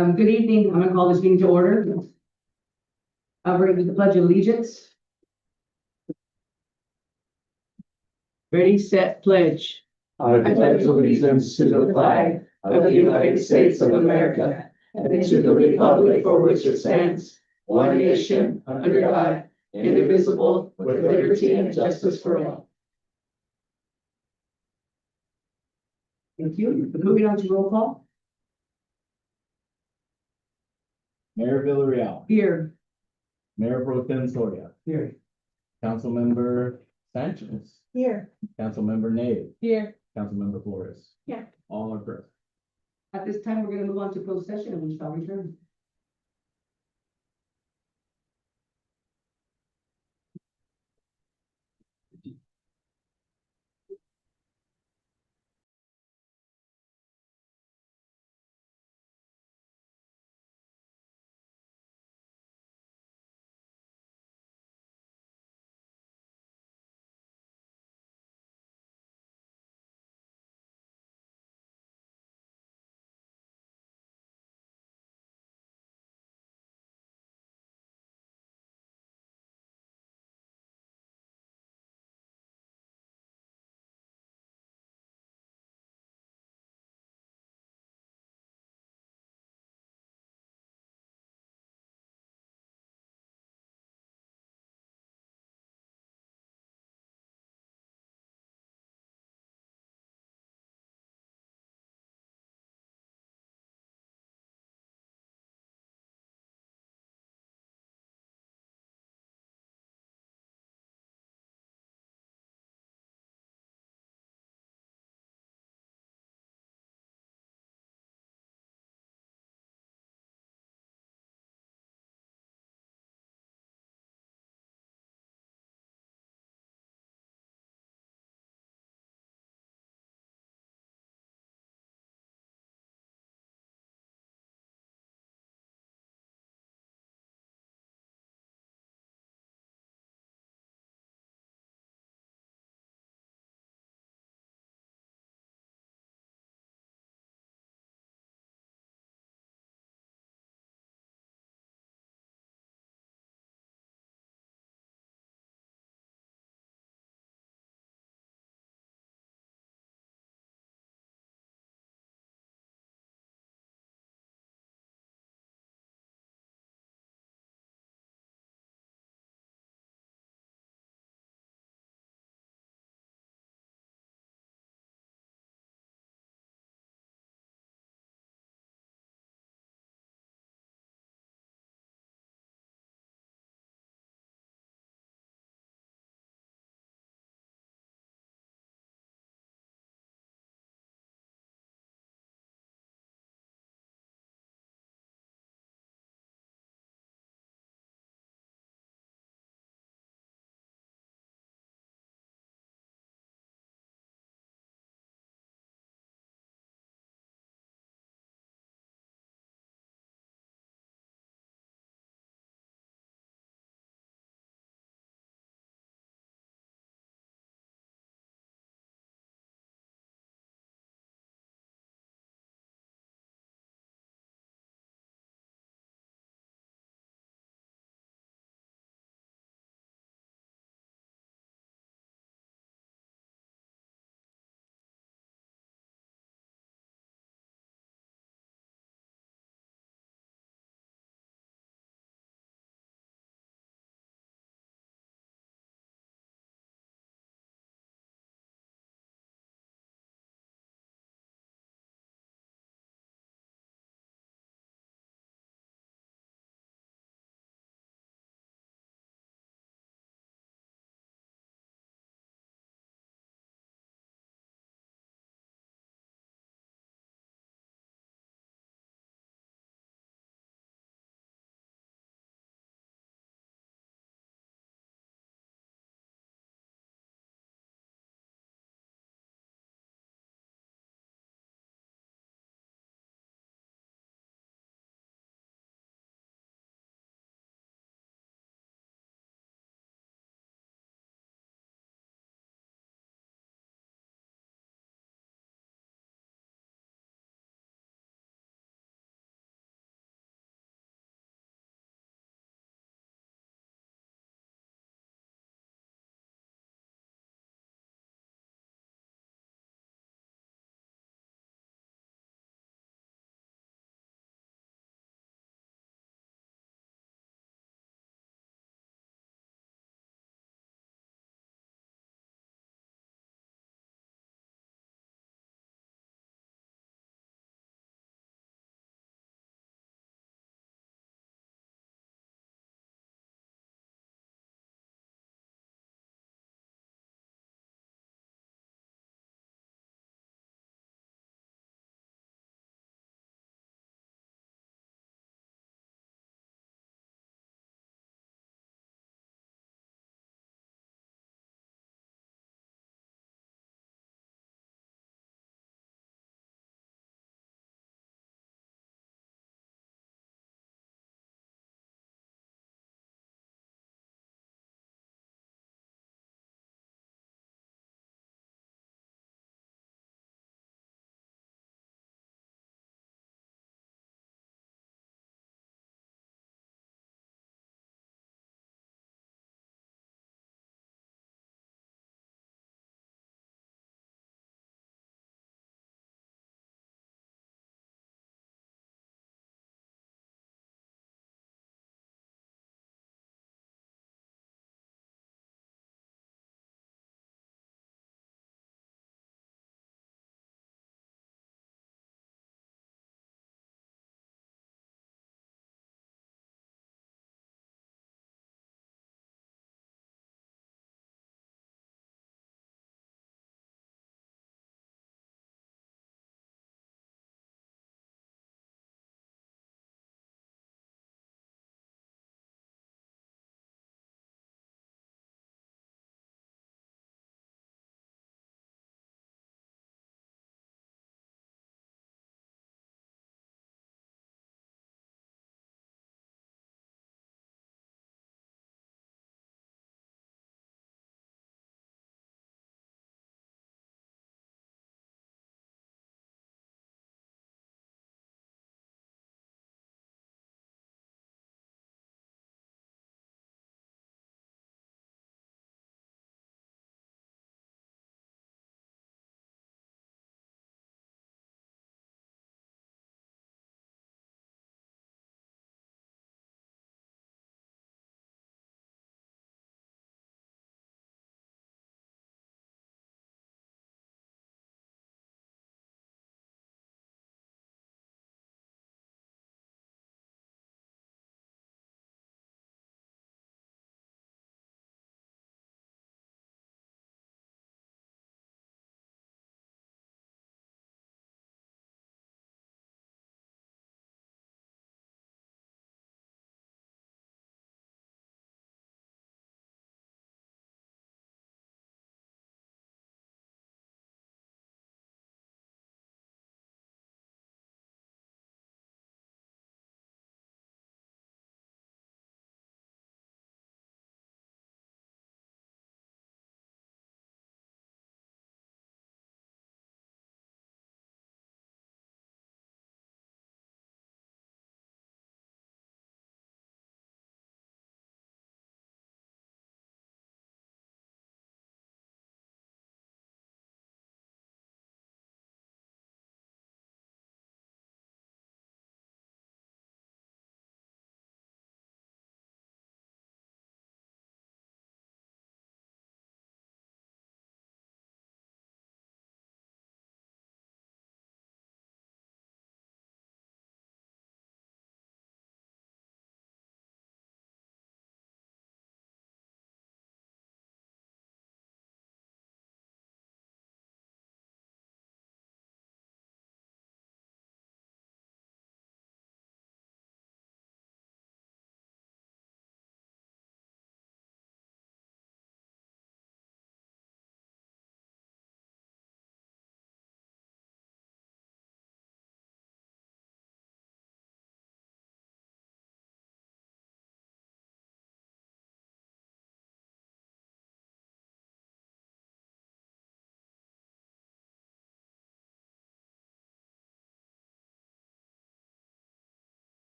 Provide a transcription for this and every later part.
Good evening. I'm gonna call this meeting to order. We're gonna do the pledge of allegiance. Ready, set, pledge. I pledge allegiance to the flag of the United States of America and to the republic for which it stands, one nation, under God, indivisible, with liberty and justice for all. Thank you. Moving on to roll call. Mayor Villarreal, Here. Mayor Pro Tem Soria, Here. Councilmember Sanchez, Here. Councilmember Nave, Here. Councilmember Flores. Yeah. All are present. At this time, we're gonna move on to closed session and we shall return.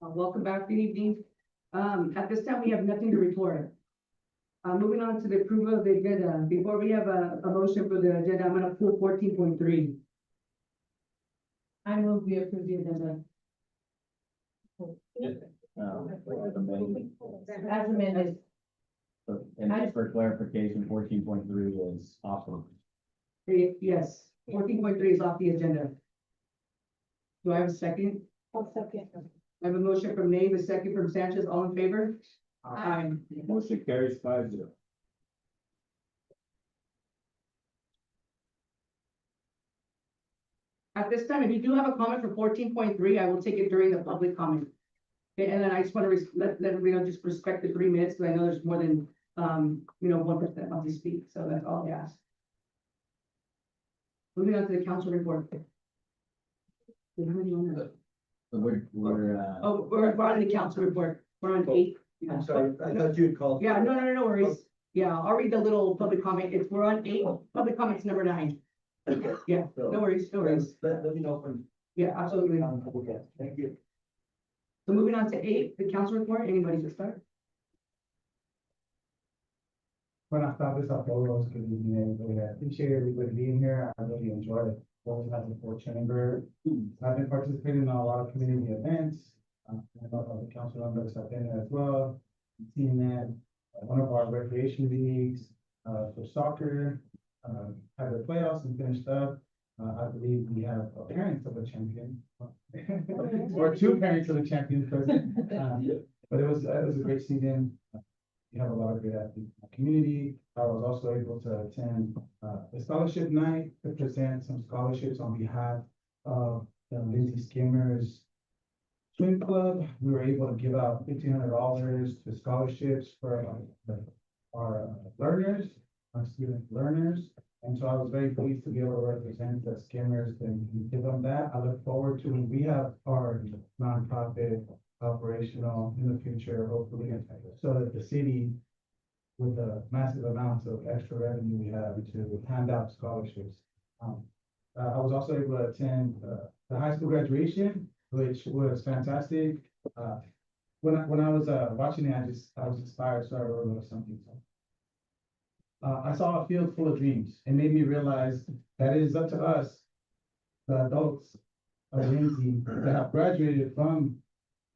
Welcome back, good evening. At this time, we have nothing to report. Moving on to the approval of the agenda. Before we have a motion for the agenda, I'm gonna pull 14.3. I move we approve the agenda. As amended. And just for clarification, 14.3 is awesome. Yes, 14.3 is off the agenda. Do I have a second? I'll second. I have a motion from Nave, a second from Sanchez, all in favor? Aye. Motion carries 5-0. At this time, if you do have a comment for 14.3, I will take it during the public comment. Okay, and then I just want to let everybody know, just respect the 3 minutes, because I know there's more than, 1% of the speak, so that's all I ask. Moving on to the council report. Do you have anyone else? So we're Oh, we're on the council report. We're on 8. I'm sorry, I thought you'd called. Yeah, no worries. Yeah, I'll read the little public comment. We're on 8, public comments number 9. Yeah, no worries. Let me know when. Yeah, absolutely. Okay, thank you. So moving on to 8, the council report. Anybody to start? Buenas tardes a todos, good evening, everybody. I appreciate everybody being here. I really enjoyed what we had before chamber. I've been participating in a lot of community events. And a lot of the council members have been there as well. Seeing that one of our recreation leagues for soccer had their playoffs and finished up. I believe we have parents of a champion. Or 2 parents of a champion present. But it was a great season. We have a lot of great athletes in the community. I was also able to attend the scholarship night to present some scholarships on behalf of the Lindsay Skimmers Swim Club. We were able to give out $1,500 to scholarships for our learners, our student learners. And so I was very pleased to be able to represent the Skimmers and give them that. I look forward to when we have our nonprofit operational in the future, hopefully, so that the city, with the massive amounts of extra revenue we have, to hand out scholarships. I was also able to attend the high school graduation, which was fantastic. When I was watching it, I was inspired, so I wrote a little something. I saw a field full of dreams. It made me realize that it is up to us, the adults of Lindsay, that have graduated from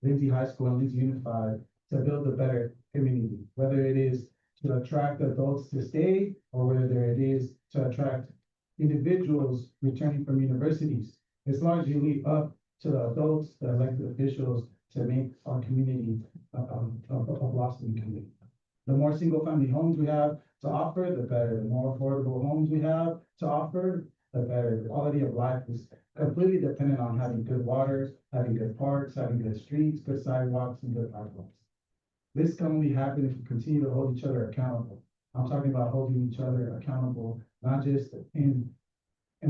Lindsay High School and Lindsay Unified, to build a better community, whether it is to attract adults to stay, or whether it is to attract individuals returning from universities. It's largely up to the adults, the elected officials, to make our community a blossoming community. The more single-family homes we have to offer, the better. The more affordable homes we have to offer, the better. The quality of life is completely dependent on having good water, having good parks, having good streets, good sidewalks, and good sidewalks. This can only happen if we continue to hold each other accountable. I'm talking about holding each other accountable, not just in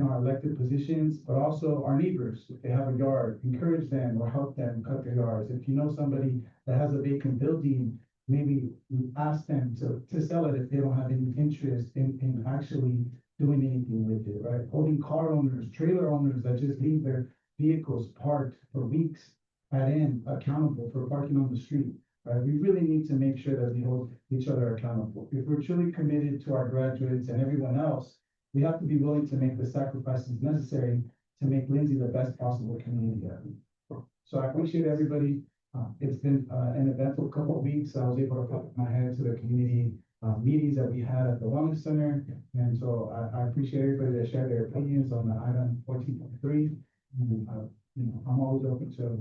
our elected positions, but also our neighbors. If they have a yard, encourage them or help them cut their yards. If you know somebody that has a vacant building, maybe ask them to sell it if they don't have any interest in actually doing anything with it, right? Holding car owners, trailer owners that just leave their vehicles parked for weeks at end accountable for parking on the street, right? We really need to make sure that we hold each other accountable. If we're truly committed to our graduates and everyone else, we have to be willing to make the sacrifices necessary to make Lindsay the best possible community. So I appreciate everybody. It's been an eventful couple of weeks. I was able to put my head to the community meetings that we had at the Wellness Center. And so I appreciate everybody that shared their opinions on the item 14.3. I'm always open to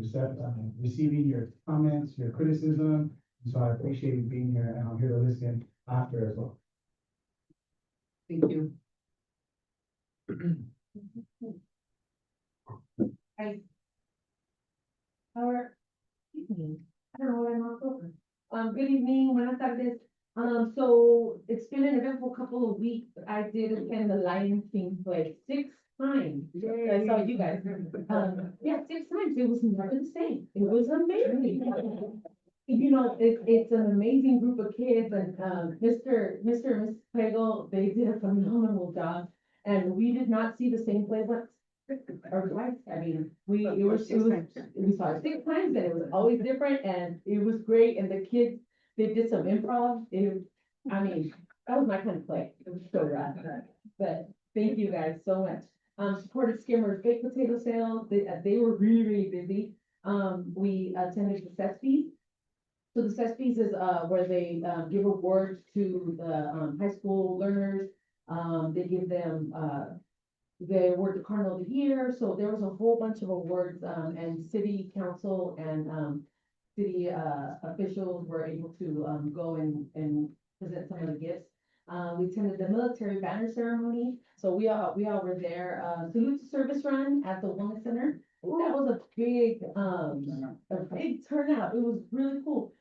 receiving your comments, your criticism. So I appreciate you being here, and I'm here to listen after as well. Thank you. Hi. Our evening. I don't know what I'm on over. Good evening, buenas tardes. So it's been an eventful couple of weeks. I did attend the Lion King like 6 times. I saw you guys. Yeah, 6 times. It was never the same. It was amazing. you know, it's an amazing group of kids and, Mr. and Mrs. Pagel, they did a phenomenal job. And we did not see the same play once or twice. I mean, we saw it 6 times and it was always different and it was great. And the kids, they did some improv. I mean, that was my kind of play. It was so rad. But thank you guys so much. Supported Skimmer's baked potato sale. They were really, really busy. We attended the CESPIS. So the CESPIS is, where they, give awards to the, high school learners. They give them, the award to Cardinal of the Year. So there was a whole bunch of awards, and city council and, city, officials were able to, go and present some of the gifts. We attended the military banner ceremony. So we all were there. Salute to service run at the Wellness Center. That was a big turnout. It was really cool.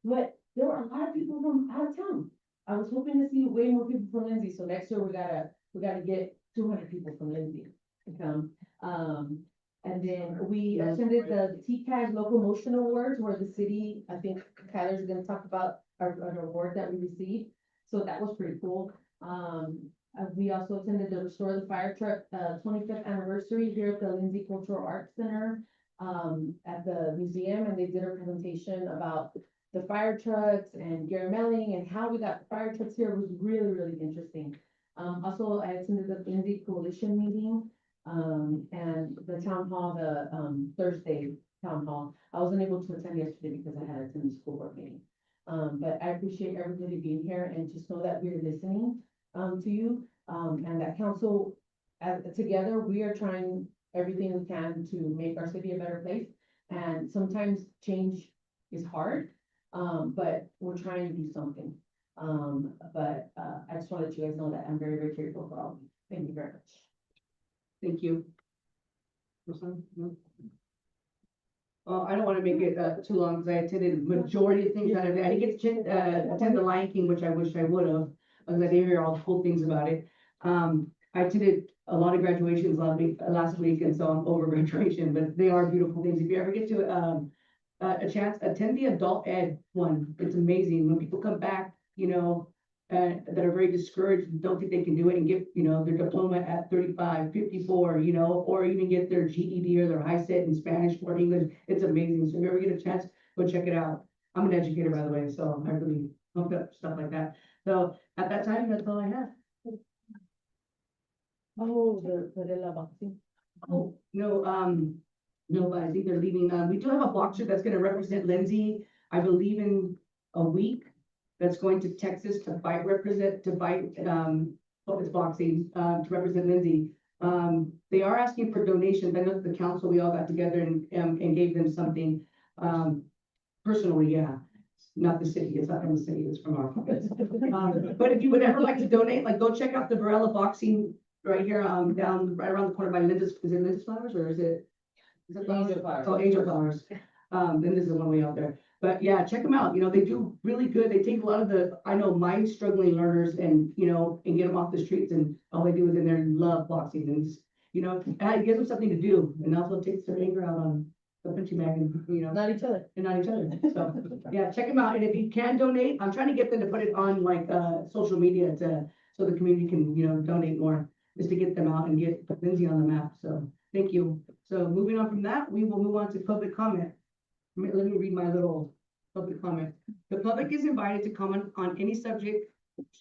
But there were a lot of people from out of town. I was hoping to see way more people from Lindsay. So next year we gotta get 200 people from Lindsay to come. And then we attended the TCAG Local Motion Awards where the city, I think Kyler's gonna talk about an award that we received. So that was pretty cool. We also attended the Restore the Fire Truck, 25th anniversary here at the Lindsay Cultural Arts Center, at the museum, and they did a presentation about the fire trucks and Gary Melling and how we got the fire trucks here. It was really, really interesting. Also, I attended the Lindsay Coalition meeting, and the town hall, the, Thursday town hall. I wasn't able to attend yesterday because I had to attend the school board meeting. But I appreciate everybody being here and just know that we're listening, to you, and that council, together, we are trying everything we can to make our city a better place. And sometimes change is hard, but we're trying to do something. I just want to let you guys know that I'm very, very grateful for all of you. Thank you very much. Thank you. Rosanna? No? Well, I don't want to make it too long because I attended majority of things. I didn't get to attend the Lion King, which I wish I would have, because I didn't hear all the cool things about it. I attended a lot of graduations last week, and so I'm over graduation, but they are beautiful things. If you ever get to a chance, attend the adult ed one. It's amazing when people come back, you know, that are very discouraged, and don't think they can do it, and get, you know, their diploma at 35, 54, you know, or even get their GED or their high set in Spanish or English. It's amazing. So if you ever get a chance, go check it out. I'm an educator, by the way, so I really looked up stuff like that. So at that time, that's all I have. Oh, the boxing. Oh, no, no, but I think they're leaving. We do have a boxer that's gonna represent Lindsay, I believe in a week. That's going to Texas to fight, it's boxing, to represent Lindsay. They are asking for donations. I know that the council, we all got together and gave them something, personally, yeah. Not the city, it's not from the city, it's from our pockets. But if you would ever like to donate, like, go check out the Varela Boxing right here, down, right around the corner by Linda's, is it Linda's Flowers or is it? Angel Flowers. Oh, Angel Flowers. Then this is one way out there. But yeah, check them out. You know, they do really good. They take a lot of the, I know, my struggling learners and, you know, and get them off the streets, and all they do is in there love boxing, and just, you know, it gives them something to do, and also takes their anger out on the country mag and, you know, Not each other. and not each other. So, yeah, check them out. And if you can donate, I'm trying to get them to put it on like, social media so the community can, you know, donate more, just to get them out and get Lindsay on the map. So thank you. So moving on from that, we will move on to public comment. Let me read my little public comment. The public is invited to comment on any subject,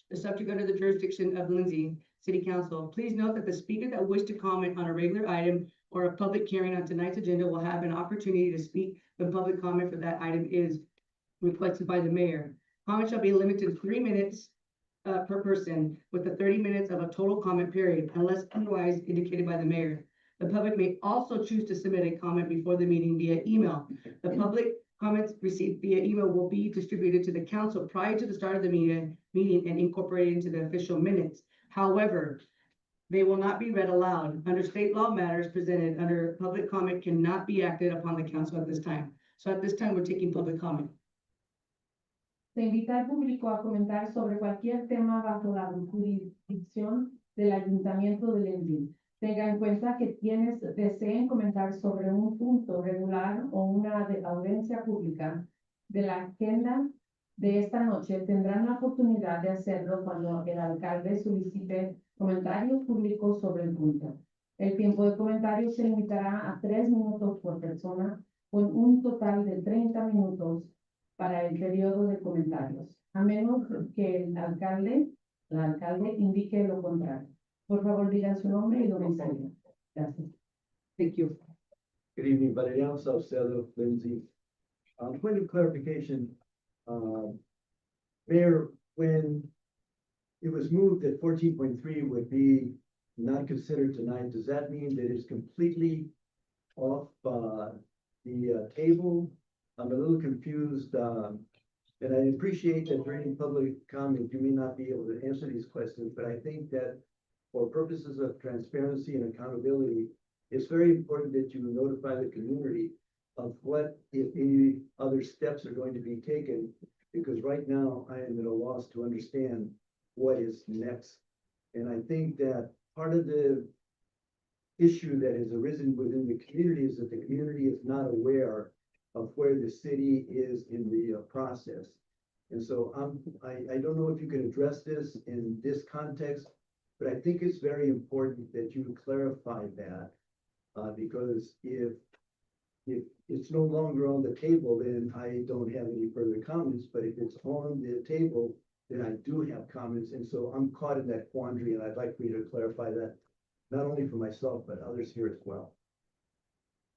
the subject under the jurisdiction of Lindsay City Council. Please note that the speaker that wishes to comment on a regular item or a public hearing on tonight's agenda will have an opportunity to speak when public comment for that item is requested by the mayor. Comment shall be limited to 3 minutes per person, with the 30 minutes of a total comment period, unless otherwise indicated by the mayor. The public may also choose to submit a comment before the meeting via email. The public comments received via email will be distributed to the council prior to the start of the meeting and incorporated into the official minutes. However, they will not be read aloud. Under state law, matters presented under public comment cannot be acted upon the council at this time. So at this time, we're taking public comment. Se invita al público a comentar sobre cualquier tema bajo la jurisdicción del Ayuntamiento de Lindsay. Tenga en cuenta que quienes deseen comentar sobre un punto regular o una audiencia pública de la agenda de esta noche tendrán la oportunidad de hacerlo cuando el alcalde solicite comentarios públicos sobre el punto. El tiempo de comentarios se limitará a 3 minutos por persona, con un total de 30 minutos para el periodo de comentarios, a menos que la alcalde indique lo contrario. Por favor, digan su nombre y domicilio. Gracias. Thank you. Good evening, Valeriano Salcedo, Lindsay. Point of clarification, Mayor, when it was moved that 14.3 would be not considered tonight, does that mean that it's completely off, the table? I'm a little confused, and I appreciate that during public comment, you may not be able to answer these questions, but I think that for purposes of transparency and accountability, it's very important that you notify the community of what, if any, other steps are going to be taken, because right now I am at a loss to understand what is next. And I think that part of the issue that has arisen within the community is that the community is not aware of where the city is in the process. And so I don't know if you can address this in this context, but I think it's very important that you clarify that. Because if it's no longer on the table, then I don't have any further comments, but if it's on the table, then I do have comments, and so I'm caught in that quandary, and I'd like for you to clarify that, not only for myself, but others here as well.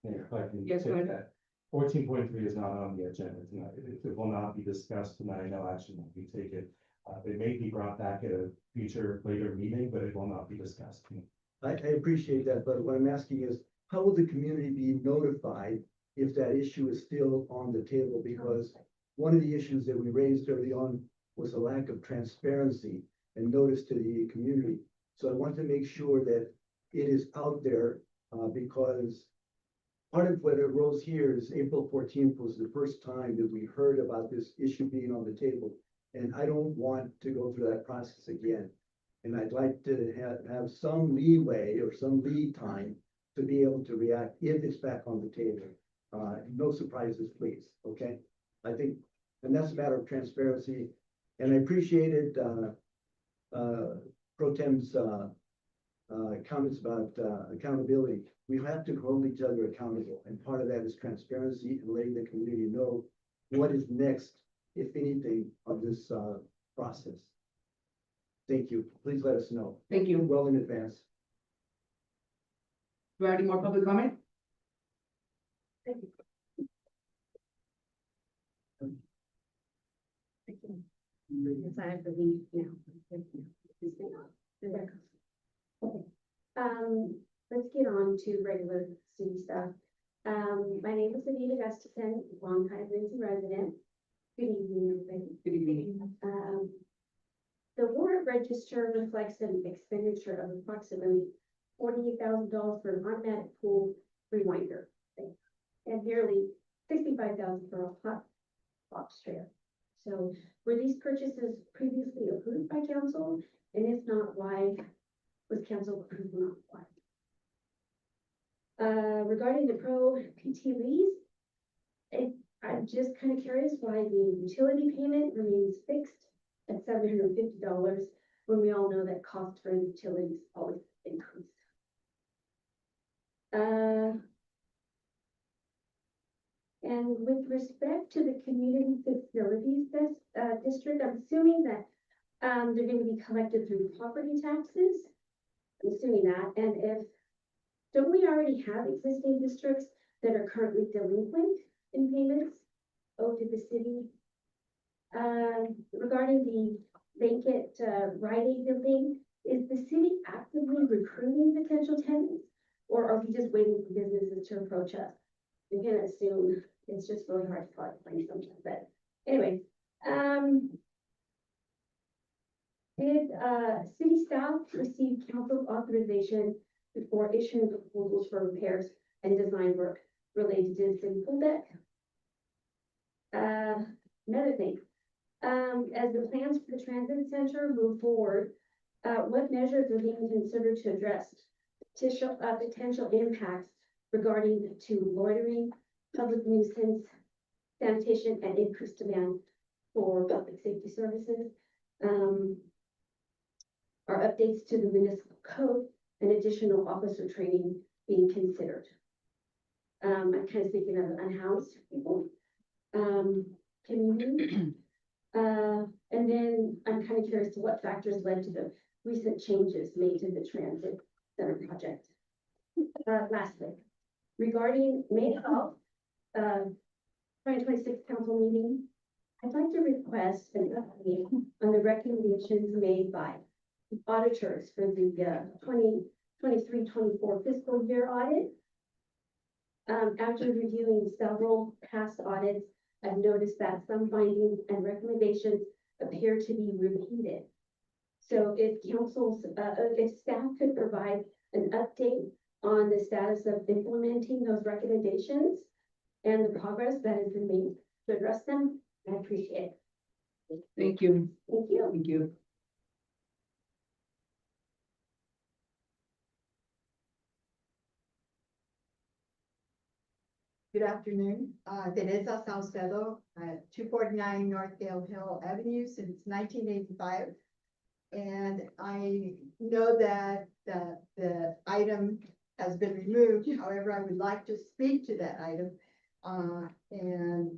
Mayor, if I can Yes, go take ahead. that. 14.3 is not on the agenda tonight. It will not be discussed tonight. No action will be taken. It may be brought back at a future later meeting, but it will not be discussed. I appreciate that, but what I'm asking is, how will the community be notified if that issue is still on the table? Because one of the issues that we raised early on was a lack of transparency and notice to the community. So I want to make sure that it is out there, because part of what arose here is April 14th was the first time that we heard about this issue being on the table. And I don't want to go through that process again. And I'd like to have some leeway or some lead time to be able to react if it's back on the table. No surprises, please, okay? I think, and that's a matter of transparency, and I appreciated Pro Tem's comments about accountability. We have to hold each other accountable, and part of that is transparency and letting the community know what is next, if anything, of this process. Thank you. Please let us know. Thank you. Well in advance. Do I have any more public comment? Yes, I have to leave now. Okay. Let's get on to regular city stuff. My name is Anita Gustafson, longtime Lindsay resident. Good evening, everybody. Good evening. The warrant register reflects an expenditure of approximately $48,000 for an automatic pool rewinder and nearly $65,000 for a hot box trailer. So were these purchases previously approved by council? And if not, why was council approved or not? Why? Regarding the pro PT lease, I'm just kind of curious why the utility payment remains fixed at $750 when we all know that cost for utilities always increase. And with respect to the community facilities district, I'm assuming that they're going to be collected through property taxes. I'm assuming that, and don't we already have existing districts that are currently delinquent in payments owed to the city? Regarding the vacant Rite Aid building, is the city actively recruiting potential tenants, or are we just waiting for businesses to approach us? We can assume it's just really hard to find sometimes, but anyway, did city staff receive council authorization before issuing proposals for repairs and design work related to the city pool deck? Another thing, as the plans for the transit center move forward, what measures are being considered to address potential impacts regarding to loitering, public nuisance, sanitation, and increased demand for public safety services. Are updates to the municipal code and additional officer training being considered. I'm kind of thinking of unhoused people. Community. And then I'm kind of curious to what factors led to the recent changes made to the transit center project. Lastly, regarding May 12th, 2026 council meeting, I'd like to request an update on the recommendations made by the auditors for the 2023-24 fiscal year audit. After reviewing several past audits, I've noticed that some findings and recommendations appear to be repeated. So if if staff could provide an update on the status of implementing those recommendations and the progress that has been made to address them, I appreciate it. Thank you. Thank you. Thank you. Good afternoon. Teresa Salcedo, 249 North Dale Hill Avenue since 1985. And I know that the item has been removed. However, I would like to speak to that item. In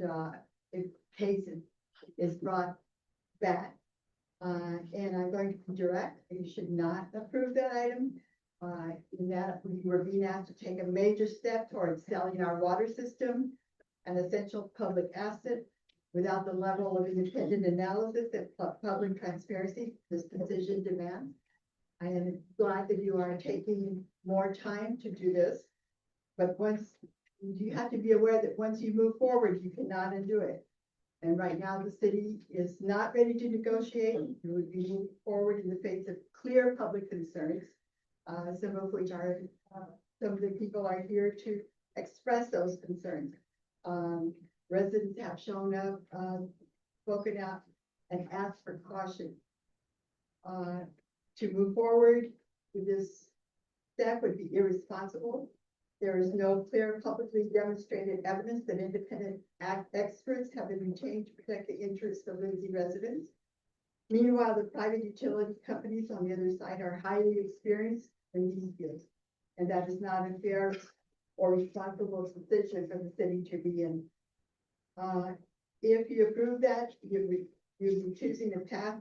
case it is brought back. And I'm going to direct, you should not approve that item. In that we were being asked to take a major step towards selling our water system, an essential public asset, without the level of independent analysis that public transparency this decision demands. I am glad that you are taking more time to do this, but you have to be aware that once you move forward, you cannot undo it. And right now, the city is not ready to negotiate. It would be moving forward in the face of clear public concerns. Some of which are, some of the people are here to express those concerns. Residents have shown up, spoken out, and asked for caution. To move forward with this step would be irresponsible. There is no clear publicly demonstrated evidence that independent experts have been retained to protect the interests of Lindsay residents. Meanwhile, the private utility companies on the other side are highly experienced in these fields, and that is not a fair or responsible decision for the city to be in. If you approve that, you'll be choosing a path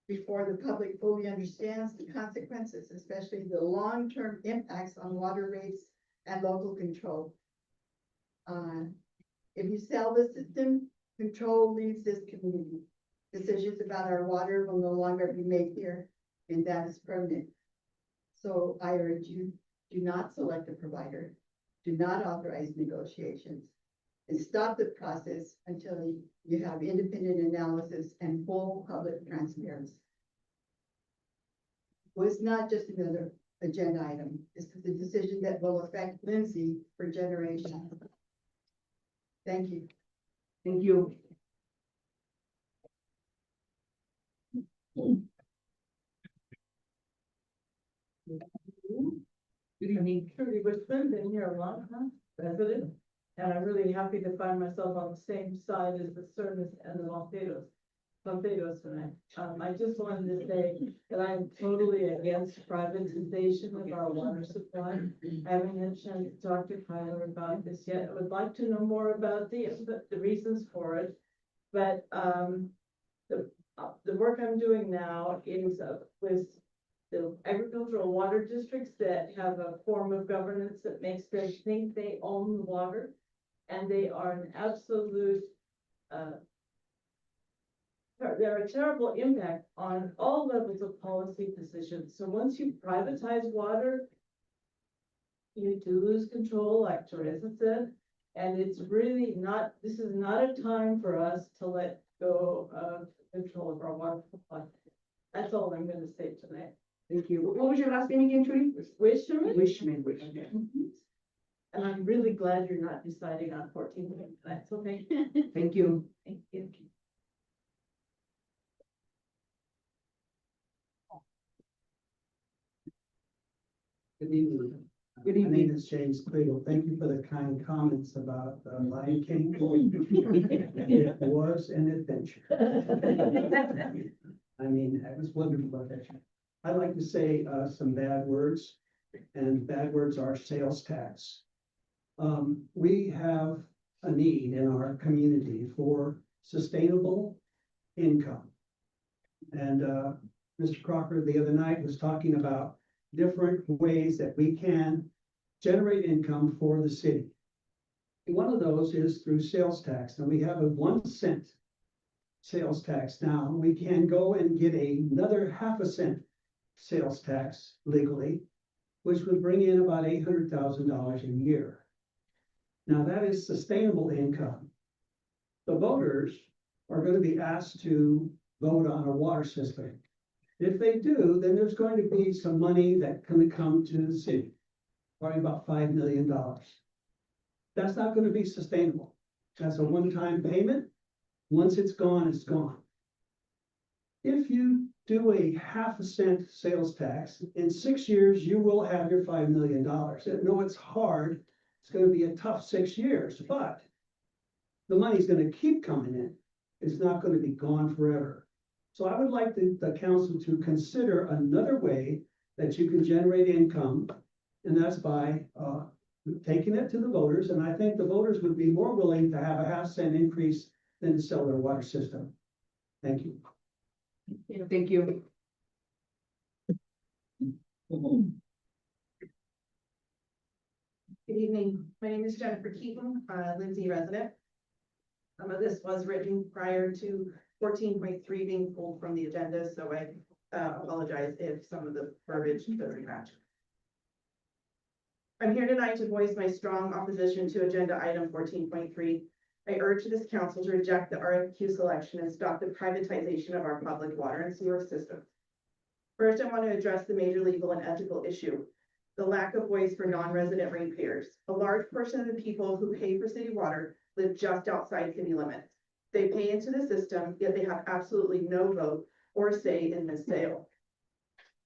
before the public fully understands the consequences, especially the long-term impacts on water rates and local control. If you sell the system, control leaves this community. Decisions about our water will no longer be made here, and that is permanent. So I urge you, do not select a provider, do not authorize negotiations, and stop the process until you have independent analysis and full public transparency. Well, it's not just another agenda item. It's the decision that will affect Lindsay for generations. Thank you. Thank you. Good evening. Trudy Richmond, been here a long time, resident, and I'm really happy to find myself on the same side as the Cernas and the Monteros tonight. I just wanted to say that I'm totally against privatization of our water supply. I haven't had a chance to talk to Tyler about this yet. I would like to know more about the reasons for it, but the work I'm doing now is with the agricultural water districts that have a form of governance that makes them think they own the water, and they are an absolute, they're a terrible impact on all levels of policy decisions. So once you privatize water, you do lose control, like Teresa said, and it's really not, this is not a time for us to let go of control of our water supply. That's all I'm gonna say tonight. Thank you. What was your last name again, Trudy? Wishman? Wishman. Okay. And I'm really glad you're not deciding on 14 tonight, so thank you. Thank you. Thank you. Good evening. Good My evening. name is James Cleveland. Thank you for the kind comments about Lion King. It was an adventure. I mean, it was wonderful adventure. I like to say some bad words, and bad words are sales tax. We have a need in our community for sustainable income. And Mr. Crocker the other night was talking about different ways that we can generate income for the city. One of those is through sales tax. Now we have a 1 cent sales tax now. We can go and get another half a cent sales tax legally, which would bring in about $800,000 a year. Now that is sustainable income. The voters are going to be asked to vote on a water system. If they do, then there's going to be some money that's going to come to the city, probably about $5 million. That's not going to be sustainable. That's a one-time payment. Once it's gone, it's gone. If you do a half a cent sales tax, in 6 years, you will have your $5 million. I know it's hard. It's going to be a tough 6 years, but the money's going to keep coming in. It's not going to be gone forever. So I would like the council to consider another way that you can generate income, and that's by taking it to the voters. And I think the voters would be more willing to have a half cent increase than to sell their water system. Thank you. Thank you. Good evening. My name is Jennifer Keaton, Lindsay resident. Some of this was written prior to 14.3 being pulled from the agenda, so I apologize if some of the verbiage doesn't match. I'm here tonight to voice my strong opposition to agenda item 14.3. I urge this council to reject the RFQ selection and stop the privatization of our public water and sewer system. First, I want to address the major legal and ethical issue, the lack of voice for non-resident ratepayers. A large portion of the people who pay for city water live just outside city limits. They pay into the system, yet they have absolutely no vote or say in this sale.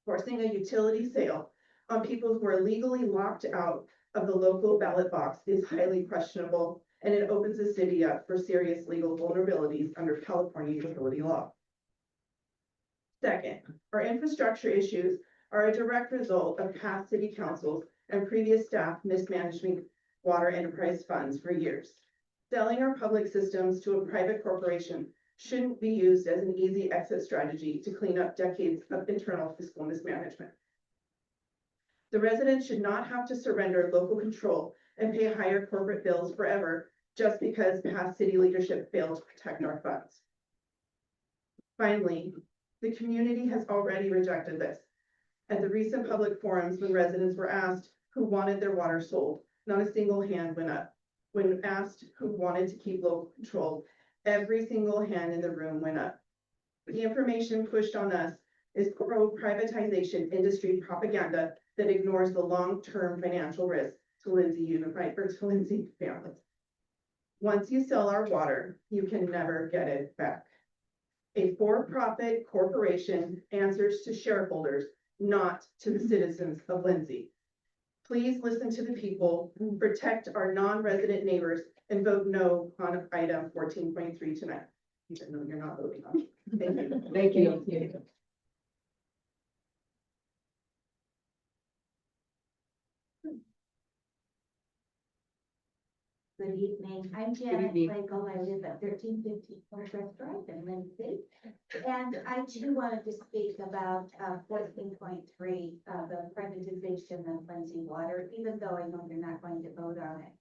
Forcing a utility sale on people who are legally locked out of the local ballot box is highly questionable, and it opens the city up for serious legal vulnerabilities under California utility law. Second, our infrastructure issues are a direct result of past city councils and previous staff mismanaging water enterprise funds for years. Selling our public systems to a private corporation shouldn't be used as an easy exit strategy to clean up decades of internal fiscal mismanagement. The residents should not have to surrender local control and pay higher corporate bills forever just because past city leadership failed to protect our funds. Finally, the community has already rejected this. At the recent public forums, when residents were asked who wanted their water sold, not a single hand went up. When asked who wanted to keep local control, every single hand in the room went up. The information pushed on us is pro-privatization industry propaganda that ignores the long-term financial risk to Lindsay Unified or to Lindsay families. Once you sell our water, you can never get it back. A for-profit corporation answers to shareholders, not to the citizens of Lindsay. Please listen to the people, protect our non-resident neighbors, and vote no on item 14.3 tonight. Even though you're not voting on it. Thank you. Thank you. Good evening. I'm Janet Michael. I live at 1350 Northwest Drive in Lindsay. And I too wanted to speak about 14.3, the privatization of Lindsay Water, even though I know you're not going to vote on it.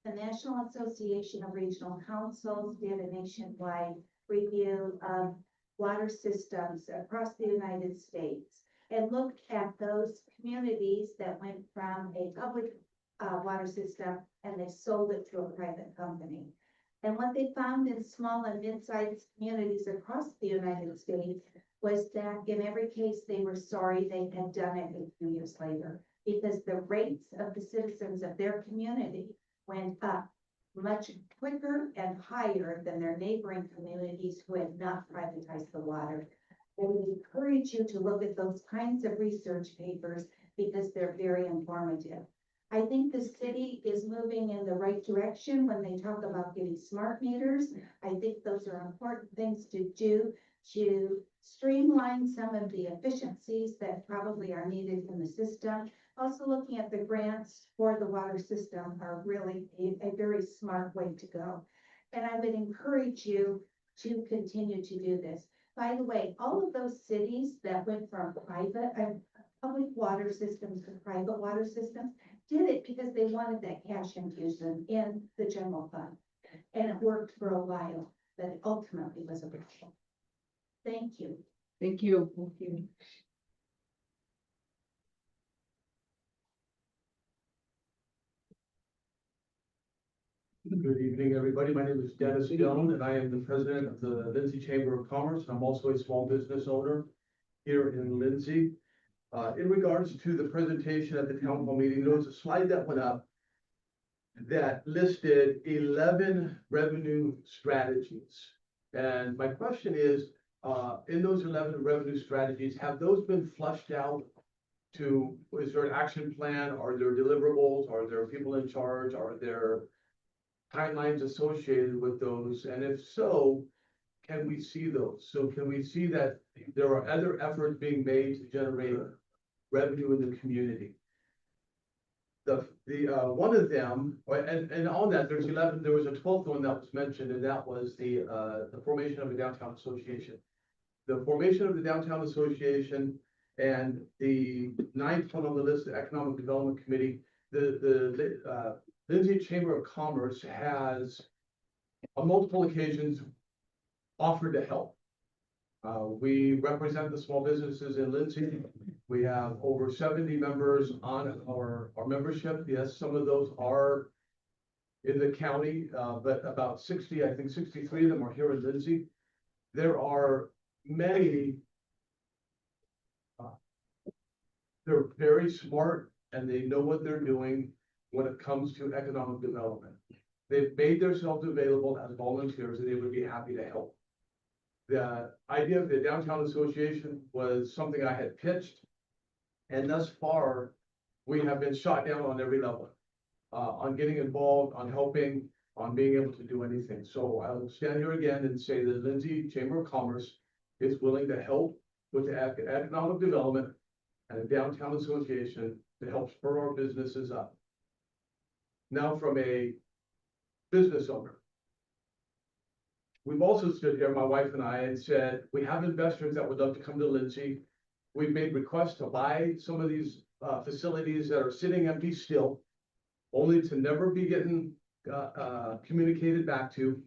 The National Association of Regional Councils did a nationwide review of water systems across the United States and looked at those communities that went from a public water system and they sold it to a private company. And what they found in small and mid-sized communities across the United States was that in every case, they were sorry they had done it a few years later because the rates of the citizens of their community went up much quicker and higher than their neighboring communities who had not privatized the water. I would encourage you to look at those kinds of research papers because they're very informative. I think the city is moving in the right direction when they talk about getting smart meters. I think those are important things to do to streamline some of the efficiencies that probably are needed in the system. Also looking at the grants for the water system are really a very smart way to go. And I would encourage you to continue to do this. By the way, all of those cities that went from public water systems to private water systems did it because they wanted that cash infusion in the general fund. And it worked for a while, but it ultimately was a problem. Thank you. Thank you. Thank you. Good evening, everybody. My name is Dennis Stone, and I am the president of the Lindsay Chamber of Commerce. I'm also a small business owner here in Lindsay. In regards to the presentation at the town hall meeting, there was a slide that went up that listed 11 revenue strategies. And my question is, in those 11 revenue strategies, have those been flushed out to, is there an action plan? Are there deliverables? Are there people in charge? Are there timelines associated with those? And if so, can we see those? So can we see that there are other efforts being made to generate revenue in the community? One of them, and on that, there's 11, there was a 12th one that was mentioned, and that was the formation of a downtown association. The formation of the downtown association and the 9th one on the list, the Economic Development Committee, the Lindsay Chamber of Commerce has on multiple occasions offered to help. We represent the small businesses in Lindsay. We have over 70 members on our membership. Yes, some of those are in the county, but about 60, I think 63 of them are here in Lindsay. There are many, they're very smart and they know what they're doing when it comes to economic development. They've made themselves available as volunteers and they would be happy to help. The idea of the downtown association was something I had pitched, and thus far, we have been shot down on every level, on getting involved, on helping, on being able to do anything. So I'll stand here again and say that Lindsay Chamber of Commerce is willing to help with the economic development and a downtown association to help spur our businesses up. Now, from a business owner, we've also stood here, my wife and I, and said, we have investors that would love to come to Lindsay. We've made requests to buy some of these facilities that are sitting empty still, only to never be getting communicated back to.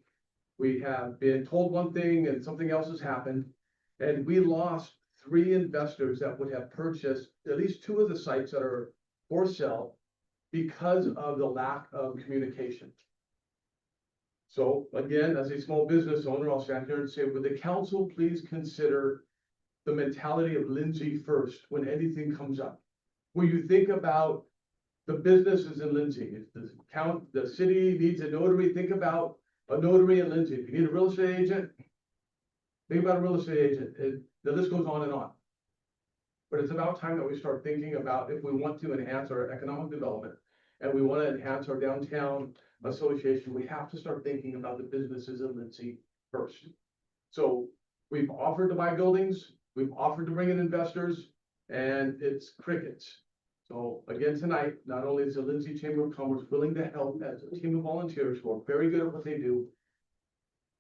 We have been told one thing and something else has happened. And we lost 3 investors that would have purchased at least 2 of the sites that are for sale because of the lack of communication. So again, as a small business owner, I'll stand here and say, would the council please consider the mentality of Lindsay first when anything comes up? Will you think about the businesses in Lindsay? If the city needs a notary, think about a notary in Lindsay. If you need a real estate agent, think about a real estate agent. The list goes on and on. But it's about time that we start thinking about if we want to enhance our economic development and we want to enhance our downtown association, we have to start thinking about the businesses in Lindsay first. So we've offered to buy buildings, we've offered to bring in investors, and it's crickets. So again, tonight, not only is the Lindsay Chamber of Commerce willing to help as a team of volunteers who are very good at what they do,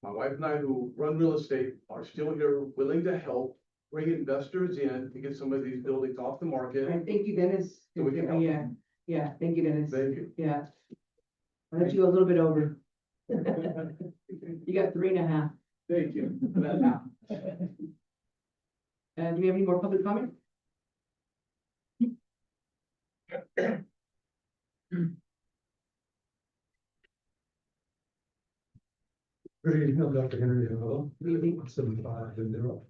my wife and I who run real estate are still here willing to help bring investors in to get some of these buildings off the market. And thank you, Dennis. So we can help. Yeah, thank you, Dennis. Thank you. Yeah. I'll let you go a little bit over. You got 3.5. Thank you. Do we have any more public comment? Good evening, I'm Dr. Henry Hill. Good evening. 75 and they're up.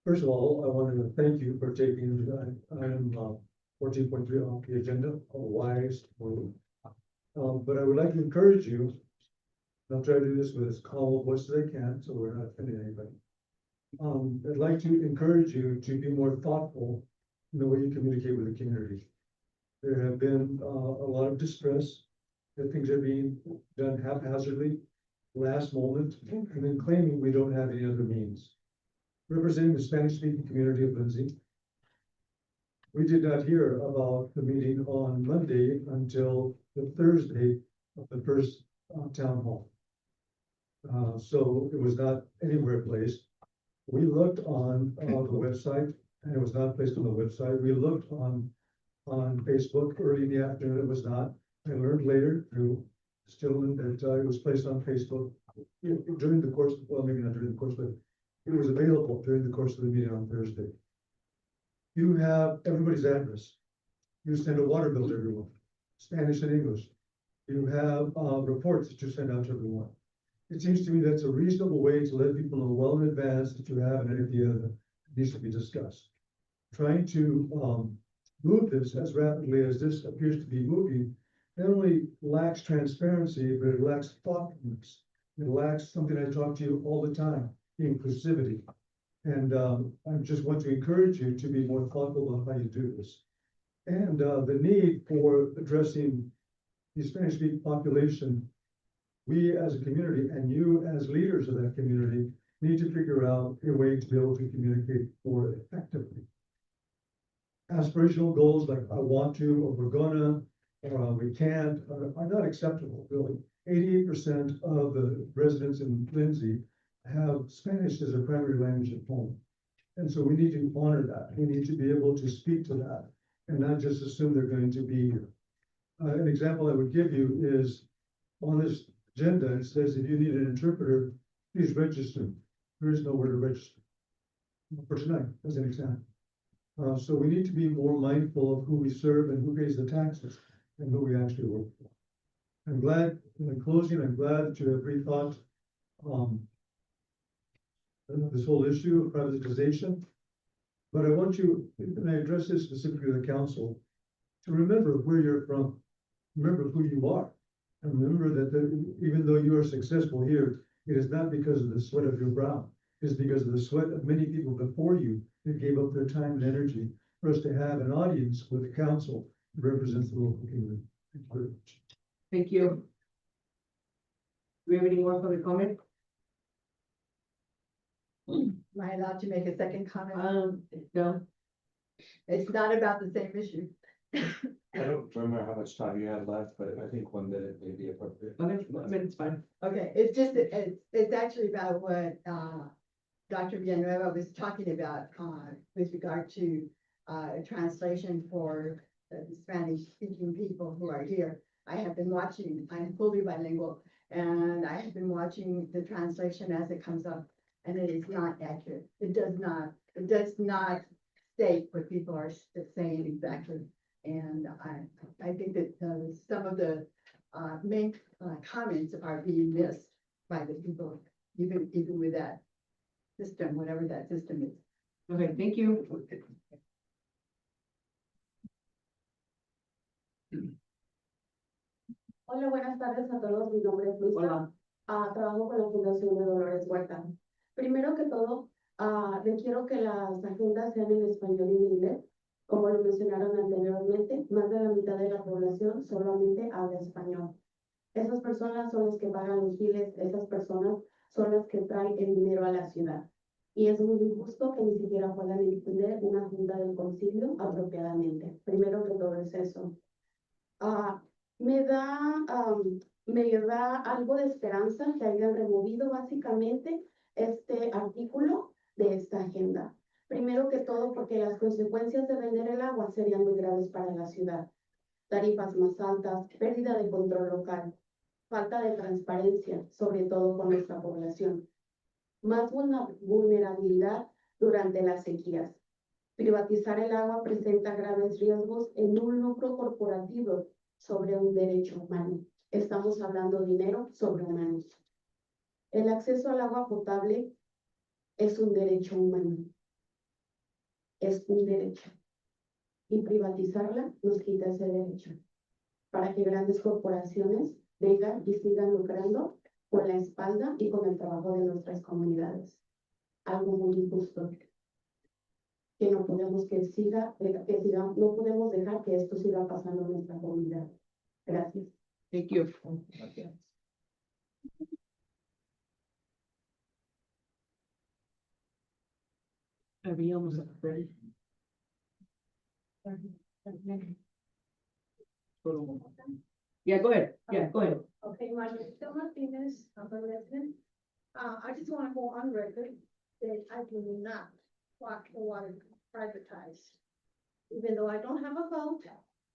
First of all, I wanted to thank you for taking item 14.3 off the agenda, a wise move. But I would like to encourage you, and I'll try to do this with as calm a voice as I can, so we're not offending anybody. I'd like to encourage you to be more thoughtful in the way you communicate with the community. There have been, a lot of distress, that things are being done haphazardly, last moment, and then claiming we don't have any other means. Representing the Spanish-speaking community of Lindsay, we did not hear about the meeting on Monday until the Thursday of the first town hall. So it was not anywhere placed. We looked on the website and it was not placed on the website. We looked on Facebook early in the afternoon. It was not. I learned later through this gentleman that it was placed on Facebook during the course, well, maybe not during the course, but it was available during the course of the meeting on Thursday. You have everybody's address. You send a water bill to everyone, Spanish and English. You have reports that you send out to everyone. It seems to me that's a reasonable way to let people know well in advance that you have an idea that needs to be discussed. Trying to move this as rapidly as this appears to be moving, not only lacks transparency, but it lacks thoughtfulness. It lacks something I talk to you all the time, inclusivity. And I just want to encourage you to be more thoughtful about how you do this. And the need for addressing the Spanish-speaking population, we as a community and you as leaders of that community need to figure out a way to be able to communicate more effectively. Aspirational goals like I want to, or we're gonna, or we can't, are not acceptable, really. 88% of the residents in Lindsay have Spanish as a primary language at home. And so we need to honor that. We need to be able to speak to that and not just assume they're going to be here. An example I would give you is on this agenda, it says if you need an interpreter, please register. There is nowhere to register for tonight, as an example. So we need to be more mindful of who we serve and who pays the taxes and who we actually work for. I'm glad, in closing, I'm glad that you have rethought this whole issue of privatization. But I want you, and I address this specifically to the council, to remember where you're from, remember who you are, and remember that even though you are successful here, it is not because of the sweat of your brow. It is because of the sweat of many people before you that gave up their time and energy for us to have an audience with the council that represents the local community. Thank you very much. Thank you. Do we have any more public comment? Am I allowed to make a second comment? No. It's not about the same issue. I don't remember how much time you had left, but I think 1 minute may be appropriate. Okay, I mean, it's fine. Okay, it's just, it's actually about what, Dr. Villanueva was talking about, with regard to, translation for the Spanish-speaking people who are here. I have been watching, I'm fully bilingual, and I have been watching the translation as it comes up, and it is not accurate. It does not state what people are saying exactly. And I think that some of the main comments are being missed by the people, even with that system, whatever that system is. Okay, thank you. Hola, buenas tardes a todos. Mi nombre es Luisa. Hola. Trabajo con la Fundación de Dolores Huerta. Primero que todo, requiero que las agendas sean en español y en inglés. Como lo mencionaron anteriormente, más de la mitad de la población solamente habla español. Esas personas son las que pagan los biles, esas personas son las que traen el dinero a la ciudad. Y es muy injusto que ni siquiera puedan entender una junta del concilio apropiadamente. Primero que todo es eso. Me da algo de esperanza que hayan removido básicamente este artículo de esta agenda. Primero que todo porque las consecuencias de vender el agua serían muy graves para la ciudad. Tarifas más altas, pérdida de control local, falta de transparencia, sobre todo con nuestra población. Más vulnerabilidad durante las sequías. Privatizar el agua presenta graves riesgos en un lucro corporativo sobre un derecho humano. Estamos hablando de dinero sobre humanos. El acceso al agua potable es un derecho humano. Es un derecho. Y privatizarla nos quita ese derecho. Para que grandes corporaciones vengan y sigan lucrando con la espalda y con el trabajo de nuestras comunidades. Algo muy injusto. que no podemos que siga, que siga, no podemos dejar que esto siga pasando en nuestra comunidad. Gracias. Thank you. Habíamos ready. Yeah, go ahead. Yeah, go ahead. Okay, Margarita Martinez, I'm a resident. I just want to go on record that I do not want the water privatized. Even though I don't have a vote,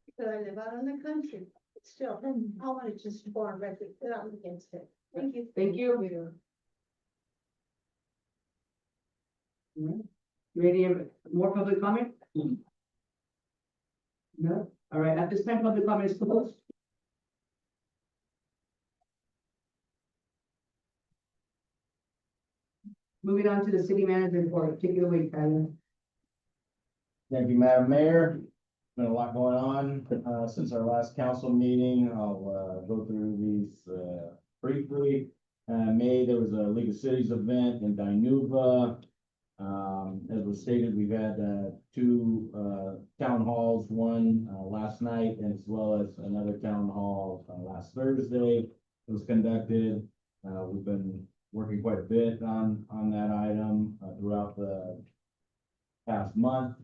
because I live out in the country, but still, I want to just go on record that I'm against it. Thank you. Thank you. You ready, more public comment? No? All right, at this time, public comment is closed. Moving on to the city manager report, take it away, Tyler. Thank you, Madam Mayor. Been a lot going on, since our last council meeting. I'll, go through these, briefly. May, there was a League of Cities event in Dinuba. As was stated, we've had, two, town halls, one, last night, as well as another town hall, last Thursday. It was conducted. We've been working quite a bit on that item, throughout the past month.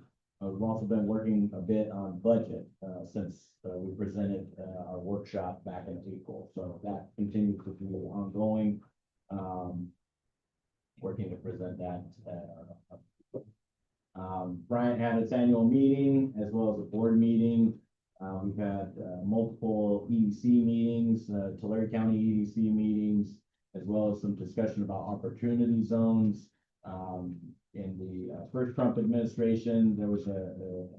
We've also been working a bit on budget, since, we presented, our workshop back in April. So that continues to be ongoing. Working to present that. Bryant had its annual meeting as well as a board meeting. We've had, multiple EDC meetings, Tulare County EDC meetings, as well as some discussion about opportunity zones. In the first Trump administration, there was a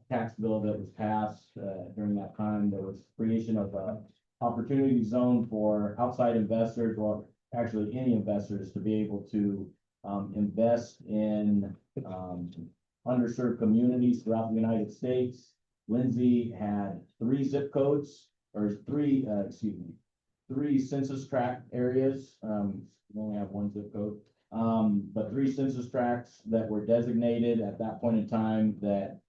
tax bill that was passed during that time. There was creation of a opportunity zone for outside investors, or actually any investors, to be able to invest in underserved communities throughout the United States. Lindsay had three zip codes, or three census tract areas. We only have one zip code. But three census tracts that were designated at that point in time that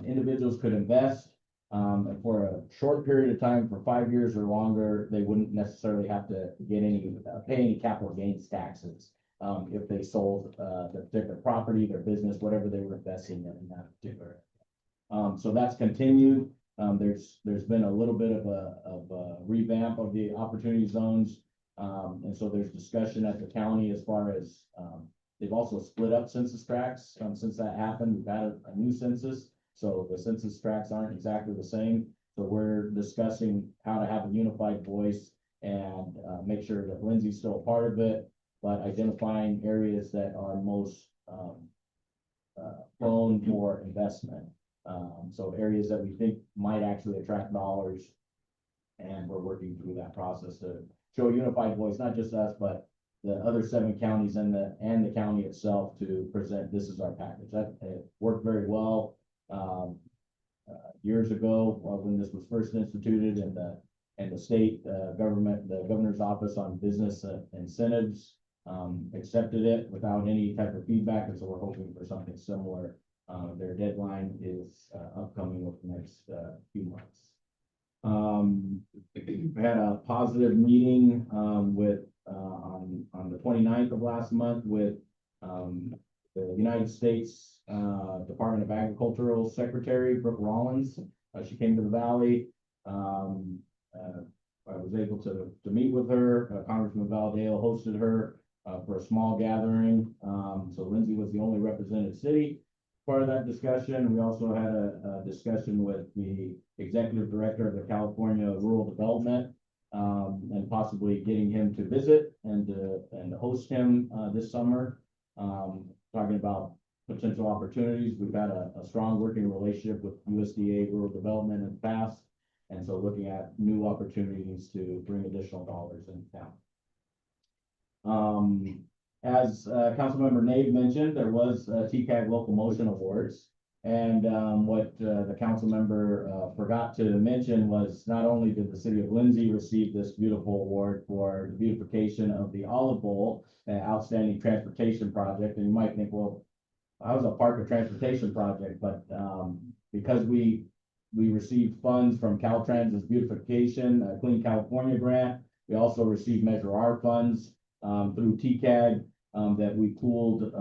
individuals could invest. And for a short period of time, for 5 years or longer, they wouldn't necessarily have to get pay any capital gains taxes. If they sold their particular property, their business, whatever they were investing in that particular. So that's continued. There's been a little bit of a revamp of the opportunity zones. And so there's discussion at the county as far as, they've also split up census tracts. Since that happened, we've had a new census, so the census tracts aren't exactly the same. So we're discussing how to have a unified voice and, make sure that Lindsay's still a part of it, but identifying areas that are most, prone for investment. So areas that we think might actually attract dollars. And we're working through that process to show a unified voice, not just us, but the other 7 counties and the county itself, to present, this is our package. That it worked very well. Years ago, when this was first instituted, and the state government, the governor's office on business incentives, accepted it without any type of feedback, and so we're hoping for something similar. Their deadline is upcoming over the next few months. We had a positive meeting with on the 29th of last month with the United States Department of Agricultural Secretary Brooke Rollins. She came to the Valley. I was able to meet with her. Congressman Valdale hosted her for a small gathering. So Lindsay was the only represented city part of that discussion. We also had a discussion with the executive director of the California Rural Development, and possibly getting him to visit and host him this summer, talking about potential opportunities. We've had a strong working relationship with USDA Rural Development in the past, and so looking at new opportunities to bring additional dollars into town. As Councilmember Nave mentioned, there was TCAG Local Motion Awards. And what the council member forgot to mention was, not only did the city of Lindsay receive this beautiful award for the beautification of the Olive Bowl, Outstanding Transportation Project, and you might think, well, I was a park and transportation project, but, because we received funds from Caltrans's beautification, Clean California grant. We also received Measure R funds, through TCAG, that we pooled,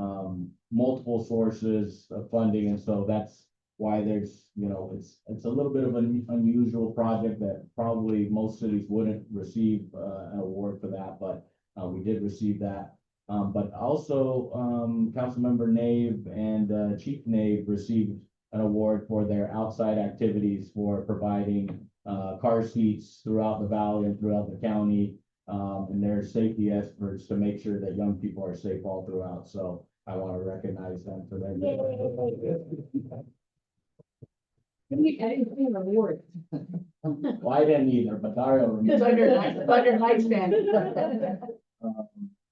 multiple sources of funding, and so that's why there's, it's a little bit of an unusual project that probably most cities wouldn't receive, an award for that, but, we did receive that. But also, Councilmember Nave and, Chief Nave received an award for their outside activities for providing, car seats throughout the valley and throughout the county, and their safety experts to make sure that young people are safe all throughout. So I want to recognize them for their. I didn't see an award. Well, I didn't either, but Dario. It's under nightstand.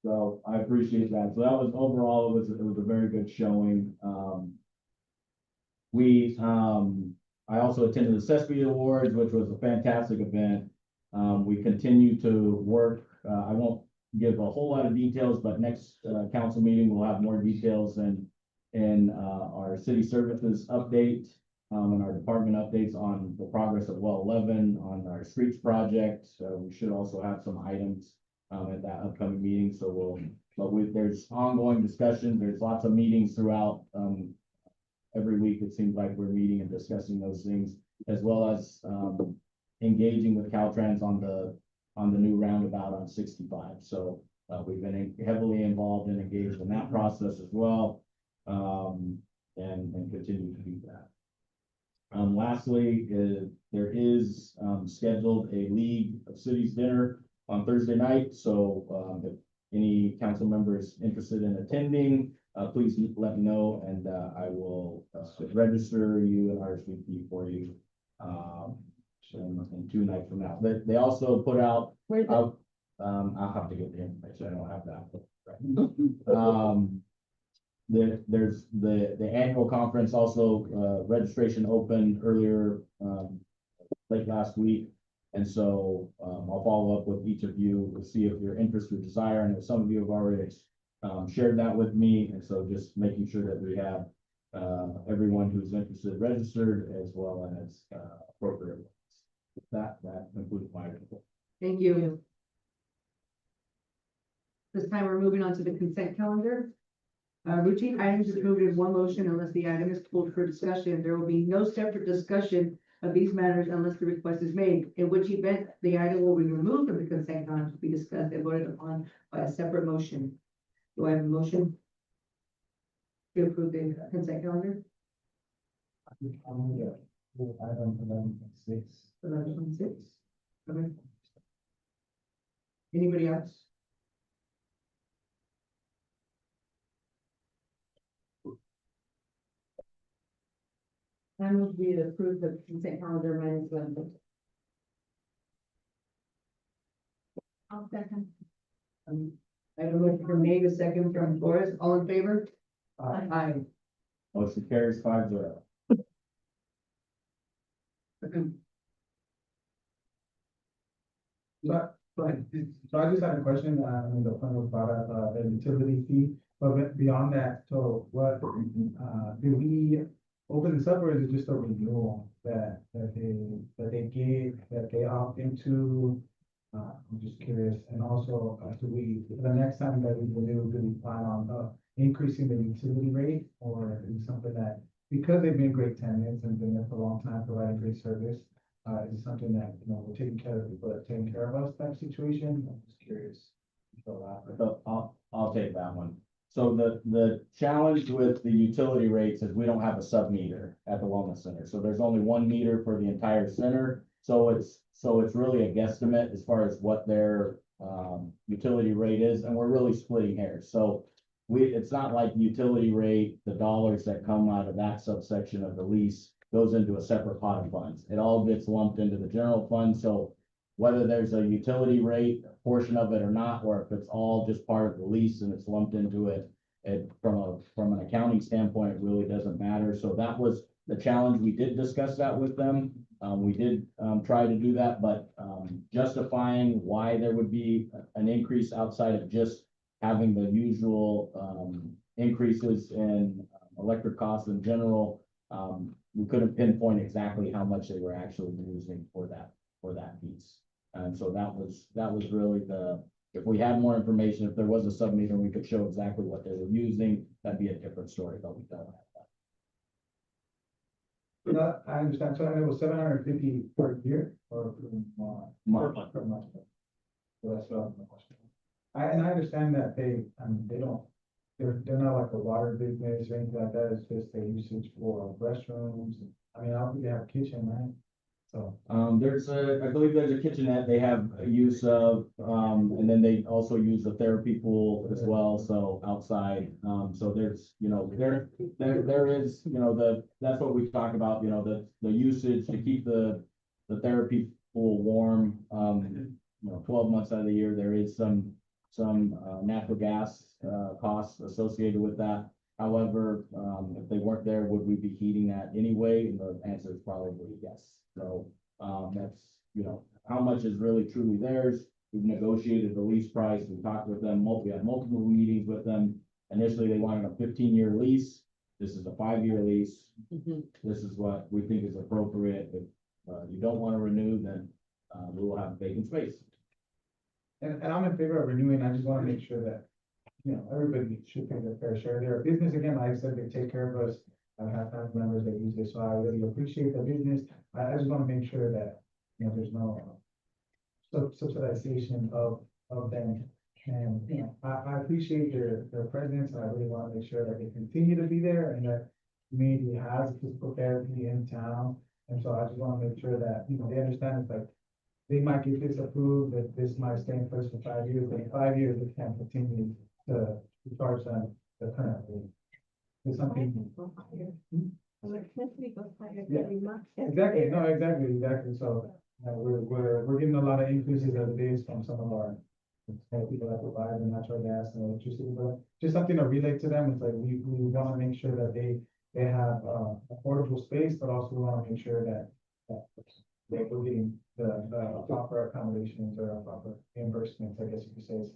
So I appreciate that. So that was overall, it was a very good showing. I also attended the CESP Awards, which was a fantastic event. We continue to work, I won't give a whole lot of details, but next, council meeting, we'll have more details in our city services update, and our department updates on the progress of well 11 on our streets project. We should also have some items, at that upcoming meeting. So there's ongoing discussion. There's lots of meetings throughout, every week. It seems like we're meeting and discussing those things, as well as, engaging with Caltrans on the new roundabout on 65. So, we've been heavily involved and engaged in that process as well, and continue to do that. Lastly, there is, scheduled a League of Cities dinner on Thursday night. So, if any council members interested in attending, please let me know, and, I will, register you and RSVP for you. In 2 nights from now. They also put out, Where's I'll have to get the information. I don't have that. There's the annual conference also, registration opened earlier, late last week. And so, I'll follow up with each of you to see if you're interested or desire. I know some of you have already, shared that with me. And so just making sure that we have, everyone who's interested registered, as well as, appropriate. That concludes my report. Thank you. This time we're moving on to the consent calendar. Routine items approved in one motion unless the item is pulled for discussion. There will be no separate discussion of these matters unless the request is made, in which event the item will be removed from the consent calendar to be discussed and voted upon by a separate motion. Do I have a motion to approve the consent calendar? Item 11.6. 11.6. Okay. Anybody else? I move we approve the consent calendar minus 11. I'll second. I have a motion from Nate, a second from Flores. All in favor? Aye. Motion carries 5-0. So I just had a question, the point was brought up, the utility fee, but beyond that, so what, do we open this up, or is it just a renewal that they opt into? I'm just curious, and also, the next time that we renew, do we plan on, increasing the utility rate, or is it something that, because they've been great tenants and been there for a long time, providing great service, is it something that, we're taking care of people that are taking care of us type situation? I'm just curious. So I'll take that one. So the challenge with the utility rates is we don't have a sub meter at the wellness center. So there's only one meter for the entire center. So it's really a guesstimate as far as what their utility rate is, and we're really splitting hairs. So it's not like the utility rate, the dollars that come out of that subsection of the lease goes into a separate pot of funds. It all gets lumped into the general fund. So whether there's a utility rate portion of it or not, or if it's all just part of the lease and it's lumped into it, from an accounting standpoint, it really doesn't matter. So that was the challenge. We did discuss that with them. We did try to do that, but justifying why there would be an increase outside of just having the usual increases in electric costs in general, we couldn't pinpoint exactly how much they were actually using for that piece. And so that was really if we had more information, if there was a sub-meter, we could show exactly what they were using, that'd be a different story, but we don't have that. No, I understand, so it was 750 per year or per month? Per month. So that's what my question. And I understand that they don't, they're not like a water business or anything like that, it's just their usage for restrooms. I mean, I don't think they have a kitchen, right? So, I believe there's a kitchenette they have a use of, and then they also use the therapy pool as well, so outside. So there's, there is, that's what we talk about, the usage to keep the therapy pool warm. 12 months out of the year, there is some natural gas, costs associated with that. However, if they weren't there, would we be heating that anyway? And the answer is probably yes. So, that's, how much is really truly theirs. We've negotiated the lease price. We talked with them, we had multiple meetings with them. Initially, they wanted a 15-year lease. This is a 5-year lease. This is what we think is appropriate. If you don't want to renew, then we will have vacant space. and I'm in favor of renewing, I just wanna make sure that, everybody should pay their fair share. They're a business, again, like I said, they take care of us. I've had family members that use this, so I really appreciate the business. I just wanna make sure that, there's no subsidization of them. And, I appreciate their presence, and I really wanna make sure that they continue to be there and that community has physical therapy in town. And so I just wanna make sure that, they understand it's like, they might get this approved, that this might stay in place for 5 years, but in 5 years, they can't continue to charge them the current rate. There's something. Exactly, no, exactly, so, we're getting a lot of increases as it is from some of our people that provide the natural gas and electricity, but just something to relate to them, it's like, we wanna make sure that they have, affordable space, but also we wanna make sure that they're getting the proper accommodations or proper reimbursements, I guess you could say,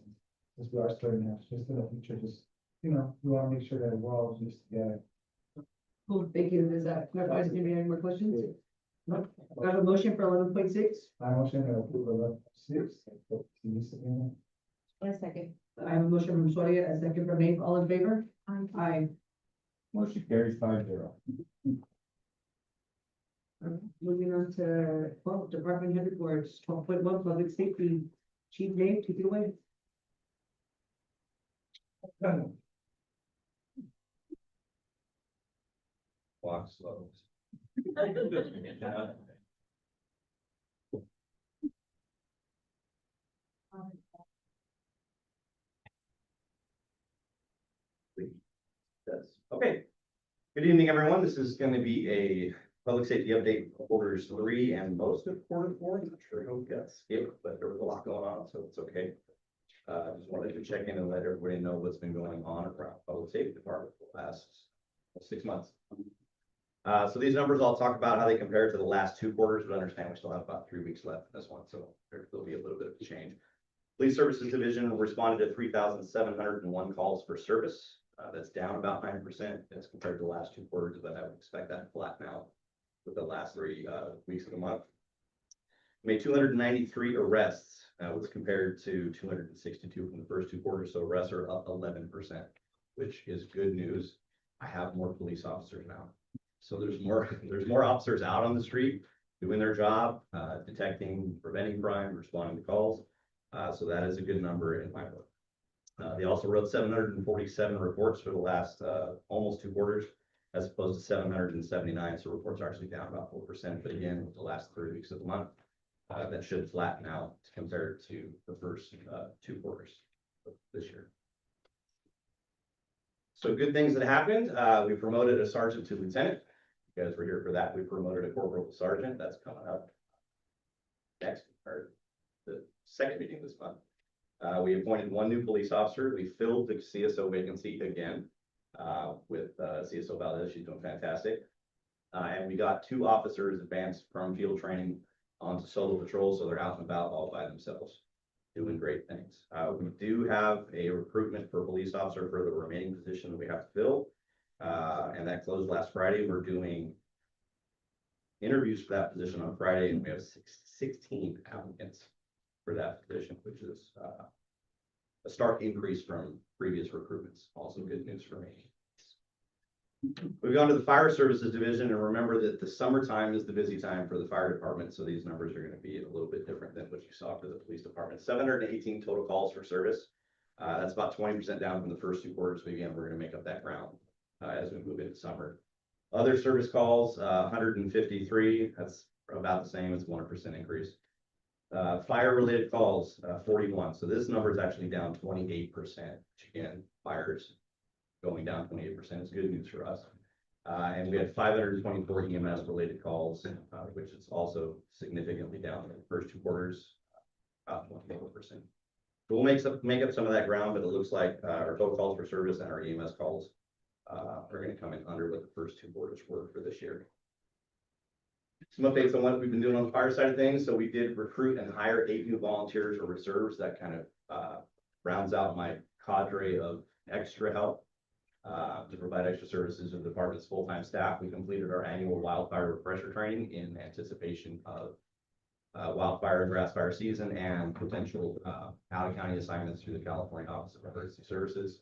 since we are starting now, just in the future, just, we wanna make sure that we're all just together. Cool, thank you. Does that clarify? Does anybody have any more questions? No. Got a motion for 11.6? I motion to approve 11.6. One second. I have a motion from Soria, a second from Nate. All in favor? Aye. Motion carries 5-0. Moving on to, department head reports, 12.1, public safety. Chief Nate, take it away. Walk slow. Okay. Good evening, everyone. This is going to be a public safety update for quarters 3 and most of quarter 4. I'm not sure how it got skipped, but there was a lot going on, so it's okay. Just wanted to check in and let everybody know what's been going on around public safety department for the last 6 months. So these numbers, I'll talk about how they compare to the last 2 quarters, but understand we still have about 3 weeks left in this one, so there'll be a little bit of a change. Police Services Division responded to 3,701 calls for service. That's down about 9% as compared to the last 2 quarters, but I would expect that to flatten out with the last 3 weeks of the month. Made 293 arrests, was compared to 262 from the first 2 quarters, so arrests are up 11%, which is good news. I have more police officers now. So there's more officers out on the street doing their job, detecting, preventing crime, responding to calls. So that is a good number in my book. They also wrote 747 reports for the last almost 2 quarters, as opposed to 779. So reports are actually down about 4%. But again, with the last 3 weeks of the month, that should flatten out compared to the first 2 quarters of this year. So good things that happened. We promoted a sergeant to lieutenant. You guys were here for that. We promoted a corporal to sergeant. That's coming up next, or the second meeting this month. We appointed 1 new police officer. We filled the CSO vacancy again with CSO Valdez. She's doing fantastic. And we got 2 officers advanced from field training onto solo patrol, so they're out and about all by themselves, doing great things. We do have a recruitment for police officer for the remaining position that we have to fill. and that closed last Friday. We're doing interviews for that position on Friday, and we have 16 applicants for that position, which is a stark increase from previous recruitments. Also good news for me. We've gone to the fire services division, and remember that the summertime is the busy time for the fire department, so these numbers are going to be a little bit different than what you saw for the police department. 718 total calls for service. That's about 20% down from the first 2 quarters. But again, we're going to make up that ground as we move into summer. Other service calls, 153. That's about the same. It's 1% increase. Fire-related calls, 41. So this number is actually down 28%. Which again, fires going down 28% is good news for us. And we had 524 EMS-related calls, which is also significantly down in the first 2 quarters, about 24%. So we'll make up some of that ground, but it looks like our total calls for service and our EMS calls are going to come in under what the first 2 quarters were for this year. Some updates on what we've been doing on the fire side of things. So we did recruit and hire 8 new volunteers or reserves. That kind of rounds out my cadre of extra help to provide extra services to the department's full-time staff. We completed our annual wildfire refresher training in anticipation of wildfire and grass fire season and potential out-of-county assignments through the California Office of Emergency Services.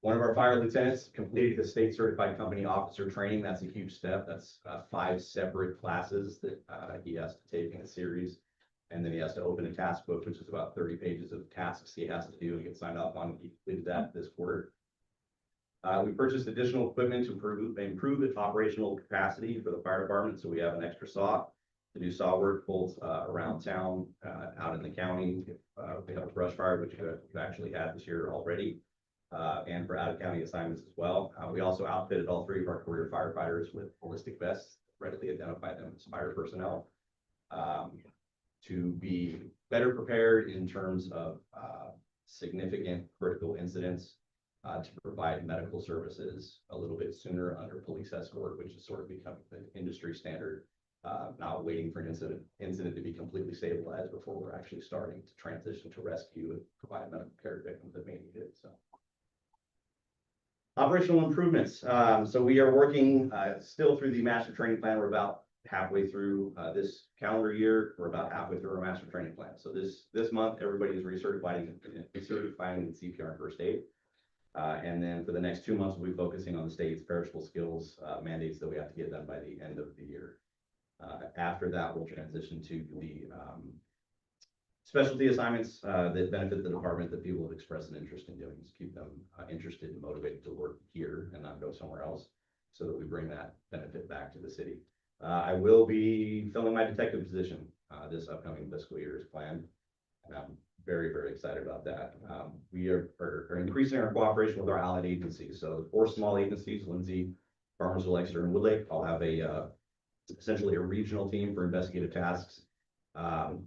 One of our fire lieutenants completed the state certified company officer training. That's a huge step. That's 5 separate classes that he has to take in a series. And then he has to open a task book, which is about 30 pages of tasks he has to do and get signed off on. He completed that this quarter. We purchased additional equipment to improve its operational capacity for the fire department. So we have an extra saw to do saw work both around town, out in the county. We have a brush fire, which we've actually had this year already. And for out-of-county assignments as well. We also outfitted all 3 of our career firefighters with ballistic vests, readily identify them as fire personnel, to be better prepared in terms of significant critical incidents, to provide medical services a little bit sooner under police escort, which is sort of becoming the industry standard, not waiting for an incident to be completely stabilized before we're actually starting to transition to rescue and provide medical care to victims that may need it. So. Operational improvements. So we are working still through the master training plan. We're about halfway through this calendar year. We're about halfway through our master training plan. So this month, everybody is recertifying in CPR and first aid. And then for the next 2 months, we'll be focusing on the state's perishable skills mandates that we have to get done by the end of the year. After that, we'll transition to the specialty assignments that benefit the department that people have expressed an interest in doing, is keep them interested and motivated to work here and not go somewhere else, so that we bring that benefit back to the city. I will be filling my detective position this upcoming fiscal year as planned, and I'm very, very excited about that. We are increasing our cooperation with our allied agencies. So 4 small agencies, Lindsay, Farmersville, Exeter, and Woodlake, all have essentially a regional team for investigative tasks.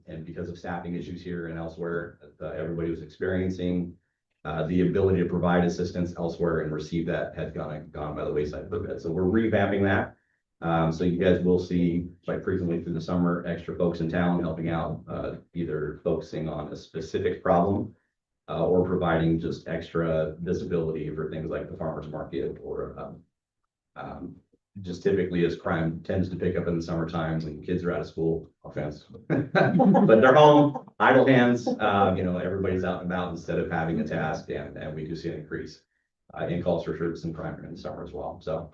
And because of staffing issues here and elsewhere, everybody was experiencing the ability to provide assistance elsewhere and receive that had gone by the wayside a bit. So we're revamping that. So you guys will see quite frequently through the summer, extra folks in town helping out, either focusing on a specific problem or providing just extra visibility for things like the farmer's market or just typically as crime tends to pick up in the summertime when kids are out of school, offense, but they're home, idle hands, everybody's out and about instead of having a task, and we do see an increase in calls for service and crime during the summer as well. So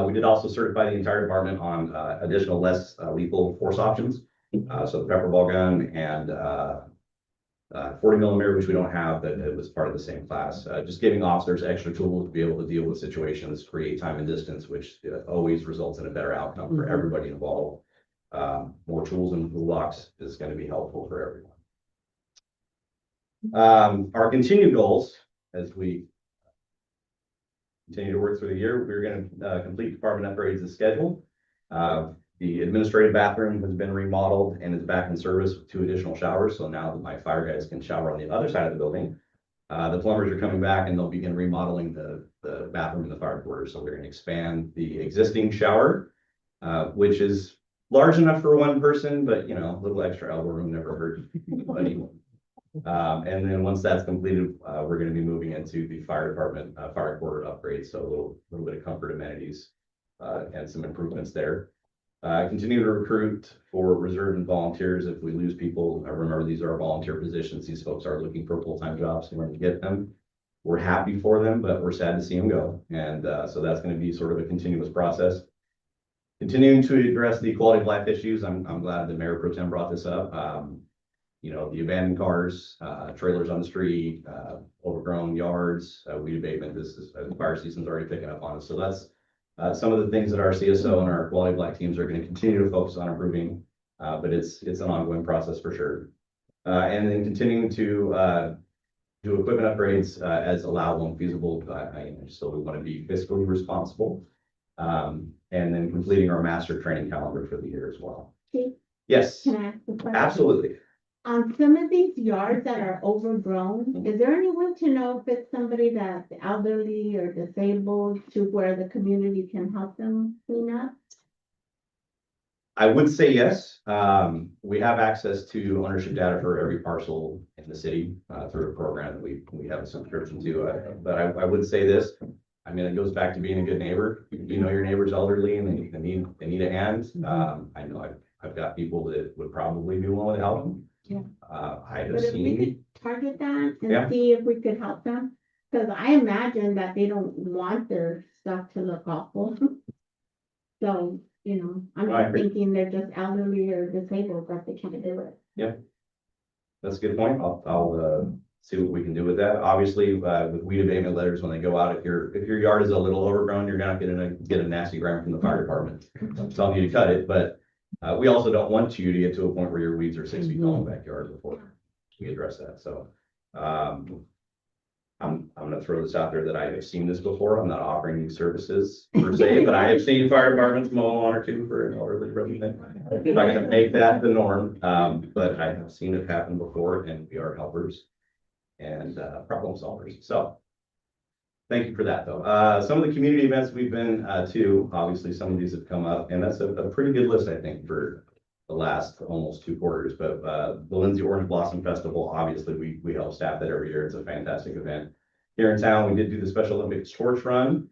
we did also certify the entire department on additional less lethal force options. So the pepper ball gun and 40 millimeter, which we don't have, that it was part of the same class. Just giving officers extra tools to be able to deal with situations, create time and distance, which always results in a better outcome for everybody involved. More tools in the toolbox is going to be helpful for everyone. Our continued goals as we continue to work through the year, we're going to complete department upgrades as scheduled. The administrative bathroom has been remodeled and is back in service with 2 additional showers. So now that my fire guys can shower on the other side of the building, the plumbers are coming back and they'll begin remodeling the bathroom in the fire quarters. So we're going to expand the existing shower, which is large enough for 1 person, but a little extra elbow room never hurt anybody. And then once that's completed, we're gonna be moving into the fire department, fire quarter upgrade, so a little bit of comfort amenities, and some improvements there. Continue to recruit for reserve and volunteers. If we lose people, remember, these are volunteer positions. These folks are looking for full-time jobs, and we're gonna get them. We're happy for them, but we're sad to see them go. And, so that's gonna be sort of a continuous process. Continuing to address the quality of life issues. I'm glad the Mayor Pro Tem brought this up. You know, the abandoned cars, trailers on the street, overgrown yards, weed abatement. This is, the fire season's already picking up on us. So that's some of the things that our CSO and our quality of life teams are going to continue to focus on improving. But it's an ongoing process for sure. And then continuing to do equipment upgrades as allowable and feasible. So we want to be fiscally responsible. And then completing our master training calendar for the year as well. Okay. Yes, Can I ask a question? absolutely. On some of these yards that are overgrown, is there any way to know if it's somebody that's elderly or disabled to where the community can help them clean up? I would say yes. We have access to ownership data for every parcel in the city through a program that we have a subscription to. But I would say this, I mean, it goes back to being a good neighbor. You know, your neighbor's elderly and they need a hand. I know I've got people that would probably be willing to help them. Yeah. I have But if we seen, could target that Yeah. and see if we could help them, because I imagine that they don't want their stuff to look awful. So, you know, I'm I just agree. thinking they're just elderly or disabled, but they can't do it. that's a good point. I'll see what we can do with that. Obviously, with weed abatement letters, when they go out, if your yard is a little overgrown, you're not gonna get a nasty gram from the fire department telling you to cut it, but we also don't want you to get to a point where your weeds are 6 feet tall in the backyard before we address that. So, I'm gonna throw this out there that I have seen this before. I'm not offering these services per se, but I have seen fire departments mow one or two for an elderly resident. I'm not gonna make that the norm, but I have seen it happen before, and we are helpers and problem solvers. So thank you for that, though. Some of the community events we've been to, obviously, some of these have come up, and that's a pretty good list, I think, for the last almost 2 quarters. But the Lindsay Orange Blossom Festival, obviously, we help staff that every year. It's a fantastic event. Here in town, we did do the Special Olympics torch run.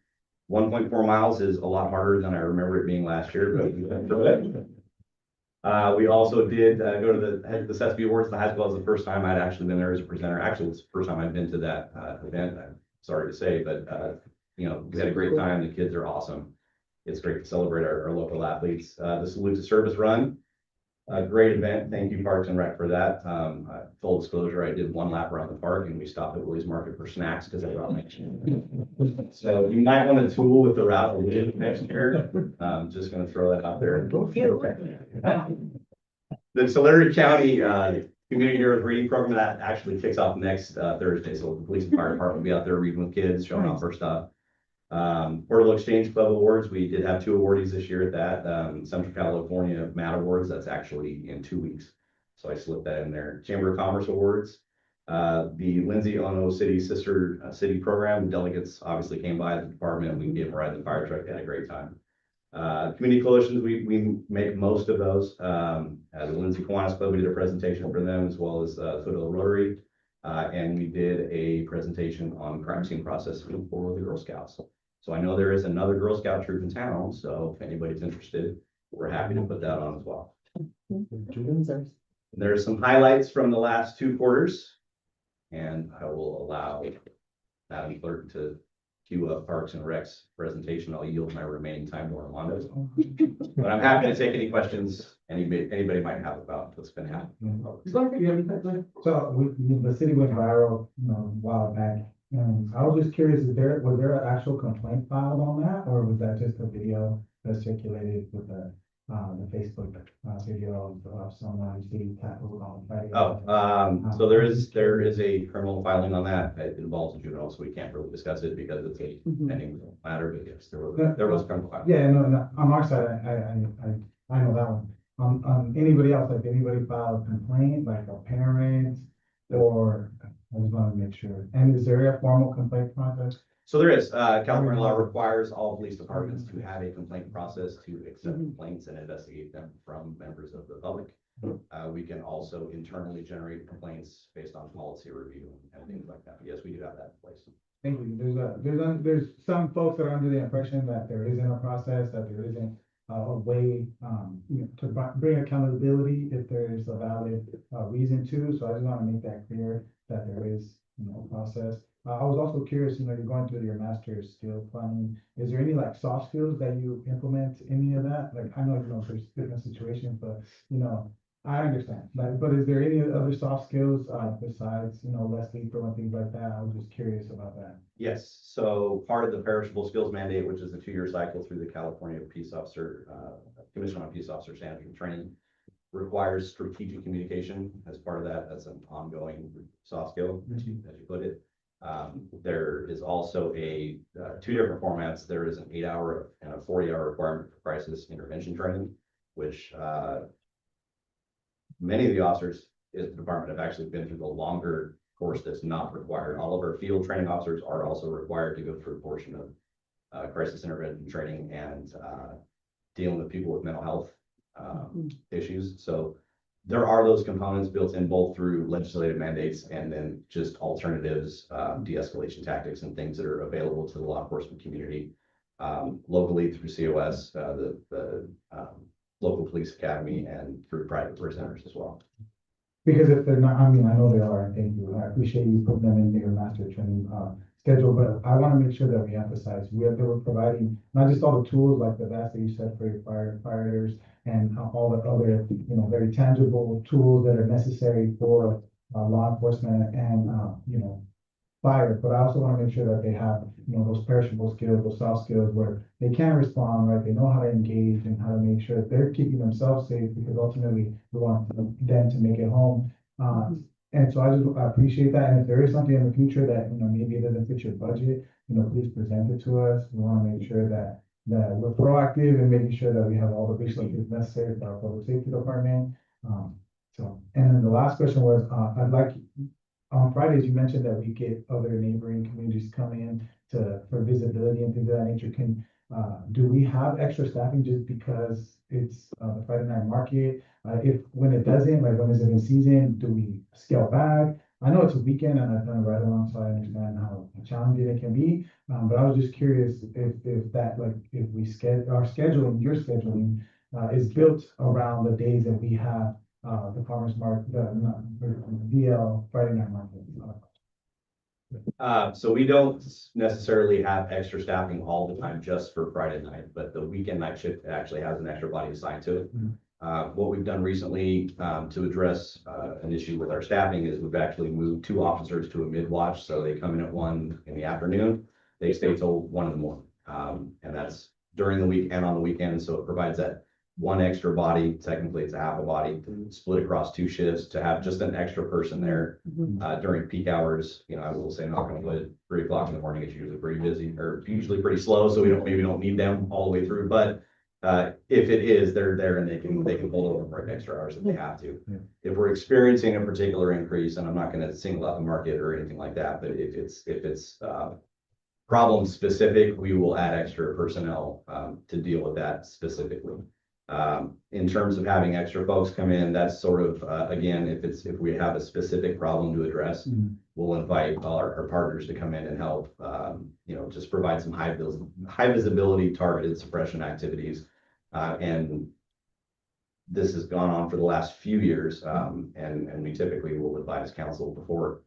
1.4 miles is a lot harder than I remember it being last year, but we went through it. We also did go to the CESB Awards. The high school was the first time I'd actually been there as a presenter. Actually, it's the first time I've been to that event. I'm sorry to say, but you know, we had a great time. The kids are awesome. It's great to celebrate our local athletes. The Salute to Service Run, a great event. Thank you, Parks and Rec, for that. Full disclosure, I did 1 lap around the park, and we stopped at Willie's Market for snacks because I brought my So you might want to tool with the route a little next year. Just gonna throw that out there. The Tulare County Community Heroes Reading Program, that actually kicks off next Thursday. So the police and fire department will be out there reading with kids, showing off our stuff. Portable Exchange Club Awards, we did have 2 awardees this year at that. Central California MAT Awards, that's actually in 2 weeks. So I slipped that in there. Chamber of Commerce Awards. The Lindsay Ono City Sister City Program, the delegates obviously came by the department. We gave them a ride in the fire truck, they had a great time. Community coalitions, we make most of those. The Lindsay Kiwanis Club, we did a presentation for them, as well as Foothill Rotary. And we did a presentation on crime scene processing for the Girl Scouts. So I know there is another Girl Scout troop in town, so if anybody's interested, we're happy to put that on as well. There's some highlights from the last 2 quarters, and I will allow Madam Clerk to cue up Parks and Rec's presentation. I'll yield my remaining time to Armando. But I'm happy to take any questions anybody might have about what's been happening. So the city went viral, you know, a while back, and I was just curious, was there an actual complaint filed on that, or was that just a video that circulated with the Facebook video of someone being tackled on Friday? So there is a criminal filing on that. It involves a juvenile, so we can't really discuss it because it's a pending matter, but yes, there was a criminal filing. Yeah, no, on our side, I know that one. On anybody else, like anybody filed a complaint, like a parent, or I just want to make sure. And is there a formal complaint process? So there is, California law requires all police departments to have a complaint process to accept complaints and investigate them from members of the public. We can also internally generate complaints based on policy review and things like that. Yes, we do have that in place. Thank you. There's some folks that are under the impression that there isn't a process, that there isn't a way, to bring accountability if there's a valid, reason to. So I just want to make that clear that there is, a process. I was also curious, you're going through your master's skill planning. Is there any like soft skills that you implement any of that? Like, I know, there's different situations, but, I understand, but is there any other soft skills, besides, less lethal and things like that? I was just curious about that. Yes, so part of the perishable skills mandate, which is a 2-year cycle through the California Peace Officer, Commission on Peace Officer Standards and Training, requires strategic communication as part of that. That's an ongoing soft skill, as you put it. There is also a 2 different formats. There is an 8-hour and a 40-hour requirement for crisis intervention training, which many of the officers in the department have actually been through the longer course that's not required. All of our field training officers are also required to go through a portion of crisis intervention training and dealing with people with mental health issues. So there are those components built in both through legislative mandates and then just alternatives, de-escalation tactics and things that are available to the law enforcement community locally through COS, the local police academy, and through private prisoners as well. Because if they're not, I know they are, and thank you. I appreciate you putting them in your master training schedule, but I want to make sure that we emphasize they were providing not just all the tools like the vest that you said for your firefighters and all the other, very tangible tools that are necessary for law enforcement and, fire, but I also want to make sure that they have, those perishable skills, those soft skills where they can respond, right? They know how to engage and how to make sure that they're keeping themselves safe, because ultimately we want them to make it home. And so I appreciate that. And if there is something in the future that, maybe it doesn't fit your budget, please present it to us. We want to make sure that we're proactive and making sure that we have all the resources necessary for our public safety department. And then the last question was, I'd like, on Fridays, you mentioned that we get other neighboring communities come in for visibility and things of that nature. Do we have extra staffing just because it's the Friday night market? When it doesn't, like when is it in season, do we scale back? I know it's a weekend and I've done a ride along, so I understand how challenging it can be. But I was just curious if that, like, if we our scheduling, your scheduling, is built around the days that we have the farmer's market, the VL Friday night market. So we don't necessarily have extra staffing all the time just for Friday night, but the weekend night shift actually has an extra body assigned to it. What we've done recently to address an issue with our staffing is we've actually moved 2 officers to a mid-watch. So they come in at 1 in the afternoon, they stay till 1 in the morning. And that's during the week and on the weekend. So it provides that 1 extra body, technically it's a half a body, split across 2 shifts to have just an extra person there during peak hours. I will say, not going to wood, 3 o'clock in the morning, it's usually pretty busy or usually pretty slow. So we don't need them all the way through, but if it is, they're there and they can hold over for extra hours if they have to. If we're experiencing a particular increase, and I'm not going to single out the market or anything like that, but if it's problem specific, we will add extra personnel to deal with that specifically. In terms of having extra folks come in, that's sort of, again, if we have a specific problem to address, we'll invite our partners to come in and help, just provide some high visibility targeted suppression activities. And this has gone on for the last few years. And we typically will advise council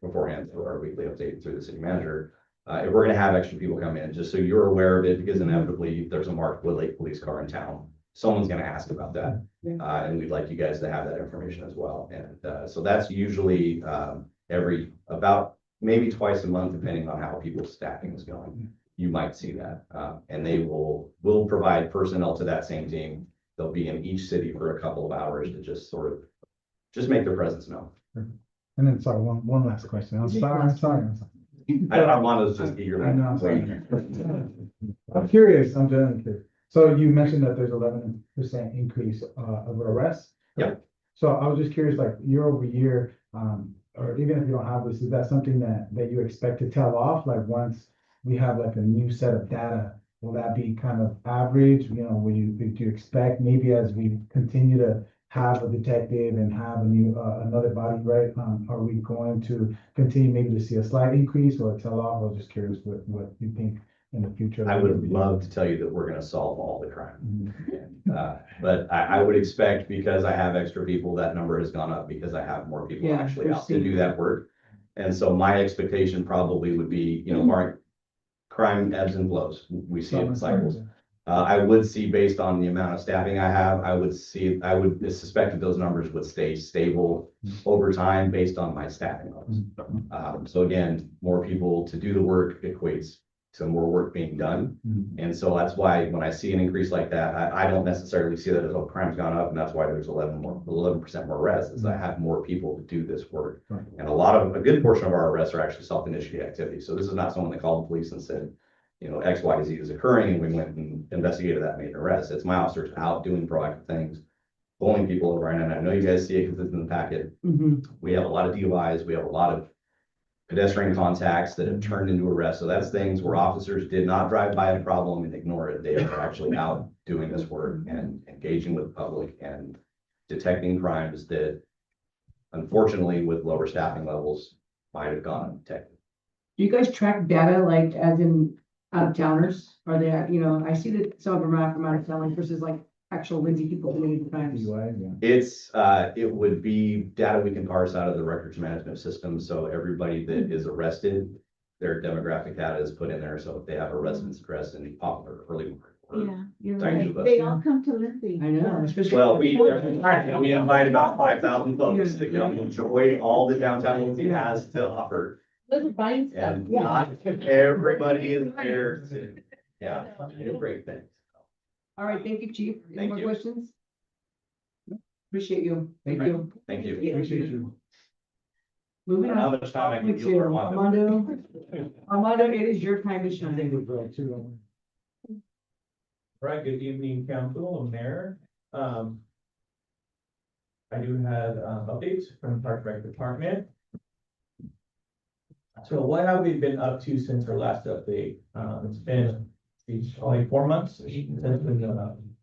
beforehand through our weekly update through the city manager. If we're going to have extra people come in, just so you're aware of it, because inevitably there's a marked Wood Lake police car in town. Someone's going to ask about that. And we'd like you guys to have that information as well. And so that's usually about maybe twice a month, depending on how people's staffing is going. You might see that. And we'll provide personnel to that same team. They'll be in each city for a couple of hours to just make their presence known. And then, sorry, one last question. I'm sorry. Armando's just eager. I know, I'm sorry. I'm curious. I'm genuinely curious. So you mentioned that there's 11% increase of arrests. Yep. So I was just curious, like year over year, or even if you don't have this, is that something that you expect to tail off? Like once we have like a new set of data, will that be kind of average? Do you expect maybe as we continue to have a detective and have a new, another body, right? Are we going to continue maybe to see a slight increase or a tail off? I was just curious what you think in the future. I would love to tell you that we're gonna solve all the crime. Mhm. But I would expect, because I have extra people, that number has gone up because I have more people Yeah, actually we're out to do seeing- that work. And so my expectation probably would be, Mark, crime ebbs and flows. We see it in cycles. I would see, based on the amount of staffing I have, I would suspect that those numbers would stay stable over time based on my staffing levels. So again, more people to do the work equates to more work being done. Mhm. And so that's why when I see an increase like that, I don't necessarily see that as, oh, crime's gone up, and that's why there's 11% more arrests, is I have more people to do this work. Right. And a good portion of our arrests are actually self-initiated activities. So this is not someone that called the police and said, X, Y, Z is occurring, and we went and investigated that, made an arrest. It's my officers out doing proactive things, pulling people over, and I know you guys see it because it's in the packet. Mhm. We have a lot of DUIs, we have a lot of pedestrian contacts that have turned into arrests. So that's things where officers did not drive by a problem and ignore it. They are actually out doing this work and engaging with the public and detecting crimes that, unfortunately, with lower staffing levels, might have gone undetected. Do you guys track data like as in out of towners? Are they, I see that some of them are from out of town versus like actual Lindsay people doing crimes. DUI, yeah. It would be data we can parse out of the records management system. So everybody that is arrested, their demographic data is put in there. So if they have a residence address in Poplar, early. Yeah, you're Thank right. you. They all come to Lindsay. I know, especially. Well, we invite about 5,000 folks to come enjoy all the downtown Lindsay has to offer. Those are buying stuff. And not everybody is there to, do great things. All right, thank you, chief. Any Thank more you. questions? Appreciate you. Thank you. Thank you. Appreciate you. Moving How on. much time I can With give you, Armando? Armando, it is your time to I shine. think we're too. Right, good evening, council and mayor. I do have updates from the Park Rec Department. So what have we been up to since our last update? It's only 4 months since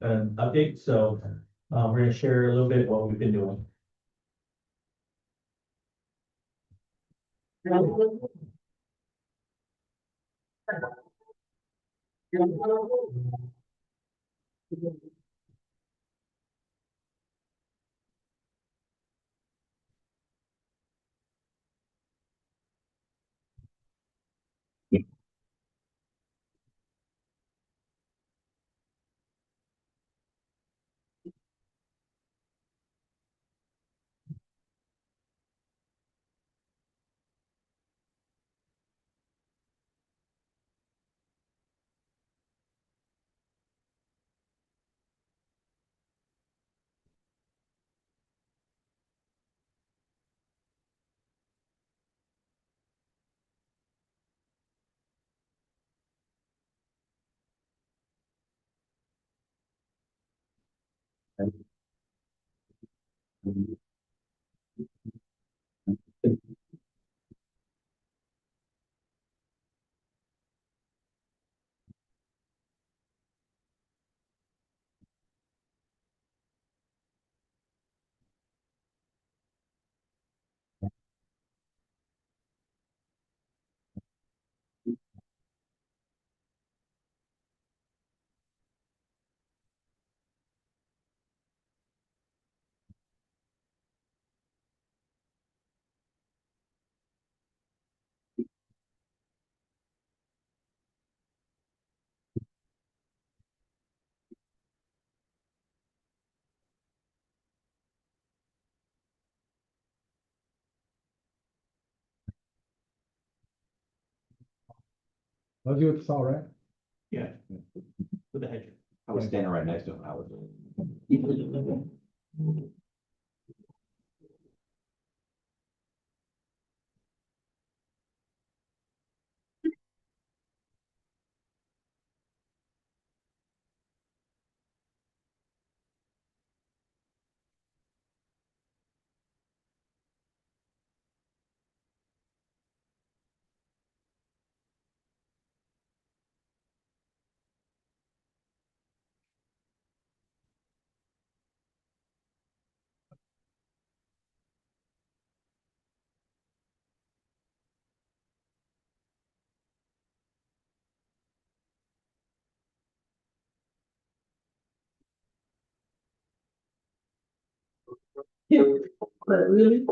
an update, so we're gonna share a little bit what we've been doing. I'll do it, it's all right. Yeah. With the hedge. I was standing right next to him. I was. But really?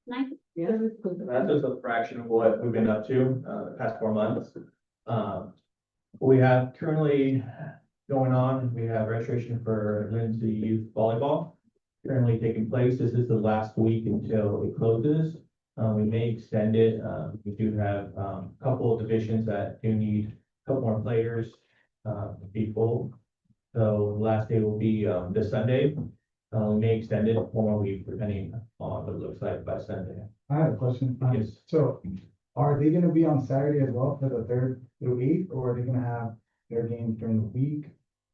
Nice. Yeah. That's just a fraction of what we've been up to, the past 4 months. We have currently going on, we have registration for Lindsay Youth Volleyball currently taking place. This is the last week until it closes. We may extend it. We do have, a couple of divisions that do need a couple more players, to be full. So the last day will be, this Sunday. We may extend it one more week depending on what it looks like by Sunday. I have a question. Yes. So are they gonna be on Saturday as well for the 3rd through 8th, or are they gonna have their games during the week?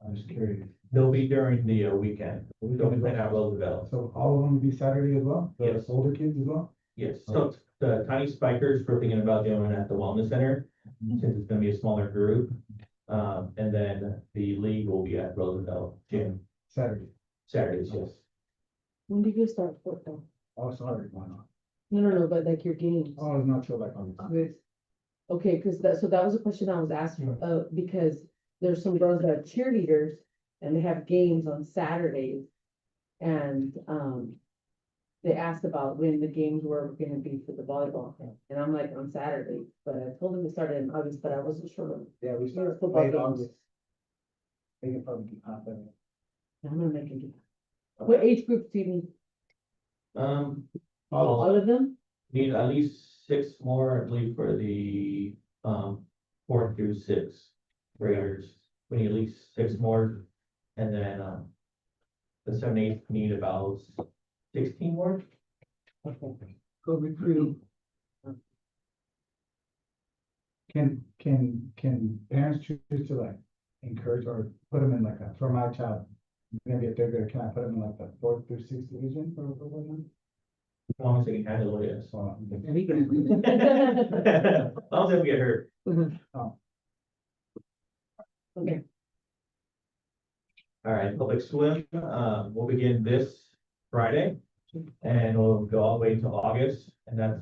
I'm just curious. They'll be during the weekend. They'll be playing at Roosevelt. So all of them will be Saturday as well? The Yes. older kids as well? Yes, so the tiny spikers, we're thinking about doing at the wellness center, since it's gonna be a smaller group. And then the league will be at Roosevelt Gym, Saturday. Saturdays, yes. When do you start football? Oh, sorry, why not? No, but like your games. Oh, it's not till like on. Okay, cause that was a question I was asking, because there's some girls that are cheerleaders and they have games on Saturdays. And, they asked about when the games were gonna be for the volleyball, and I'm like, on Saturday, but I told them to start in August, but I wasn't sure when. Yeah, we start start football late games. August. They can probably be confident. I'm gonna make it. What age groups do you need? All of them? Need at least 6 more, I believe, for the 4th through 6th graders. We need at least 6 more, and then the 7, 8 need about 16 more. Okay. Go recruit. Can parents choose to like encourage or put them in like a, for my child, maybe a 3rd grader, can I put them in like the 4th through 6th division for them? As long as they can handle it, yes. So, There we go. As long as they don't get hurt. Okay, All right, public swim, we'll begin this Friday. And we'll go all the way to August, and that's,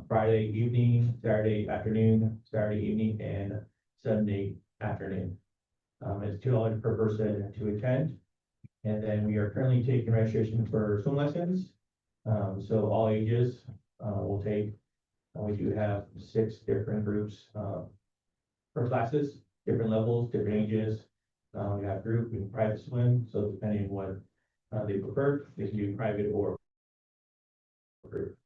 Friday evening, Saturday afternoon, Saturday evening, and Sunday afternoon. It's $2 per person to attend. And then we are currently taking registration for swim lessons. So all ages, will take, we do have 6 different groups, for classes, different levels, different ages. We have group and private swim, so depending on what they prefer, they can do private or group.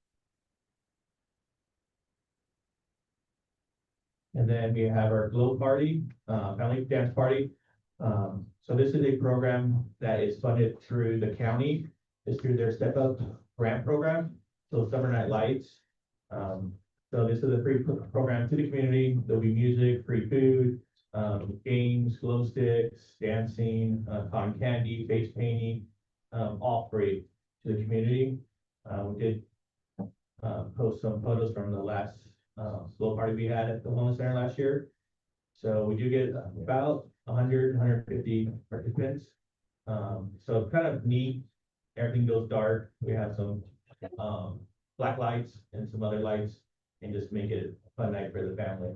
And then we have our glow party, family dance party. So this is a program that is funded through the county. It's through their Step Up grant program, so Summer Night Lights. So this is a free program to the community. There'll be music, free food, games, glow sticks, dancing, cotton candy, face painting, all free to the community. We did post some photos from the last glow party we had at the wellness center last year. So we do get about 150 participants. So kind of neat. Everything goes dark. We have some black lights and some other lights, and just make it a fun night for the family.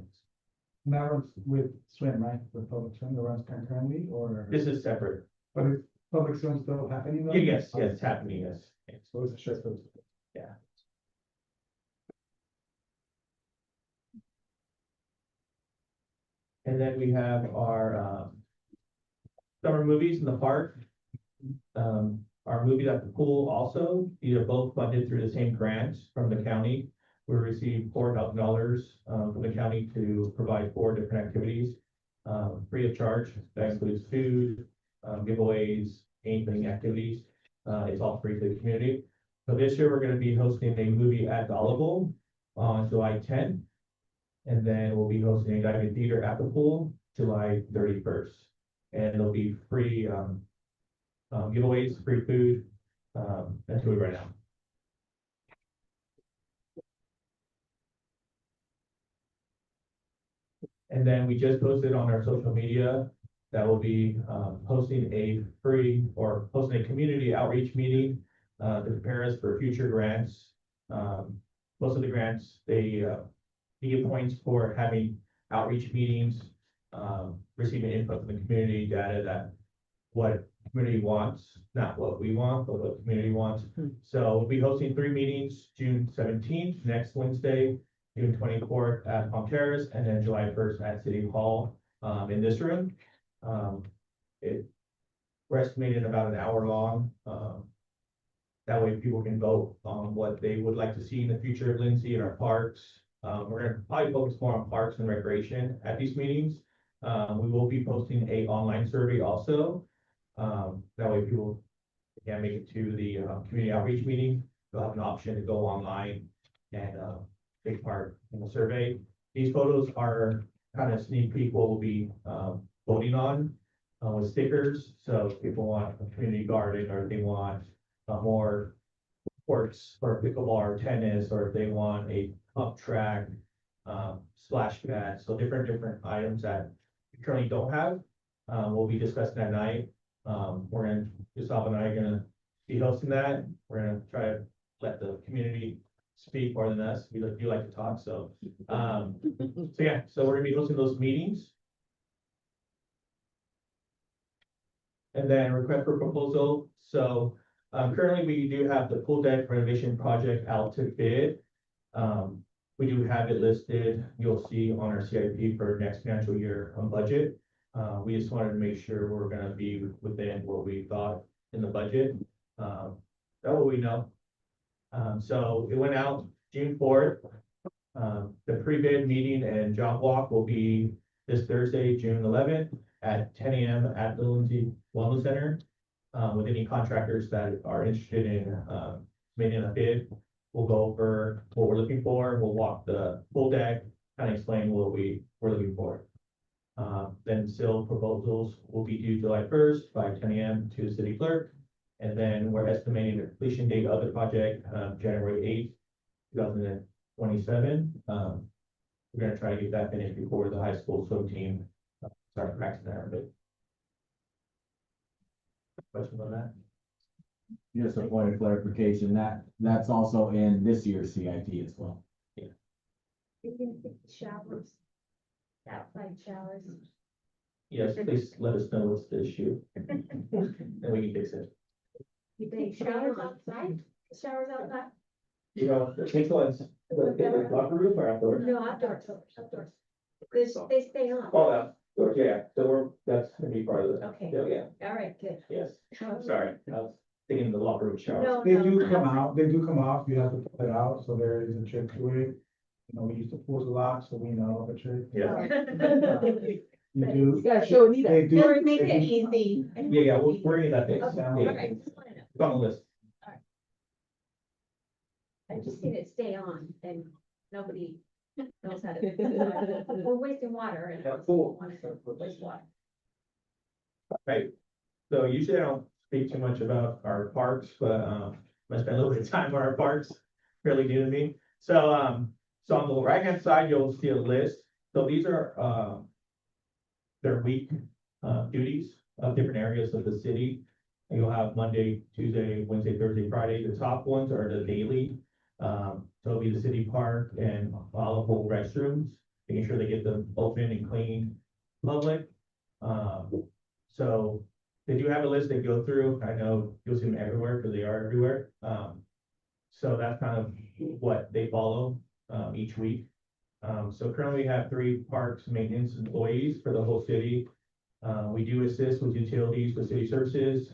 And that runs with swim, right? With public swim, that runs concurrently, or? This is separate. But is public swim still happening though? Yes, it's happening, yes. So it's a shirt for. Yeah. And then we have our summer movies in the park. Our movies at the pool also, these are both funded through the same grants from the county. we received $4,000 from the county to provide 4 different activities, free of charge. That includes food, giveaways, anything activities. It's all free to the community. So this year, we're gonna be hosting a movie at the Olive on July 10th. And then we'll be hosting a dive theater at the pool, July 31st. And it'll be free, giveaways, free food, that's what we right now. And then we just posted on our social media that will be hosting a community outreach meeting to prepare us for future grants. Most of the grants, they get points for having outreach meetings, receiving input from the community, data that what community wants, not what we want, but what the community wants. So we'll be hosting 3 meetings, June 17th, next Wednesday, June 24th at Palm Terrace, and then July 1st at City Hall, in this room. We're estimating about an hour long. That way people can vote on what they would like to see in the future of Lindsay and our parks. We're gonna probably focus more on parks and recreation at these meetings. We will be posting a online survey also. That way people can't make it to the community outreach meeting. They'll have an option to go online and take part in the survey. These photos are kind of sneak peek what we'll be voting on with stickers. So if people want a community garden, or if they want more courts for pickleball or tennis, or if they want a up track, splash pad, so different items that we currently don't have. We'll be discussing that night. Gustavo and I are gonna be hosting that. We're gonna try to let the community speak more than us. We do like to talk, so yeah, so we're gonna be hosting those meetings. And then request for proposal. So currently we do have the pool deck renovation project out to bid. We do have it listed, you'll see on our CIP for next financial year on budget. We just wanted to make sure we're gonna be within what we thought in the budget. That what we know. So it went out June 4th. The pre-bid meeting and job walk will be this Thursday, June 11th at 10 a.m. at the Lindsay Wellness Center. With any contractors that are interested in making a bid, we'll go over what we're looking for. We'll walk the full deck, kind of explain what we're looking for. Then still proposals will be due July 1st by 10 a.m. to the city clerk. And then we're estimating the completion date of the project, January 8th, 2027. We're gonna try to get that finished before the high school swim team starts practicing there a bit. Questions on that? Just a point of clarification, that's also in this year's CIP as well. You can fix the showers, outside showers. Yes, please let us know what's the issue. And we can fix it. You think showers outside, showers outside? You know, the pink ones, the locker room or outdoors? No, outdoors, outdoors. They stay on. Oh, outdoors, yeah, so that's gonna be part of it. Okay. Yeah, All right, good. yes, sorry, I was thinking the locker room shower. No, They no. do come out, you have to pull it out, so there is a trick to it. You know, we used to pull a lot, so we know the trick. Yeah, You do. You gotta show Anita. They do. Or make they it do- easy. yeah, we're in that thing. Okay, Yeah, all right. Just wanna know. it's on the list. I just seen it stay on and nobody knows how to. We're wasting water and. Yeah, cool. Waste water. Right, so usually I don't speak too much about our parks, but I'm gonna spend a little bit of time on our parks, fairly new to me. So on the right-hand side, you'll see a list. So these are their week duties of different areas of the city. And you'll have Monday, Tuesday, Wednesday, Thursday, Friday. The top ones are the daily. So it'll be the city park and all restrooms, making sure they get them open and clean, public. So they do have a list they go through. I know you'll see them everywhere because they are everywhere. So that's kind of what they follow each week. So currently we have 3 parks maintenance employees for the whole city. We do assist with utilities, with city services,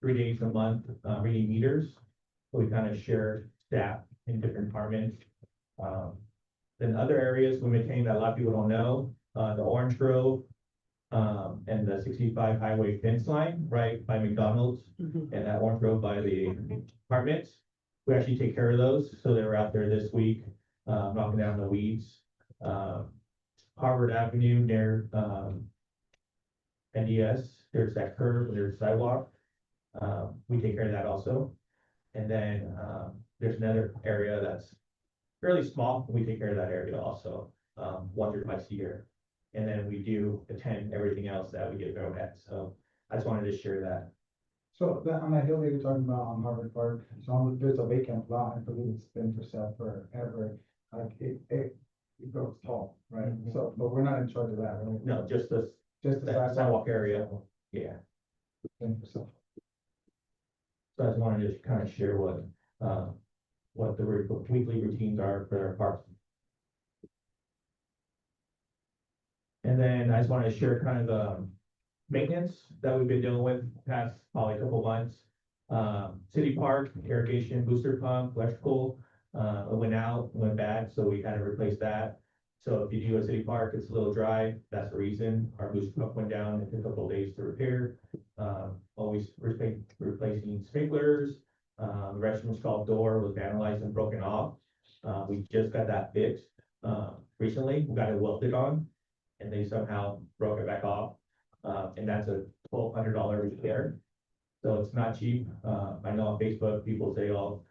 3 days a month, reading meters. So we kind of share staff in different departments. Then other areas we maintain that a lot of people don't know, the Orange Grove, and the 65 highway fence line, right by McDonald's, and that Orange Grove by the apartments. We actually take care of those, so they were out there this week, knocking down the weeds. Harvard Avenue near, NDS, there's that curve, there's sidewalk. We take care of that also. And then, there's another area that's fairly small, we take care of that area also, once or twice a year. And then we do attend everything else that we get thrown at, so I just wanted to share that. So that, on that hill that you're talking about on Harvard Park, there's a vacant lot, I believe it's been for sale forever. Like it grows tall, right? So, but we're not in charge of that, right? No, just the Just the that sidewalk area, yeah. Been for sale. So I just wanted to kind of share what the weekly routines are for our parks. And then I just wanted to share kind of the maintenance that we've been dealing with past probably a couple months. City Park, irrigation booster pump, electrical, it went out, went bad, so we kind of replaced that. So if you do a City Park, it's a little dry, that's the reason. Our booster pump went down, it took a couple of days to repair. Always replacing sprinklers. The restroom stall door was vandalized and broken off. We just got that fixed, recently, we got it welded on, and they somehow broke it back off. And that's a $1,200 repair. So it's not cheap. I know on Facebook, people say, oh,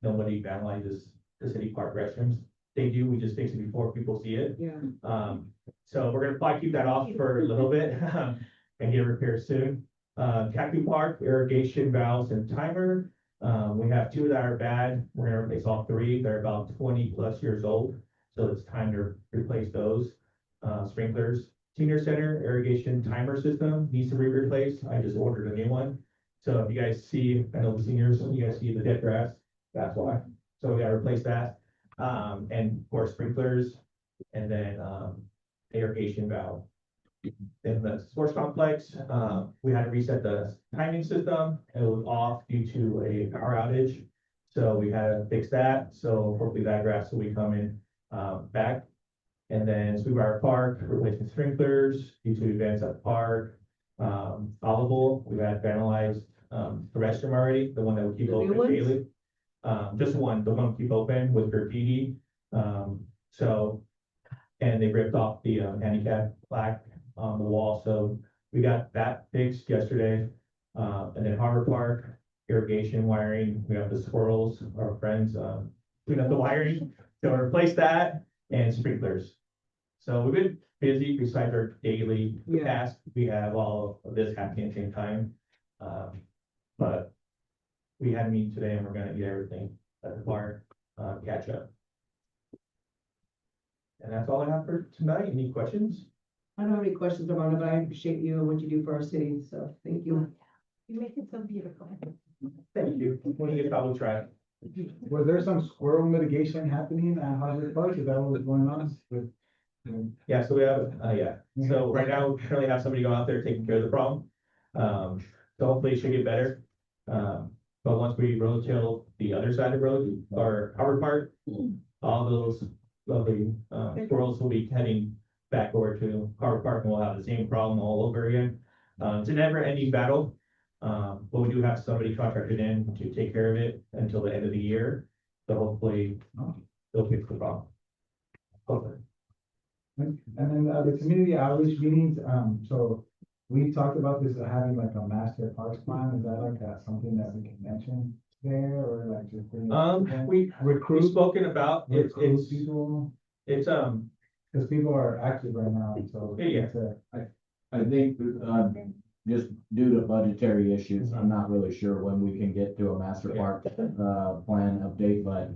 nobody vandalizes the City Park restrooms. They do, we just fix it before people see it. Yeah. So we're gonna probably keep that off for a little bit and get it repaired soon. Cactus Park, irrigation valves and timer. We have two that are bad. We're gonna replace all three. They're about 20+ years old. So it's time to replace those. Sprinklers, senior center irrigation timer system needs to be replaced. I just ordered a new one. So if you guys see, I know the seniors, you guys see the dead grass, that's why. So we gotta replace that. And of course sprinklers, and then, irrigation valve. In the sports complex, we had to reset the timing system. It was off due to a power outage. So we had to fix that. So hopefully that grass will be coming, back. And then Sweetwater Park, replacing sprinklers due to events at the park. Olival, we had vandalized, the restroom already, the one that we keep The new open ones? daily. Just one, the one we keep open with graffiti. So, and they ripped off the, handicap plaque on the wall, so we got that fixed yesterday. And then Harbor Park, irrigation wiring, we have the squirrels, our friends, clean up the wiring, so replace that and sprinklers. So we've been busy besides our daily Yeah. task, we have all of this happening at the same time. But we had a meeting today and we're gonna get everything that's required, catch up. And that's all I have for tonight. Any questions? I don't have any questions about it, but I appreciate you and what you do for our city, so thank you. You make it so beautiful. Thank you. When you get double track. Was there some squirrel mitigation happening at Harvard Park? Is that what was going on with? Yeah, so we have, yeah, so right now we currently have somebody go out there taking care of the problem. So hopefully it should get better. But once we roadkill the other side of the road, or Howard Park, all those lovely, squirrels will be heading back over to Howard Park and we'll have the same problem all over again. It's a never ending battle. But we do have somebody contracted in to take care of it until the end of the year. So hopefully they'll fix the problem. Hopefully. And then the community outreach meetings, so we talked about this, having like a master parks plan, is that like something that we can mention there, or like just? We've spoken about, it's, People, it's, because people are active right now, so. Yeah. I think, just due to budgetary issues, I'm not really sure when we can get to a master park, plan update, but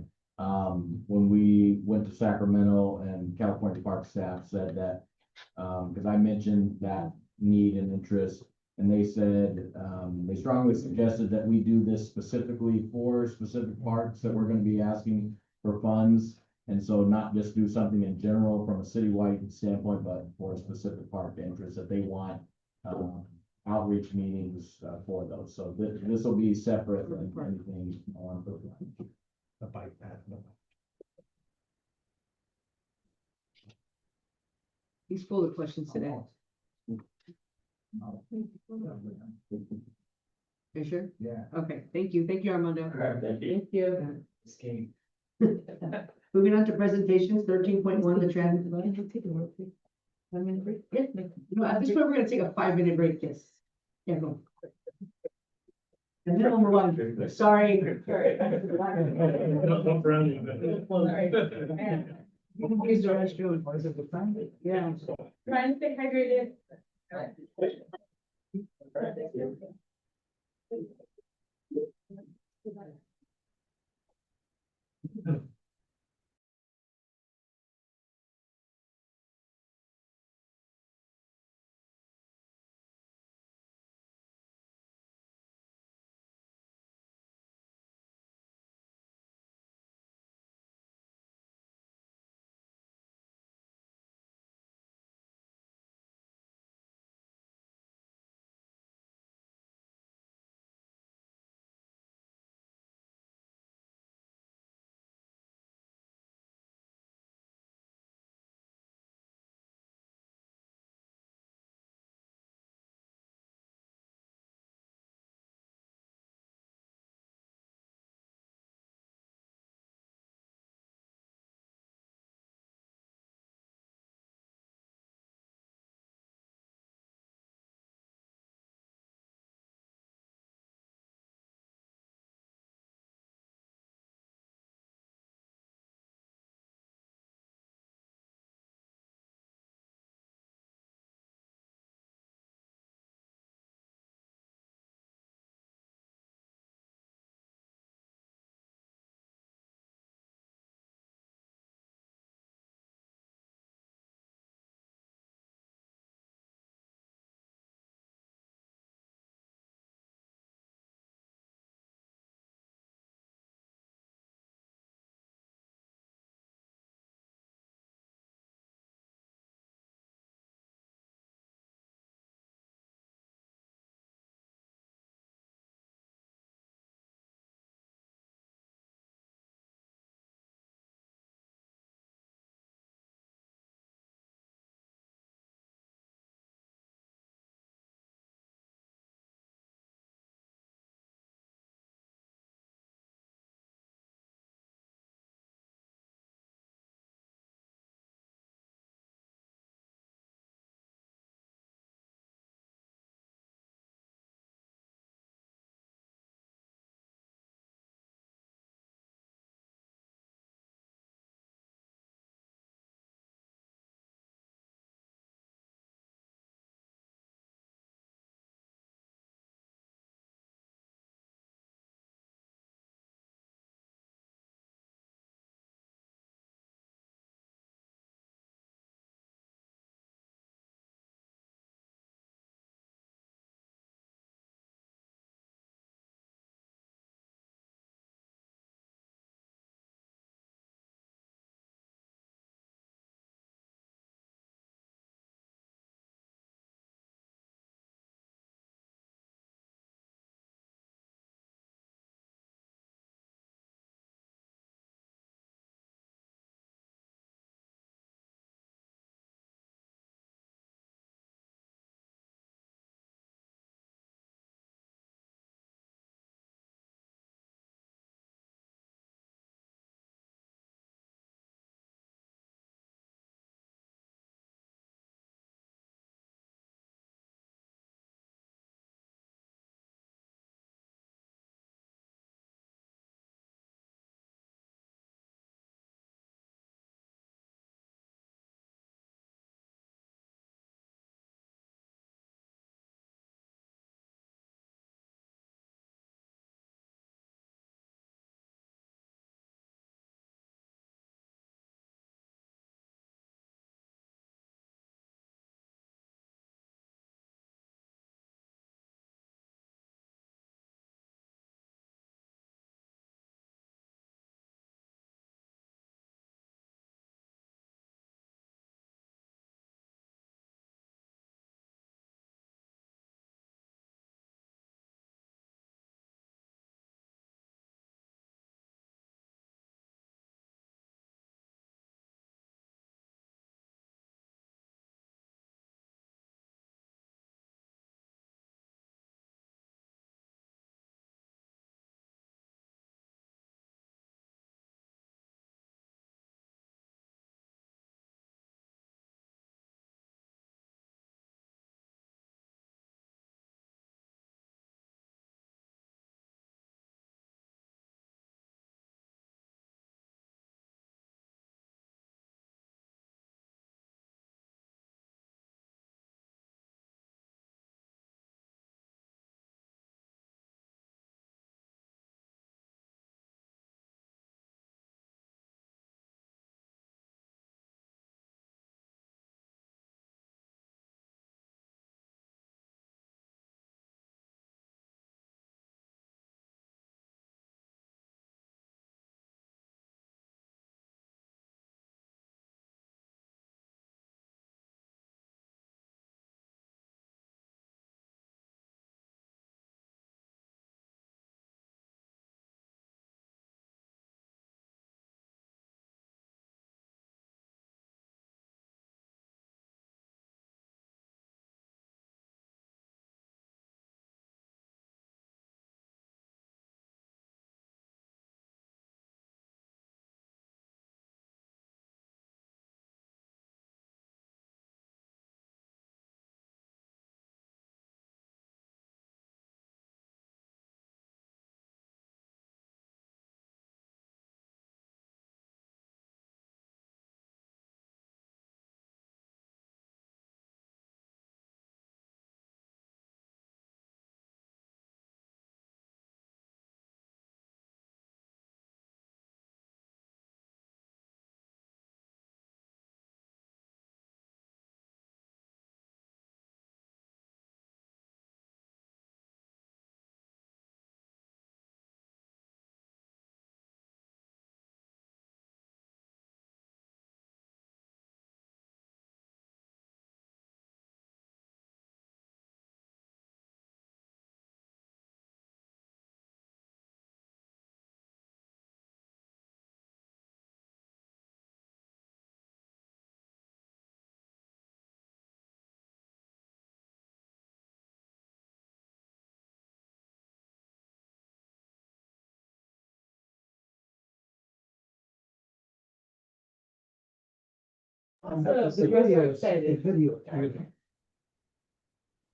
when we went to Sacramento and California Park staff said that, because I mentioned that need and interest, and they said, they strongly suggested that we do this specifically for specific parks that we're gonna be asking for funds. And so not just do something in general from a citywide standpoint, but for a specific park interest that they want, outreach meetings, for those. So this will be separate from anything on. the bike path. He's full of questions today. You sure? Yeah. Okay, thank you. Thank you, Armando. Thank you. Thank you. It's game. Moving on to presentations, 13.1, the transit. Can you take a break, please? 1 minute break? Yeah. You know, at this point, we're gonna take a 5-minute break, yes. Yeah, go. And then we'll move on. Sorry. Use the restroom. What is it, the time? Yeah. Trying to stay hydrated.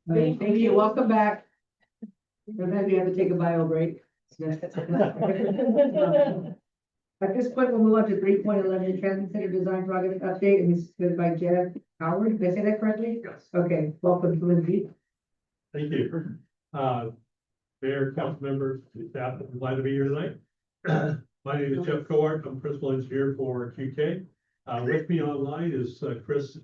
Thank you, welcome back. Sometimes we have to take a bio break. At this point, we'll move on to 3.11 Transit Center Design Project Update, and this is led by Jeff Howard. Did I say that correctly? Yes. Okay, welcome to Lindsay. Thank you. Mayor, council members, staff, I'm glad to be here tonight. My name is Jeff Cowart. I'm principal engineer for QK. With me online is Chris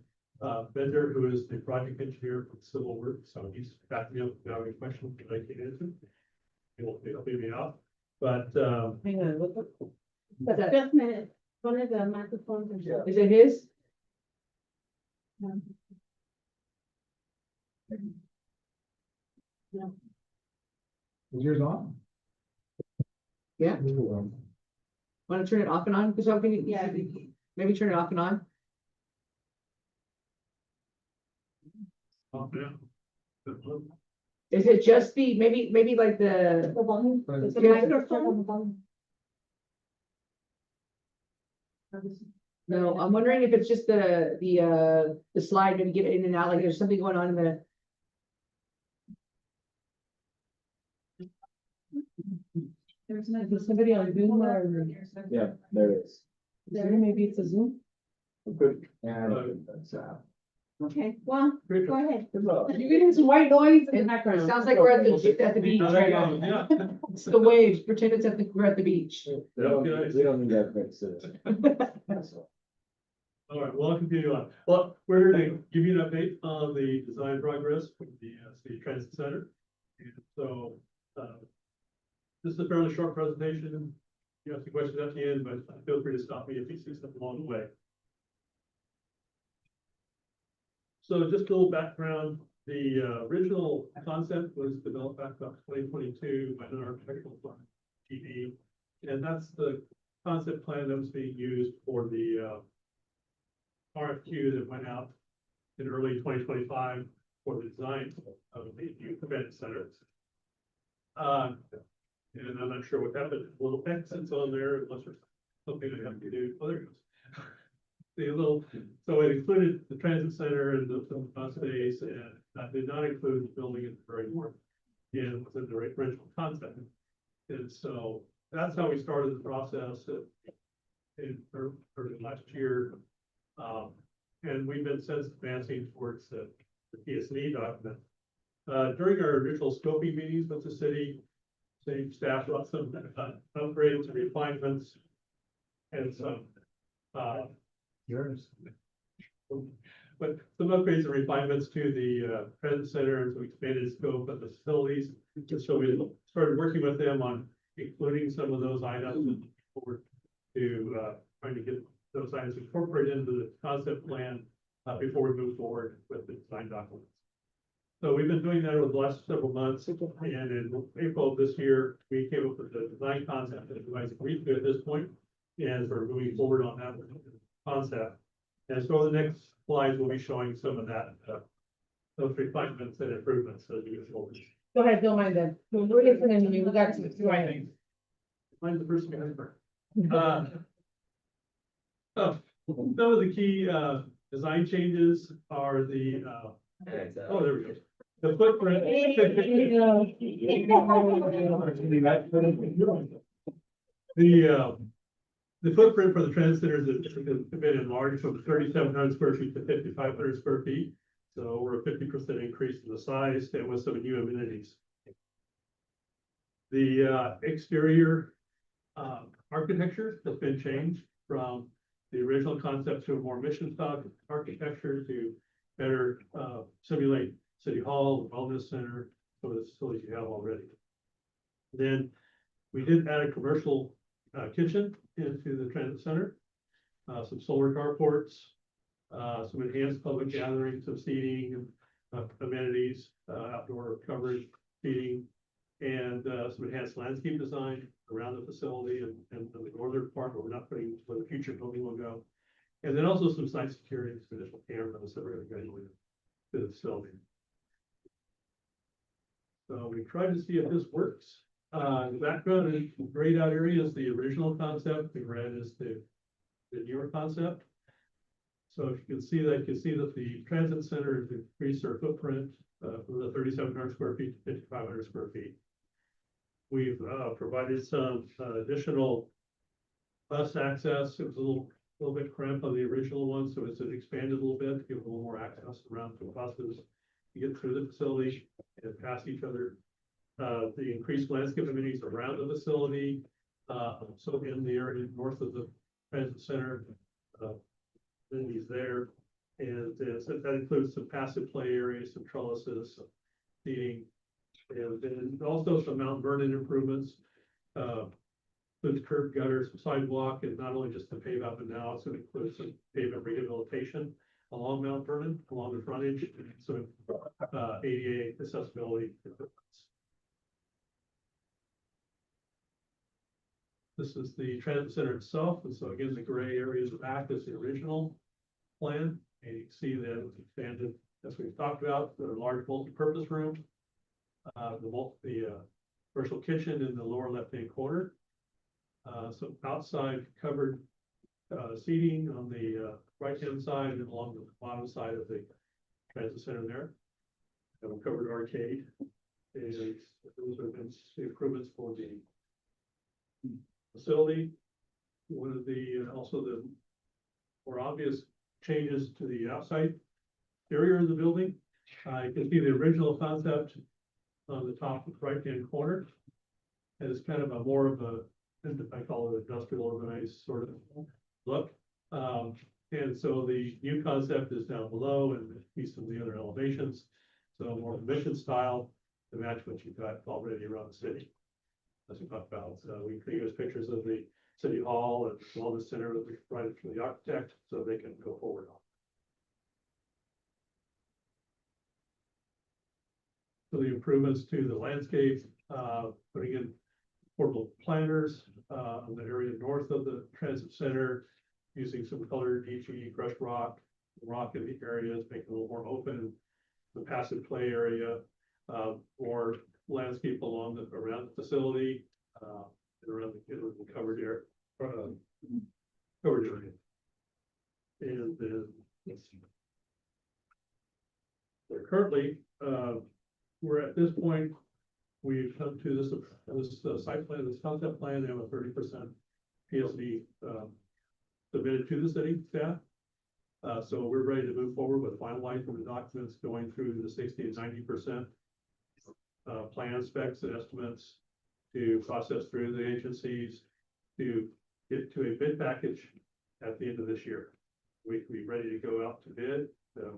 Bender, who is the project engineer for Civil Works. So he's backing me up if you have any questions that I can answer. He'll leave me out. But Hang on, just a minute, one of the microphones. Is it his? Is yours on? Yeah. Want to turn it off and on? Because I'm thinking, Yeah. maybe turn it off and on. Is it just the, maybe like the, The volume, Right. is the Yeah. microphone? no, I'm wondering if it's just the slide, maybe get it in and out, like there's something going on in the. There's somebody on Zoom or? Yeah, there is. There, maybe it's a Zoom? Good. And that's, Okay, well, Great. go ahead. You're getting some white noise in the background. Sounds like we're at the beach right now. Yeah. It's the waves, pretend it's we're at the beach. we don't need that fixed. All right, well, I'll continue on. Well, we're going to give you an update on the design progress for the City Transit Center. And so, this is a fairly short presentation. You have some questions at the end, but feel free to stop me if you see something along the way. So just a little background, the original concept was developed back about 2022 by an architectural firm, GE. And that's the concept plan that was being used for the RFQ that went out in early 2025 for the design of the youth event center. And I'm not sure what happened, little exits on there, unless there's something I have to do. Oh, there it goes. So it included the transit center and the bus space, and that did not include the building at the very north. And it was in the original concept. And so that's how we started the process in early last year. And we've been since advancing towards the PS&E document. During our initial scoping meetings with the city staff brought some upgrades and refinements and some Yours. but some upgrades and refinements to the transit center and some expanded scope of the facilities. So we started working with them on including some of those items and forward to trying to get those items incorporated into the concept plan before we move forward with the design documents. So we've been doing that over the last several months, and in April of this year, we came up with the design concept that you guys agreed to at this point, and we're moving forward on that concept. And so the next slides will be showing some of that, those refinements and improvements as we go forward. Go ahead, don't mind them. We're listening to you, we got some. Mine's the first one. Some of the key design changes are the oh, there we go. The footprint. The footprint for the transit center has been enlarged from 3,700 square feet to 5,500 square feet. So we're a 50% increase in the size and with some new amenities. The exterior architecture has been changed from the original concept to a more mission style architecture to better simulate City Hall, the Wellness Center, some of the facilities you have already. Then we did add a commercial kitchen into the transit center, some solar carports, some enhanced public gatherings, some seating, amenities, outdoor coverage, seating, and some enhanced landscape design around the facility and the northern part where we're not putting where the future building will go. And then also some site security, some additional cameras that we're going to the facility. So we tried to see if this works. The background and grayed out area is the original concept. The red is the newer concept. So if you can see that the transit center has increased their footprint, from the 3,700 square feet to 5,500 square feet. We've, provided some additional bus access. It was a little bit cramped on the original one, so it's expanded a little bit, to give a little more access around to buses to get through the facility and past each other. The increased landscape amenities around the facility, so in the area north of the transit center, Lindsay's there. And so that includes some passive play areas, some trellises, some seating, and then also some Mount Vernon improvements. With curb gutters, sidewalk, and not only just the pave up and down, it's going to include some pavement rehabilitation along Mount Vernon, along the frontage, and some ADA accessibility improvements. This is the transit center itself, and so again, the gray area is the back is the original plan, and you can see that it's expanded, as we've talked about, the large multi-purpose room, the commercial kitchen in the lower left-hand corner, some outside covered seating on the right-hand side and along the bottom side of the transit center there, and a covered arcade, and those are been improvements for the facility. One of the also the more obvious changes to the outside exterior of the building. You can see the original concept on the top right-hand corner. And it's kind of a more of a, I call it industrial organized sort of look. And so the new concept is down below and piece of the other elevations. So more mission style to match what you've got already around the city. As we talked about, we create pictures of the city hall and wellness center that we provided for the architect, so they can go forward on. So the improvements to the landscape, putting in portable planters in the area north of the transit center, using some colored DG crushed rock in the areas, making it a little more open. The passive play area, or landscape along around the facility, and around the covered area. Covered area. And then let's see. So currently, we're at this point, we've come to this site plan, this concept plan, they have a 30% PSD submitted to the city staff. So we're ready to move forward with finalizing the documents, going through the 60 and 90% plan specs and estimates to process through the agencies to get to a bid package at the end of this year. We can be ready to go out to bid,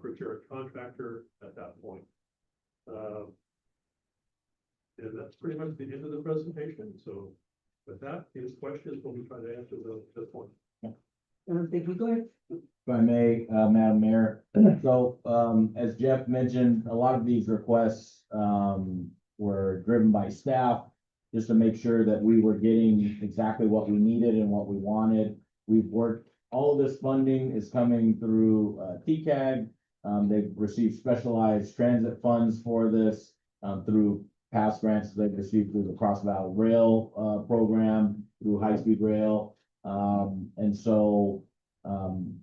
procure a contractor at that point. And that's pretty much the end of the presentation. So with that, any questions, we'll try to answer those at this point. Thank you, go ahead. If I may, Madam Mayor, so, as Jeff mentioned, a lot of these requests, were driven by staff just to make sure that we were getting exactly what we needed and what we wanted. We've worked, all of this funding is coming through, TCAG. They've received specialized transit funds for this, through past grants they've received through the Cross Valley Rail, program, through High Speed Rail. And so,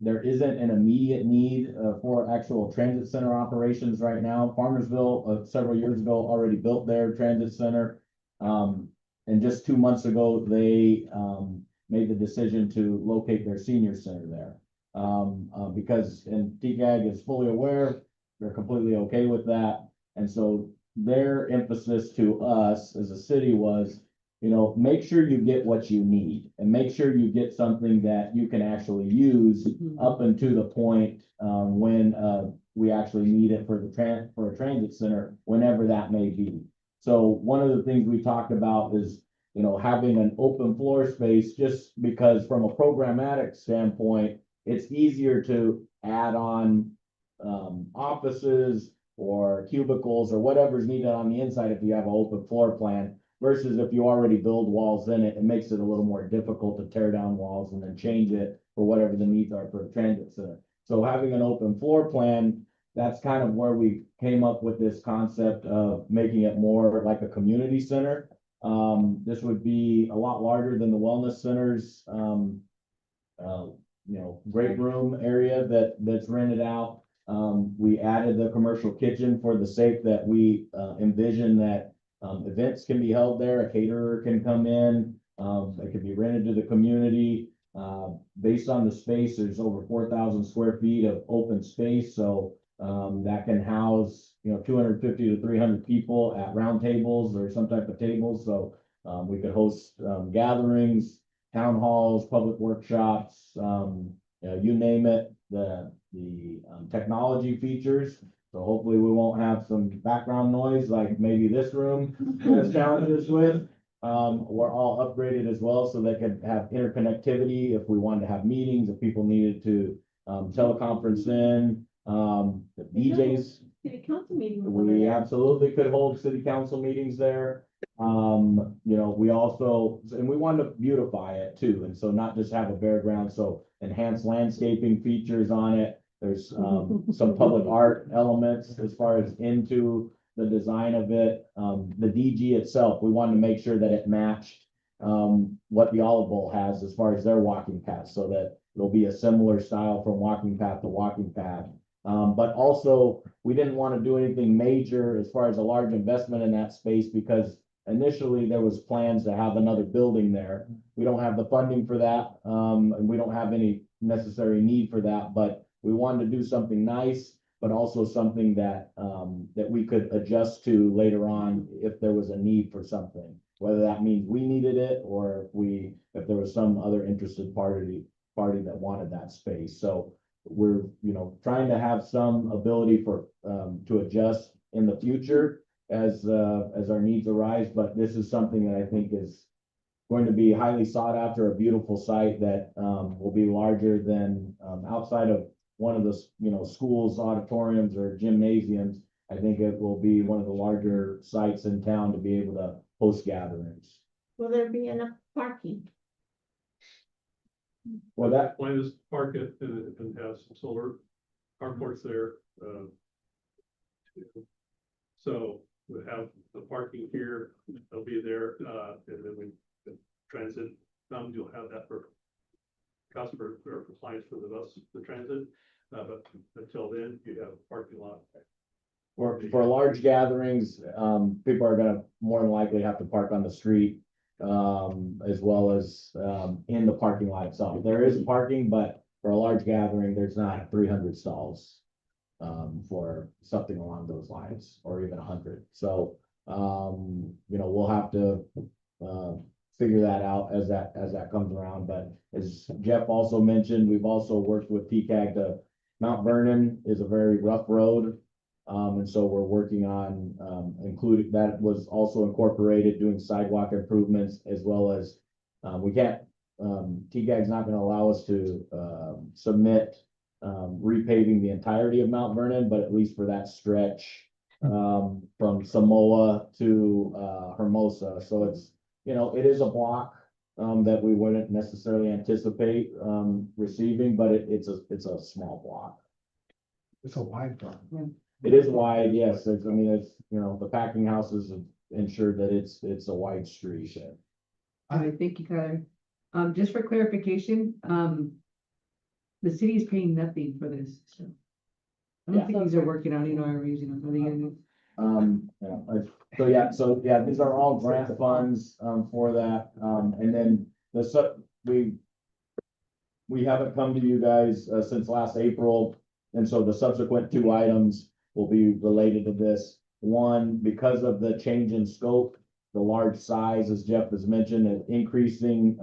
there isn't an immediate need for actual transit center operations right now. Farmersville, several years ago, already built their transit center. And just 2 months ago, they made the decision to locate their senior center there. Because, and TCAG is fully aware, they're completely okay with that. And so their emphasis to us as a city was, make sure you get what you need and make sure you get something that you can actually use up until the point when we actually need it for a transit center, whenever that may be. So one of the things we talked about is, having an open floor space, just because from a programmatic standpoint, it's easier to add on offices or cubicles or whatever's needed on the inside if you have an open floor plan. Versus if you already build walls in it, it makes it a little more difficult to tear down walls and then change it for whatever the needs are for a transit center. So having an open floor plan, that's kind of where we came up with this concept of making it more like a community center. This would be a lot larger than the wellness centers. great room area that's rented out. We added the commercial kitchen for the sake that we, envision that, events can be held there, a caterer can come in, it could be rented to the community. Based on the space, there's over 4,000 square feet of open space, so, that can house, 250 to 300 people at round tables or some type of tables, so, we could host, gatherings, town halls, public workshops, you name it, the technology features. So hopefully we won't have some background noise like maybe this room has challenges with. We're all upgraded as well, so they could have interconnectivity if we wanted to have meetings, if people needed to, teleconference in, the DJs. City council meeting. We absolutely could hold city council meetings there. We also, and we wanted to beautify it too, and so not just have a bare ground, so enhanced landscaping features on it. There's, some public art elements as far as into the design of it. The DG itself, we wanted to make sure that it matched, what the Olive Bowl has as far as their walking path, so that it'll be a similar style from walking path to walking path. But also, we didn't want to do anything major as far as a large investment in that space, because initially there was plans to have another building there. We don't have the funding for that, and we don't have any necessary need for that, but we wanted to do something nice, but also something that, that we could adjust to later on if there was a need for something. Whether that means we needed it, or if there was some other interested party that wanted that space. So we're, trying to have some ability for, to adjust in the future as our needs arise, but this is something that I think is going to be highly sought after, a beautiful site that, will be larger than, outside of one of the, schools, auditoriums or gymnasiums. I think it will be one of the larger sites in town to be able to host gatherings. Will there be enough parking? Well, that, Plan is to park it and have some solar carports there. So we have the parking here, they'll be there, and then when transit comes, you'll have that for customer or compliance for the bus, the transit. But until then, you have a parking lot. for large gatherings, people are gonna more than likely have to park on the street, as well as, in the parking lot itself. There is parking, but for a large gathering, there's not 300 stalls, for something along those lines, or even 100. So, we'll have to, figure that out as that comes around. But as Jeff also mentioned, we've also worked with TCAG to, Mount Vernon is a very rough road. And so we're working on, including, that was also incorporated, doing sidewalk improvements, as well as, we can't, TCAG's not gonna allow us to, submit, repaving the entirety of Mount Vernon, but at least for that stretch, from Samoa to, Hermosa. So it's, it is a block, that we wouldn't necessarily anticipate, receiving, but it's a small block. It's a wide block. It is wide, yes. It's, the packing houses have ensured that it's a wide street. All right, thank you, Tyler. Just for clarification, the city is paying nothing for this, so. I don't think these are working out, or using them. Are they gonna- So these are all grant funds, for that. And then we haven't come to you guys, since last April. And so the subsequent two items will be related to this. One, because of the change in scope, the large size, as Jeff has mentioned, and increasing,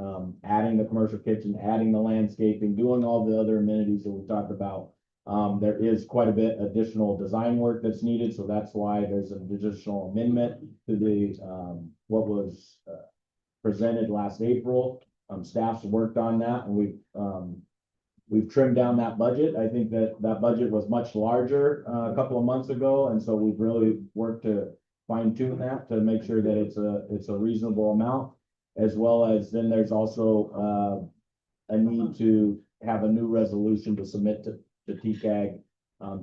adding the commercial kitchen, adding the landscaping, doing all the other amenities that we talked about. There is quite a bit additional design work that's needed, so that's why there's an additional amendment to the, what was, presented last April. Staff's worked on that, and we've trimmed down that budget. I think that budget was much larger, a couple of months ago, and so we've really worked to fine tune that to make sure that it's a reasonable amount. As well as then there's also, a need to have a new resolution to submit to TCAG,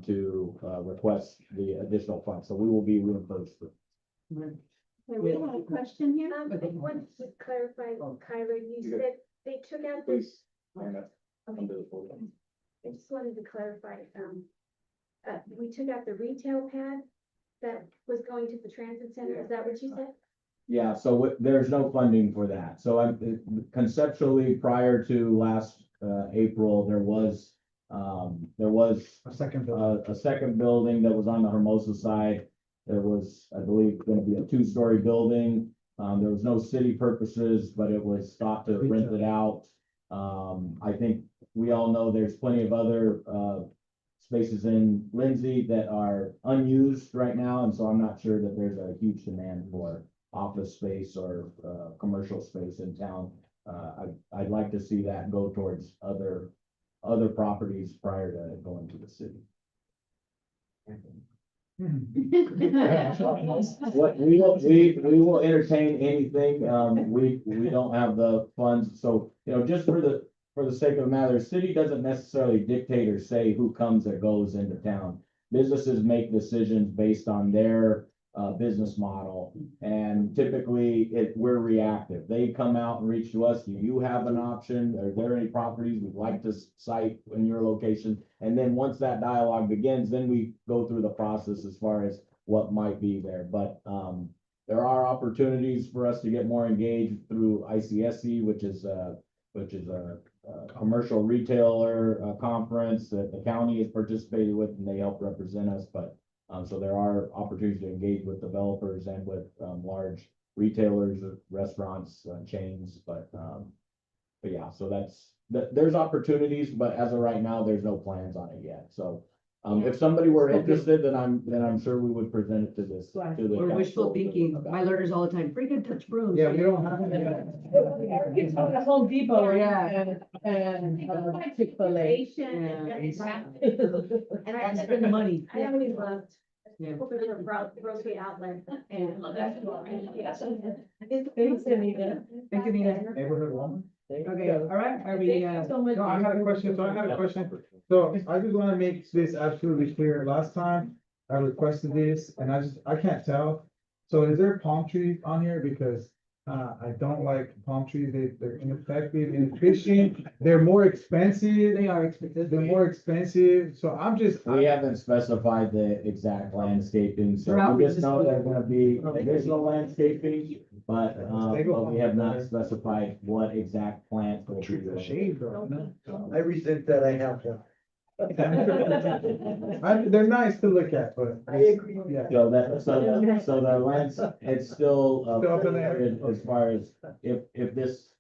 to, request the additional funds. So we will be reimbursed. We have a question here. I want to clarify, Kyra, you said they took out this, Please. Okay. I just wanted to clarify, we took out the retail pad that was going to the transit center, is that what you said? Yeah, so there's no funding for that. So conceptually, prior to last, April, there was A second bill. a second building that was on the Hermosa side. There was, I believe, gonna be a 2-story building. There was no city purposes, but it was thought to rent it out. I think we all know there's plenty of other, spaces in Lindsay that are unused right now, and so I'm not sure that there's a huge demand for office space or, commercial space in town. I'd like to see that go towards other properties prior to going to the city. What, we will entertain anything, we don't have the funds, so, just for the sake of the matter, the city doesn't necessarily dictate or say who comes or goes into town. Businesses make decisions based on their, business model, and typically we're reactive. They come out and reach to us, do you have an option? Are there any properties we'd like to cite in your location? And then once that dialogue begins, then we go through the process as far as what might be there. But there are opportunities for us to get more engaged through ICSC, which is a commercial retailer conference that the county has participated with, and they help represent us. But so there are opportunities to engage with developers and with large retailers, restaurants, chains. But yeah, so there's opportunities, but as of right now, there's no plans on it yet. So if somebody were interested, then I'm sure we would present it to this. We're wishful thinking. My learners all the time, freaking touch brooms. Yeah, we don't have. It's on the Home Depot. Yeah. And Chick-fil-A. And I Spend the money. I always loved. Yeah. Grocery outlet and. Thanks, Anita. Thank you, Nina. Neighborhood woman. Okay, all right, are we, So much. No, I had a question, So I just wanna make this absolutely clear. Last time I requested this and I can't tell. So is there palm trees on here? Because I don't like palm trees. They're ineffective, inefficient. They're more expensive. they are expensive. They're more expensive. So I'm just. We haven't specified the exact landscaping, so Throughout we just know there's gonna be additional landscaping, but we have not specified what exact plant will be Trees are there. shade, bro. I resent that I have one. They're nice to look at, but. I agree. Yeah. So the lands, it's still, Still up in the air. as far as, if this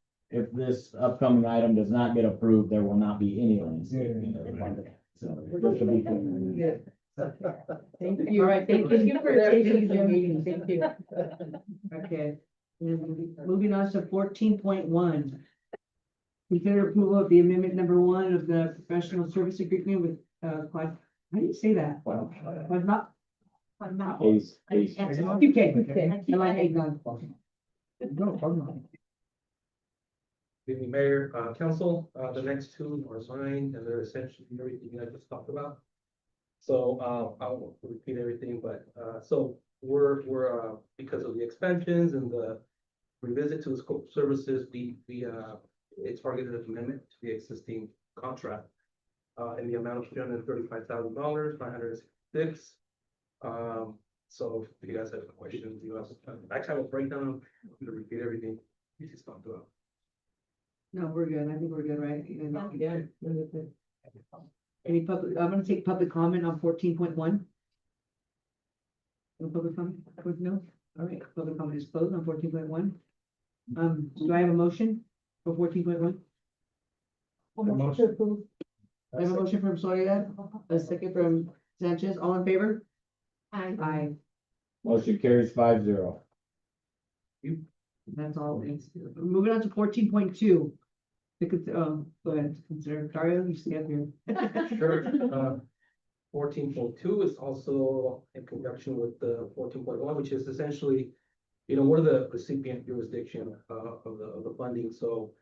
upcoming item does not get approved, there will not be any landscaping. So, just to be clear. Thank you. All right, thank you for taking the meeting. Thank you. Okay, moving on to 14.1. Consider approval of the amendment number 1 of the professional service agreement with, how do you say that? Not. Ace. Okay. I like eggnog. No, hold on. Good evening, Mayor, Council, the next two are signed and they're essentially everything I just talked about. So, I won't repeat everything, but, so we're, because of the expansions and the revisit to the scope of services, it targeted an amendment to the existing contract, in the amount of $335,000, 906. So if you guys have questions, you guys, I actually have a breakdown, I'm gonna repeat everything you just talked about. No, we're good. I think we're good, right? Yeah. Any public, I'm gonna take public comment on 14.1. No public comment? No? All right, public comment is closed on 14.1. Do I have a motion for 14.1? I have a motion from Soledad, a second from Sanchez, all in favor? Aye. Motion carries 5-0. That's all. Moving on to 14.2. Go ahead, consider, Dario, you stay up here. Sure. 14.2 is also in conjunction with the 14.1, which is essentially, we're the recipient jurisdiction of the funding. So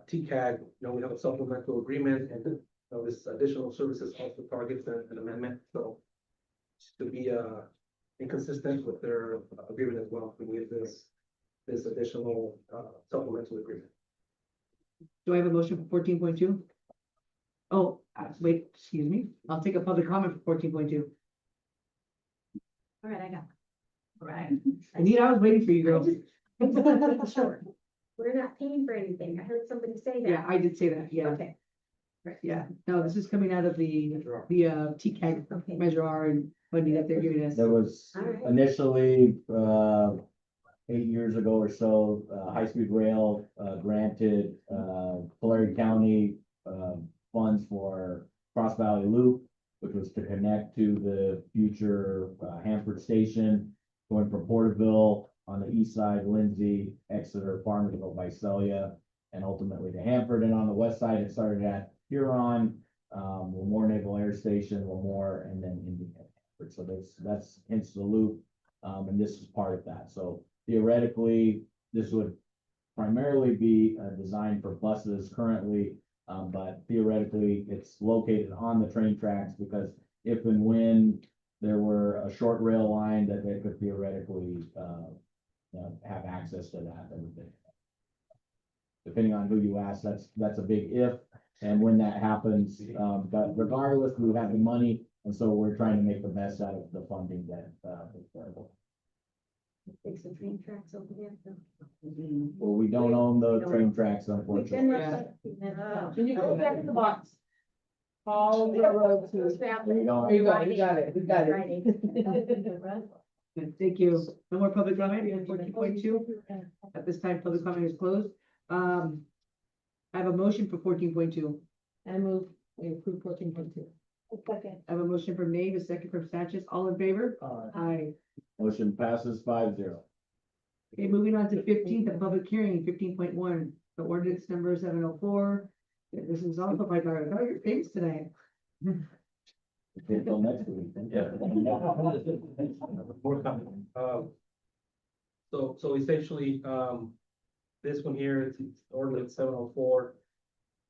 TCAG, we have a supplemental agreement, and this additional services also targets an amendment. So to be inconsistent with their agreement as well, we need this additional supplemental agreement. Do I have a motion for 14.2? Oh, wait, excuse me, I'll take a public comment for 14.2. All right, I got. All right. Anita, I was waiting for you, girl. Sure. We're not paying for anything. I heard somebody say that. Yeah, I did say that, yeah. Okay. Right, yeah, no, this is coming out of the TCAG Okay. Measure R and funding that they're giving us. There was All right. initially, 8 years ago or so, high-speed rail, granted, Tulare County, funds for Cross Valley Loop, which was to connect to the future, Hanford Station, going from Porterville on the east side, Lindsay, Exeter, Farmersville, Visalia, and ultimately to Hanford. And on the west side, it started at Huron, Lemoore Naval Air Station, Lemoore, and then Indian Hanford. So that's hence the loop. And this is part of that. So theoretically, this would primarily be designed for buses currently, but theoretically, it's located on the train tracks because if and when there were a short rail line that they could theoretically have access to that. Depending on who you ask, that's a big if, and when that happens, but regardless, we have the money, and so we're trying to make the best out of the funding that is available. Fix the train tracks over there. Well, we don't own the train tracks, Then unfortunately. Can you go back in the box? All the road to. We don't- There you go, we got it, we got it. Good, thank you. No more public comment on 14.2. At this time, public comment is closed. I have a motion for 14.2. I move, we approve 14.2. I have a motion from Nate, a second from Sanchez. All in favor? Aye. Motion passes 5-0. Okay, moving on to 15, the public hearing, 15.1, the ordinance number 704. This is also by our, your face tonight. Until next week. More coming. So essentially, this one here, it's ordinance 704.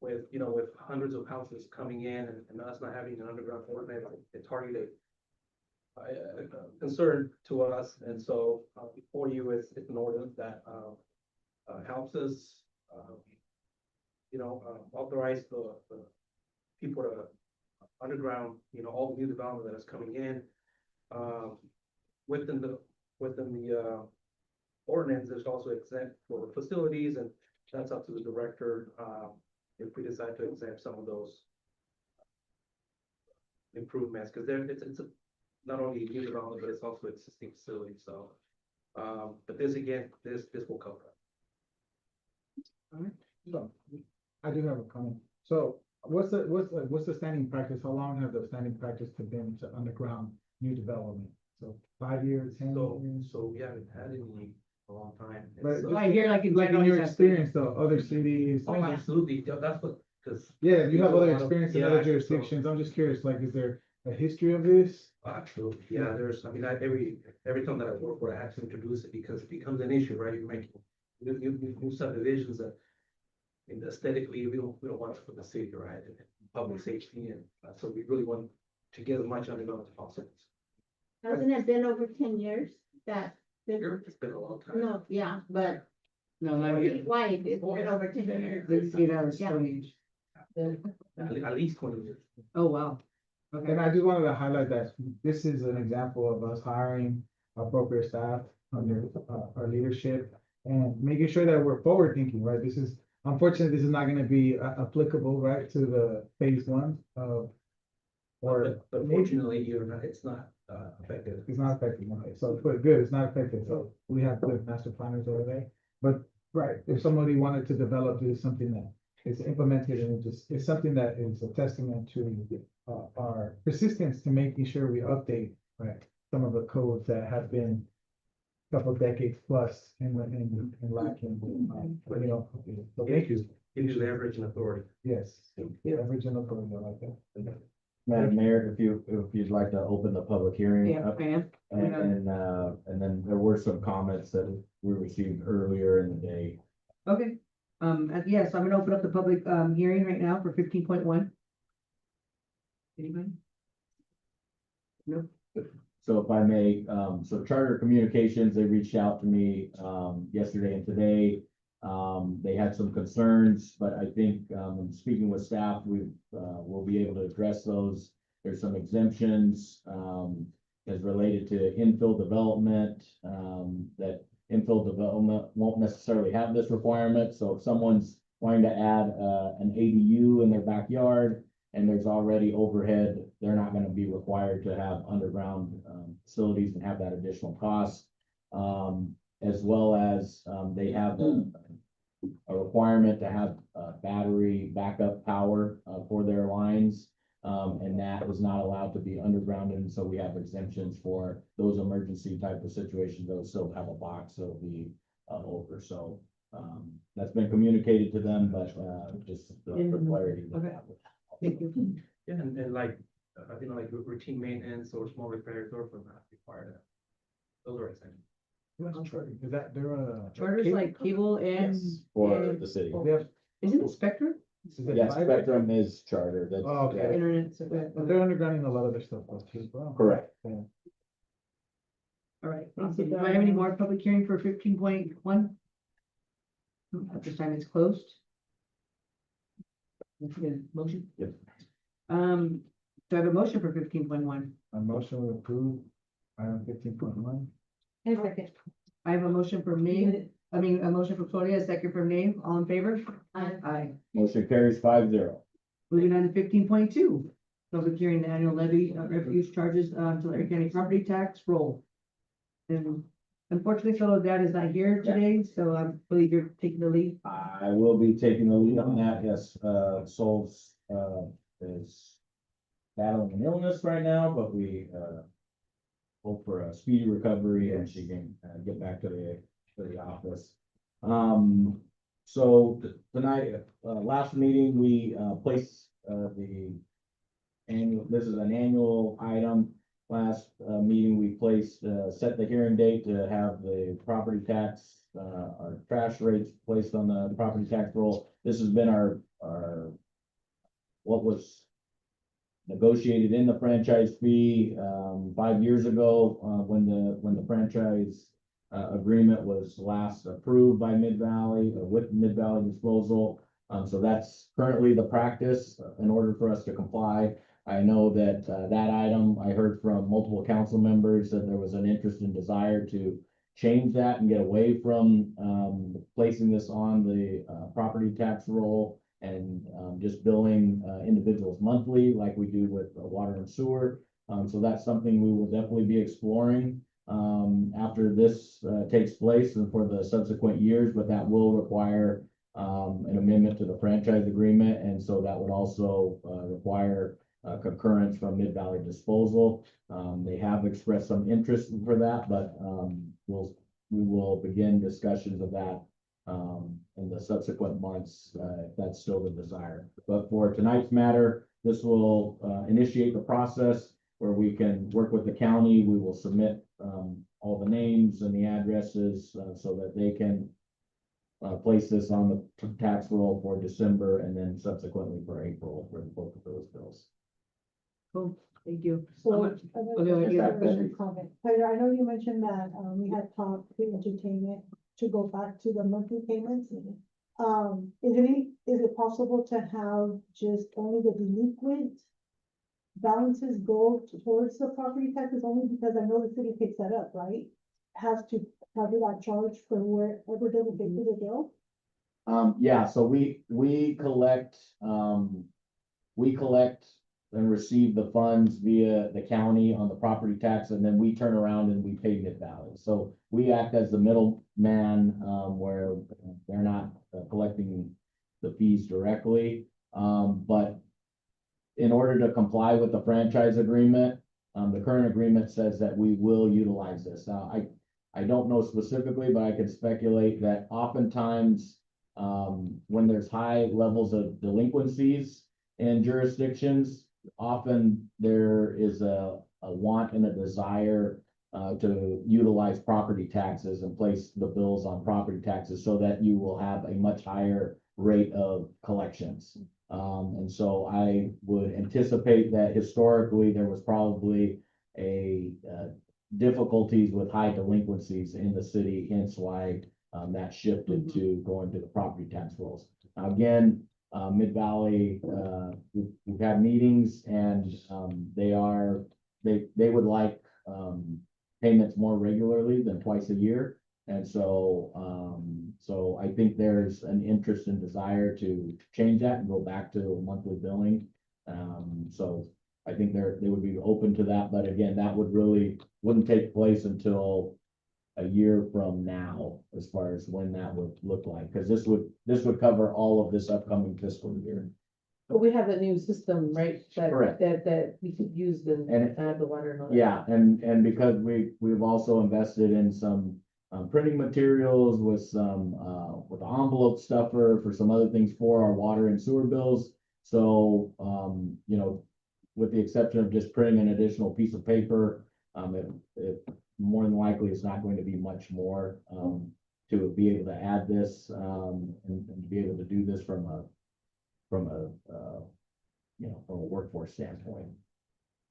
With, with hundreds of houses coming in and us not having an underground ordinance, it targeted a concern to us, and so before you is it's an ordinance that helps us, authorize the people to underground, all the new development that is coming in. Within the ordinance, there's also exempt for facilities, and that's up to the director, if we decide to exempt some of those improvements, because it's not only new development, but it's also existing facilities, so. But this again, this will cover it. So, I do have a comment. So what's the standing practice? How long have the standing practice been to underground new development? So 5 years, 10 years? So we haven't had any in a long time. But It's, just I hear like in Like in general, your it's- experience though, other cities. oh, absolutely, yeah, that's what, because. Yeah, you have other experience in other Yeah, so- jurisdictions. I'm just curious, like, is there a history of this? Absolutely, yeah, every time that I work for, I have to introduce it because it becomes an issue, right? You're making new subdivisions that. And aesthetically, we don't want it for the city, right? And public safety, and so we really want to get as much underground as possible. Hasn't it been over 10 years that? It's been a long time. No, yeah, but No, not yet. wide, it's been over 10 years. Let's see that Yeah. stage. At least 20 years. Oh, wow. Okay. And I just wanted to highlight that this is an example of us hiring appropriate staff under our leadership and making sure that we're forward thinking, right? Unfortunately, this is not gonna be applicable, right, to the phase one of. Or But fortunately, it's not affected. it's not affected, okay, so, but good, it's not affected, so we have good master planners over there. But, right, if somebody wanted to develop this, something that is implemented and it's something that is a testament to our persistence to making sure we update, right, some of the codes that have been a couple of decades plus in lacking, so thank you. Give you leverage and authority. Yes, original code, I like that. Madam Mayor, if you'd like to open the public hearing Yeah, up, ma'am. and then there were some comments that we received earlier in the day. Okay, yes, I'm gonna open up the public, hearing right now for 15.1. Anybody? No? So if I may, so Charter Communications, they reached out to me, yesterday and today. They had some concerns, but I think, in speaking with staff, we'll be able to address those. There's some exemptions, as related to infill development, that infill development won't necessarily have this requirement. So if someone's wanting to add, an ADU in their backyard and there's already overhead, they're not gonna be required to have underground, facilities and have that additional cost. As well as, they have a requirement to have, battery backup power, for their lines. And that is not allowed to be underground, and so we have exemptions for those emergency type of situations. They'll still have a box that'll be, over, so, that's been communicated to them, but, just for clarity. Okay. Thank you. Yeah, and like, like routine maintenance or small repairs or for not required. Those are essential. Is that, they're Charters like cable and. For the city. Isn't it Spectrum? Yes, Spectrum is charter, that's. Oh, okay. Internet, so, okay. But they're undergrounding a lot of their stuff too as well. Correct. Yeah. All right, do I have any more public hearing for 15.1? At this time, it's closed. Motion? Yep. Do I have a motion for 15.1? A motion to approve item 15.1. I have a motion from Nate, a motion from Claudia, a second from Nate, all in favor? Aye. Motion carries 5-0. Moving on to 15.2, public hearing the annual levy of refuse charges, to Larry County property tax roll. And unfortunately, fellow dad is not here today, so I believe you're taking the lead. I will be taking the lead on that, yes, Sol's, is battling an illness right now, but we, hope for a speedy recovery and she can, get back to the office. So tonight, last meeting, we, placed, the annual, this is an annual item. Last, meeting, we placed, set the hearing date to have the property tax, our trash rates placed on the property tax roll. This has been our, what was negotiated in the franchise fee, 5 years ago, when the franchise, agreement was last approved by Mid-Valley, with Mid-Valley Disposal. So that's currently the practice in order for us to comply. I know that, that item, I heard from multiple council members that there was an interest and desire to change that and get away from, placing this on the, property tax roll and, just billing, individuals monthly like we do with water and sewer. So that's something we will definitely be exploring, after this, takes place and for the subsequent years, but that will require, an amendment to the franchise agreement. And so that would also, require, concurrence from Mid-Valley Disposal. They have expressed some interest for that, but, we will begin discussions of that, in the subsequent months, if that's still the desire. But for tonight's matter, this will, initiate the process where we can work with the county. We will submit, all the names and the addresses, so that they can, place this on the tax roll for December and then subsequently for April for both of those bills. Cool, thank you. So, Okay, you have a question? comment. Tyler, I know you mentioned that, we had talked to entertainment to go back to the monthly payments. Is it possible to have just only the delinquent balances go towards the property taxes only because I know the city picks that up, right? Has to have that charge for wherever they will pay the bill? Yeah, so we collect and receive the funds via the county on the property tax, and then we turn around and we pay Mid-Valley. So we act as the middleman, where they're not collecting the fees directly. But in order to comply with the franchise agreement, the current agreement says that we will utilize this. Now, I don't know specifically, but I could speculate that oftentimes, when there's high levels of delinquencies in jurisdictions, often there is a want and a desire, to utilize property taxes and place the bills on property taxes so that you will have a much higher rate of collections. And so I would anticipate that historically there was probably a difficulties with high delinquencies in the city, hence why that shifted to going to the property tax rolls. Now, again, Mid-Valley, we've had meetings and, they would like, payments more regularly than twice a year. And so I think there's an interest and desire to change that and go back to monthly billing. So I think they would be open to that, but again, that wouldn't take place until a year from now, as far as when that would look like, because this would cover all of this upcoming fiscal year. But we have a new system, right? Correct. That we could use and add the water and all that. Yeah, and because we've also invested in some printing materials with some with the envelope stuffer for some other things for our water and sewer bills. So you know, with the exception of just printing an additional piece of paper, it more than likely it's not going to be much more to be able to add this and be able to do this from a you know, from a workforce standpoint.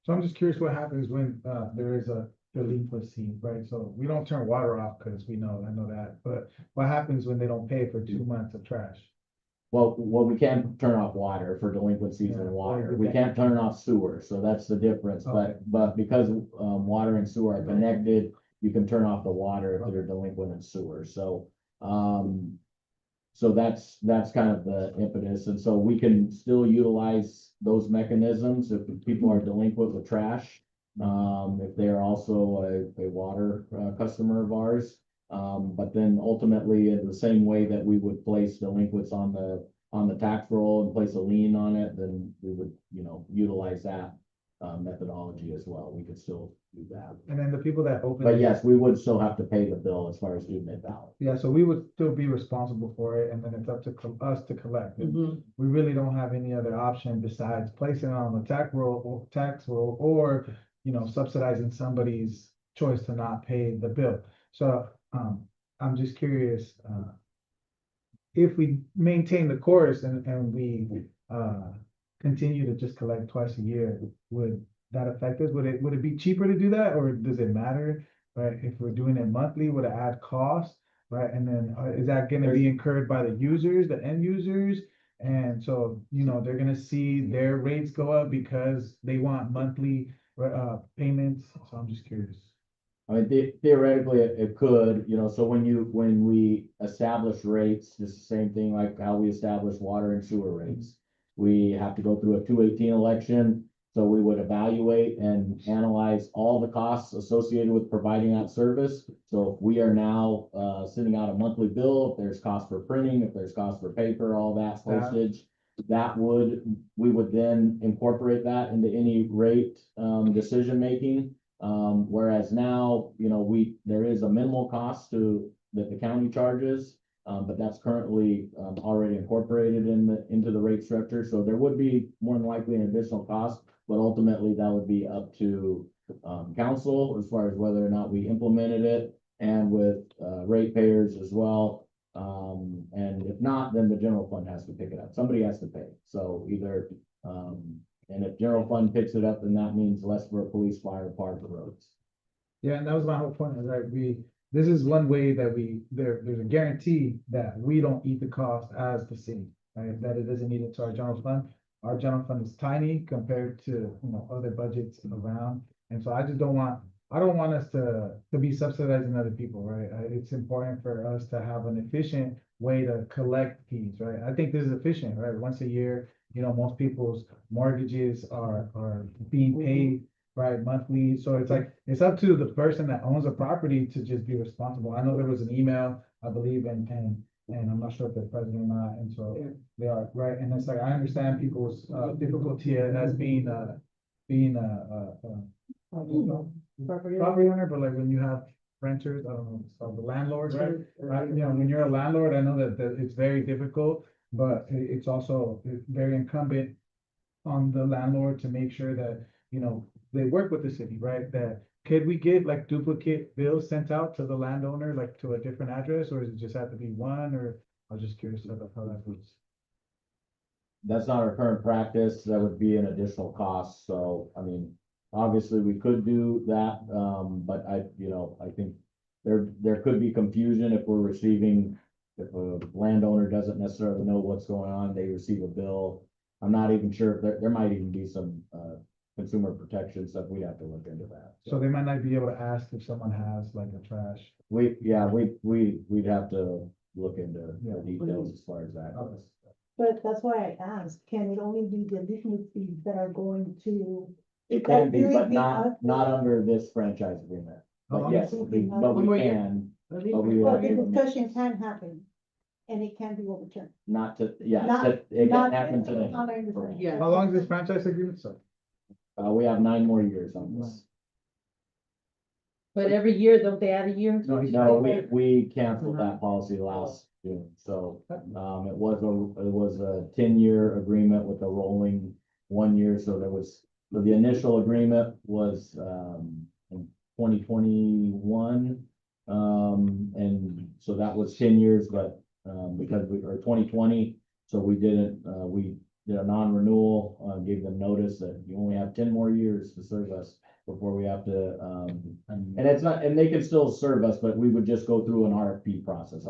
So I'm just curious what happens when there is a delinquency, right? So we don't turn water off because I know that, but what happens when they don't pay for 2 months of trash? Well, we can turn off water for delinquencies in water. We can't turn off sewer, so that's the difference. Okay. But because water and sewer are connected, you can turn off the water if they're delinquent in sewer. So so that's kind of the impetus. And so we can still utilize those mechanisms if people are delinquent with trash. If they are also a water customer of ours. But then ultimately, in the same way that we would place delinquents on the tax roll and place a lien on it, then we would, you know, utilize that methodology as well. We could still do that. And then the people that open. But yes, we would still have to pay the bill as far as due Mid-Valley. Yeah, so we would still be responsible for it, and then it's up to us to collect it. We really don't have any other option besides placing it on the tax roll, or, you know, subsidizing somebody's choice to not pay the bill. So, I'm just curious, if we maintain the course and we, continue to just collect twice a year, would that affect us? Would it be cheaper to do that, or does it matter? Right, if we're doing it monthly, would it add cost, right? And then, is that gonna be incurred by the users, the end users? And so, you know, they're gonna see their rates go up because they want monthly, payments, so I'm just curious. I mean, theoretically, it could, you know, so when we establish rates, it's the same thing like how we establish water and sewer rates. We have to go through a 218 election, so we would evaluate and analyze all the costs associated with providing that service. So if we are now sending out a monthly bill, if there's cost for printing, if there's cost for paper, all that postage, we would then incorporate that into any rate decision making. Whereas now, you know, there is a minimal cost that the county charges, but that's currently already incorporated into the rate structure. So there would be more than likely an additional cost, but ultimately that would be up to council as far as whether or not we implemented it, and with ratepayers as well. And if not, then the general fund has to pick it up. Somebody has to pay. So either and if general fund picks it up, then that means less for a police, fire, park, roads. Yeah, and that was my whole point, is that this is one way that there's a guarantee that we don't eat the cost as the city, right? That it doesn't eat it to our general fund. Our general fund is tiny compared to, you know, other budgets around. And so I don't want us to be subsidizing other people, right? It's important for us to have an efficient way to collect fees, right? I think this is efficient, right? Once a year, you know, most people's mortgages are being paid, right, monthly. So it's like, it's up to the person that owns a property to just be responsible. I know there was an email, I believe, and I'm not sure if they're present or not, and so they are, right? And it's like, I understand people's difficulty as being a property owner, but like when you have renters, I don't know, it's called the landlords, right? You know, when you're a landlord, I know that it's very difficult, but it's also very incumbent on the landlord to make sure that, you know, they work with the city, right? That could we get like duplicate bills sent out to the landowner, like to a different address, or does it just have to be one? Or I was just curious about how that works. That's not our current practice. That would be an additional cost. So, I mean, obviously we could do that, but I think there could be confusion if we're receiving, if a landowner doesn't necessarily know what's going on, they receive a bill. I'm not even sure if there might even be some, consumer protection stuff. We'd have to look into that. So they might not be able to ask if someone has like a trash. We'd have to look into the details as far as that goes. But that's why I asked, can it only be the delinquencies that are going to? It can be, That but really not under this franchise agreement. How But long yes, is it? but One we more year? can, but we Well, have the to, discussion can happen, and it can be overturned. not to, yeah, Not- it can not- happen today. not I understand. Yeah. How long is this franchise agreement, sir? We have 9 more years on this. But every year, don't they add a year? No, we canceled that policy last June, so, it was a 10-year agreement with a rolling 1 year, so so the initial agreement was, in 2021. And so that was 10 years, but, because or 2020, so we did a non-renewal, gave them notice that you only have 10 more years to serve us before we have to, and it's not, and they can still serve us, but we would just go through an RFP process.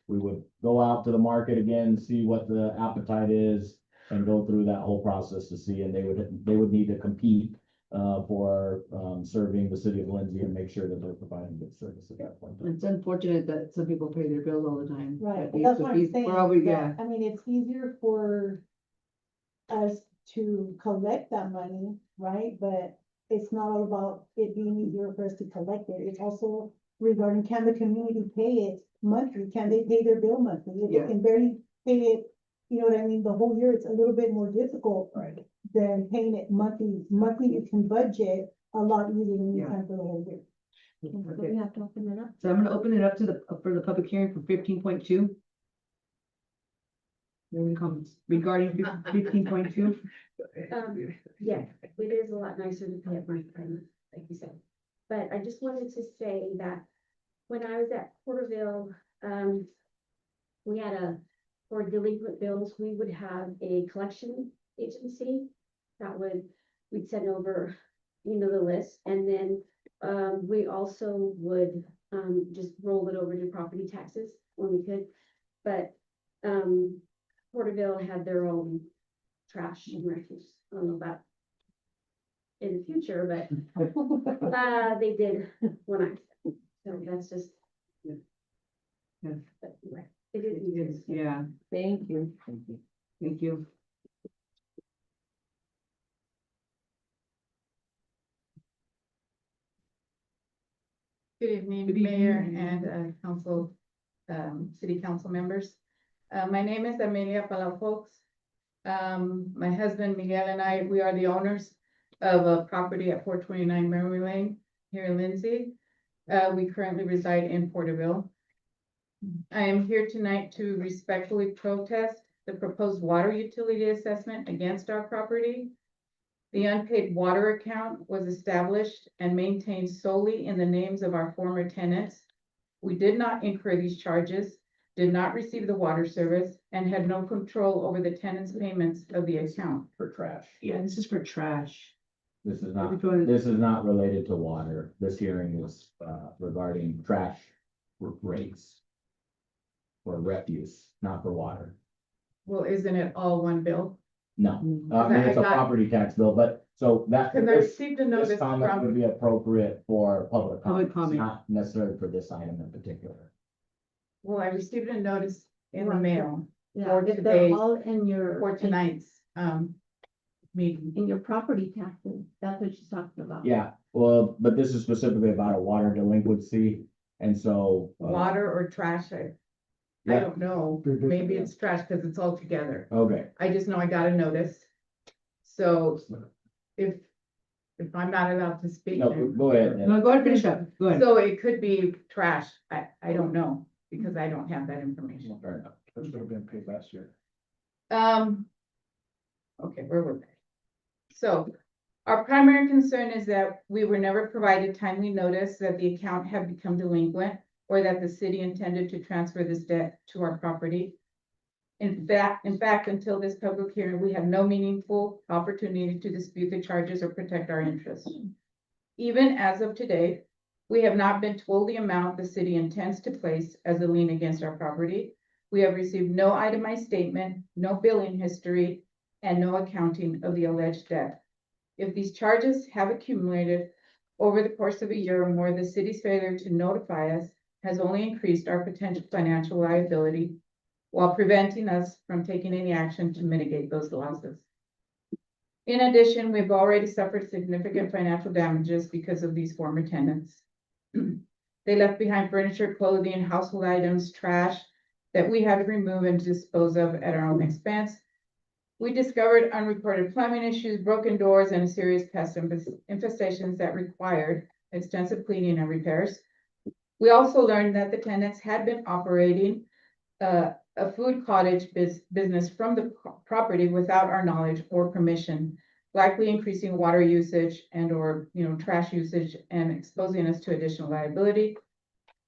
We would go out to the market again, see what the appetite is, and go through that whole process to see, and they would need to compete for serving the city of Lindsay and make sure that they're providing good service at that point. It's unfortunate that some people pay their bills all the time. Right, But but that's what I'm these- saying. Probably, that- yeah, I mean, it's easier for us to collect that money, right? But it's not all about it being easier for us to collect it. It's also regarding, can the community pay it monthly? Can they pay their bill monthly? If they Yeah. can barely pay it, you know what I mean, the whole year, it's a little bit more difficult than paying it monthly. Monthly, you can budget a lot easier than you Yeah. can for the whole year. Okay. We have to open it up. So I'm gonna open it up for the public hearing for 15.2. Any comments regarding 15.2? Yeah, it is a lot nicer to pay it monthly, like you said. But I just wanted to say that when I was at Porterville, we had for delinquent bills, we would have a collection agency that we'd send over, the list, and then, we also would, just roll it over to property taxes when we could. But, Porterville had their own trash and refuse. I don't know about in the future, but they did when so that's just. Yeah. But anyway, it is. Yeah, Thank you. thank you. Good evening, Good evening. Mayor and council, city council members. My name is Amelia Palafox. My husband Miguel and I, we are the owners of a property at 429 Memory Lane here in Lindsay. We currently reside in Porterville. I am here tonight to respectfully protest the proposed water utility assessment against our property. The unpaid water account was established and maintained solely in the names of our former tenants. We did not incur these charges, did not receive the water service, and had no control over the tenants' payments of the account. For trash. Yeah, this is for trash. This is not related to water. This hearing is, regarding trash rates. For refuse, not for water. Well, isn't it all one bill? No, Okay, it's I a got- property tax bill, but so that. Because I this- received a This notice comment would from, be appropriate for public Public comment, comment. not necessarily for this item in particular. well, I received a notice in the mail Yeah, for if today, they're all in your. for tonight's, meeting. In your property taxes, that's what she's talking about. Yeah, well, but this is specifically about a water delinquency, and so. Water or trash, I Yeah. don't know, maybe it's trash because it's all together. Okay, I just know I got a notice. So if I'm not allowed to speak, no, then- go ahead. No, go ahead, finish up, go ahead. so it could be trash. I don't know because I don't have that information. Fair enough. That should have been paid last year. Okay, where were we? So our primary concern is that we were never provided timely notice that the account had become delinquent or that the city intended to transfer this debt to our property. In fact, until this public hearing, we had no meaningful opportunity to dispute the charges or protect our interests. Even as of today, We have not been told the amount the city intends to place as a lien against our property. We have received no itemized statement, no billing history, and no accounting of the alleged debt. If these charges have accumulated over the course of a year or more, the city's failure to notify us has only increased our potential financial liability while preventing us from taking any action to mitigate those losses. In addition, we've already suffered significant financial damages because of these former tenants. They left behind furniture, clothing, household items, trash that we had to remove and dispose of at our own expense. We discovered unreported plumbing issues, broken doors, and a serious pest infestations that required extensive cleaning and repairs. We also learned that the tenants had been operating a food cottage business from the property without our knowledge or permission, likely increasing water usage and or, trash usage and exposing us to additional liability.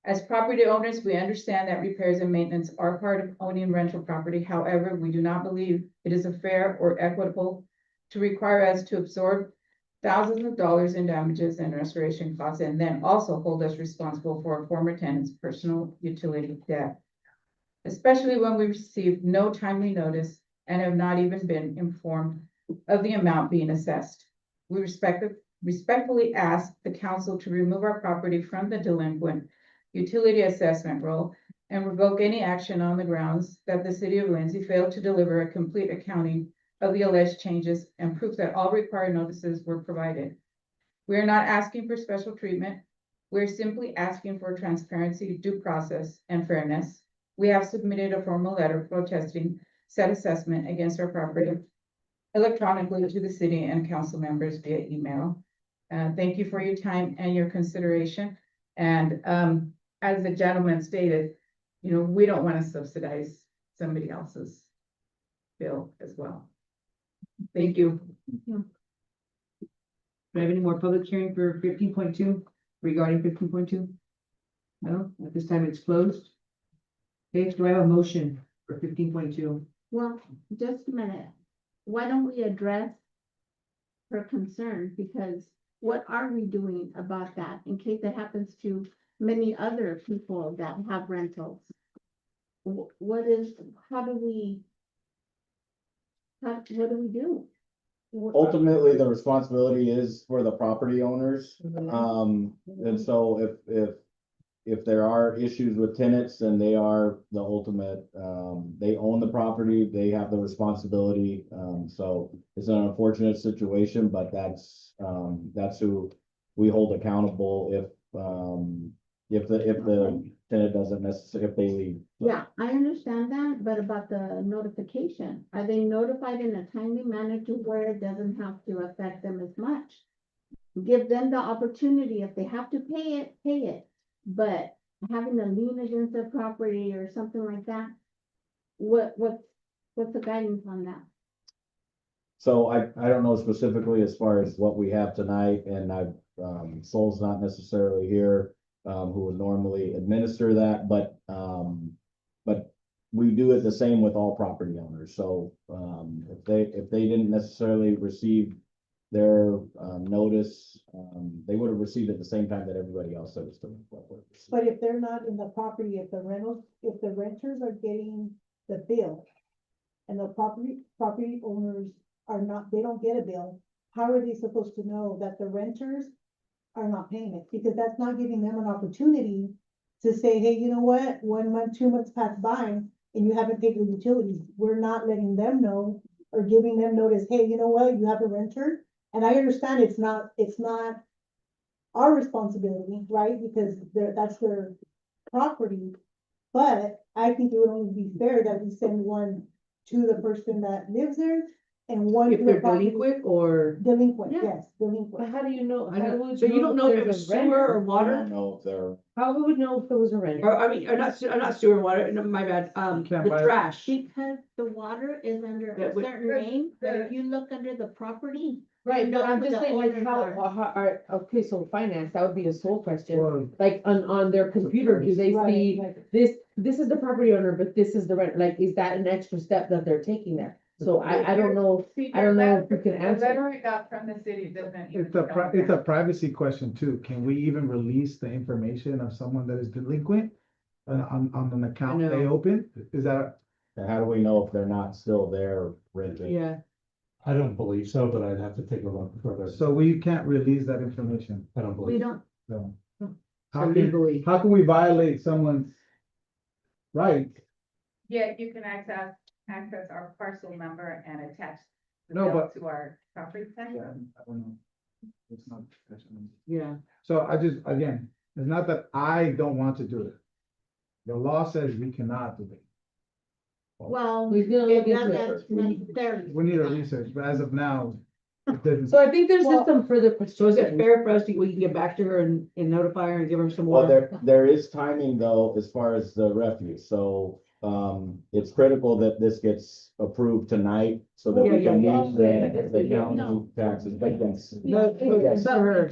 As property owners, we understand that repairs and maintenance are part of owning rental property. However, we do not believe it is fair or equitable to require us to absorb thousands of dollars in damages and restoration costs and then also hold us responsible for a former tenant's personal utility debt, especially when we received no timely notice and have not even been informed of the amount being assessed. We respectfully ask the council to remove our property from the delinquent utility assessment roll and revoke any action on the grounds that the city of Lindsay failed to deliver a complete accounting of the alleged changes and proof that all required notices were provided. We are not asking for special treatment. We're simply asking for transparency, due process, and fairness. We have submitted a formal letter protesting said assessment against our property electronically to the city and council members via email. Thank you for your time and your consideration. And as the gentleman stated, we don't want to subsidize somebody else's bill as well. Thank you. Do I have any more public hearing for 15.2 regarding 15.2? No, at this time it's closed. Okay, do I have a motion for 15.2? Well, just a minute. Why don't we address her concern? Because what are we doing about that in case it happens to many other people that have rentals? What do we do? Ultimately, the responsibility is for the property owners. And so if there are issues with tenants, then they are the ultimate, they own the property, they have the responsibility. So it's an unfortunate situation, but that's who we hold accountable if the tenant doesn't necessarily, if they leave. Yeah, I understand that, but about the notification, are they notified in a timely manner to where it doesn't have to affect them as much? Give them the opportunity, if they have to pay it, but having a lien against their property or something like that, what's the guidance on that? So I don't know specifically as far as what we have tonight, and Sol's not necessarily here, who would normally administer that, but we do it the same with all property owners. So if they didn't necessarily receive their notice, they would have received it at the same time that everybody else that was doing. But if they're not in the property, if the renters are getting the bill and the property owners are not, they don't get a bill, how are they supposed to know that the renters are not paying it? Because that's not giving them an opportunity to say, hey, you know what, 1 month, 2 months passed by and you haven't paid your utilities. We're not letting them know or giving them notice, hey, you know what, you have a renter. And I understand it's not our responsibility, right? Because that's their property. But I think it would only be fair that we send one to the person that lives there and one. If they're delinquent or? Delinquent, Yeah. yes, delinquent. But how do you know? So you don't know if it was sewer or I water? don't know if they're. How would we know if there was a renter? Or, or not sewer and water, no, my bad, the trash. Because the water is under That a would- certain name, but if you look under the property. Right, but I'm know just the saying, like, owners are. okay, so finance, that would be a sole question. Or- Like, on their computer, do they Right, see like- this is the property owner, but this is the rent, like, is that an extra step that they're taking there? So I don't know, See, I don't the know letter- if you can The answer. letter I got from the city doesn't even. It's a, tell it's me a that. privacy question too. Can we even release the information of someone that is delinquent on an account they know. open? Is that, And how do we know if they're not still there renting? Yeah, I don't believe so, but I'd have to take a look further. so we can't release that information? I don't We believe. don't, So So how legally. how can we violate someone's right? Yeah, you can access our parcel number and attach the No, bill but- to our property tax. Yeah, I don't know. It's not professional. Yeah, So I just, again, it's not that I don't want to do it. The law says we cannot do it. well, We've got to look it's not into that necessarily. We need to research, but as of now, it doesn't. so I think there's Well- just some further, so is it fair for us to, we can get back to her and notify her and give her some Well, more? there is timing though, as far as the refuse, so, it's critical that this gets approved tonight, so that we can Yeah, meet yeah. the county taxes, but yes. No, it's not her.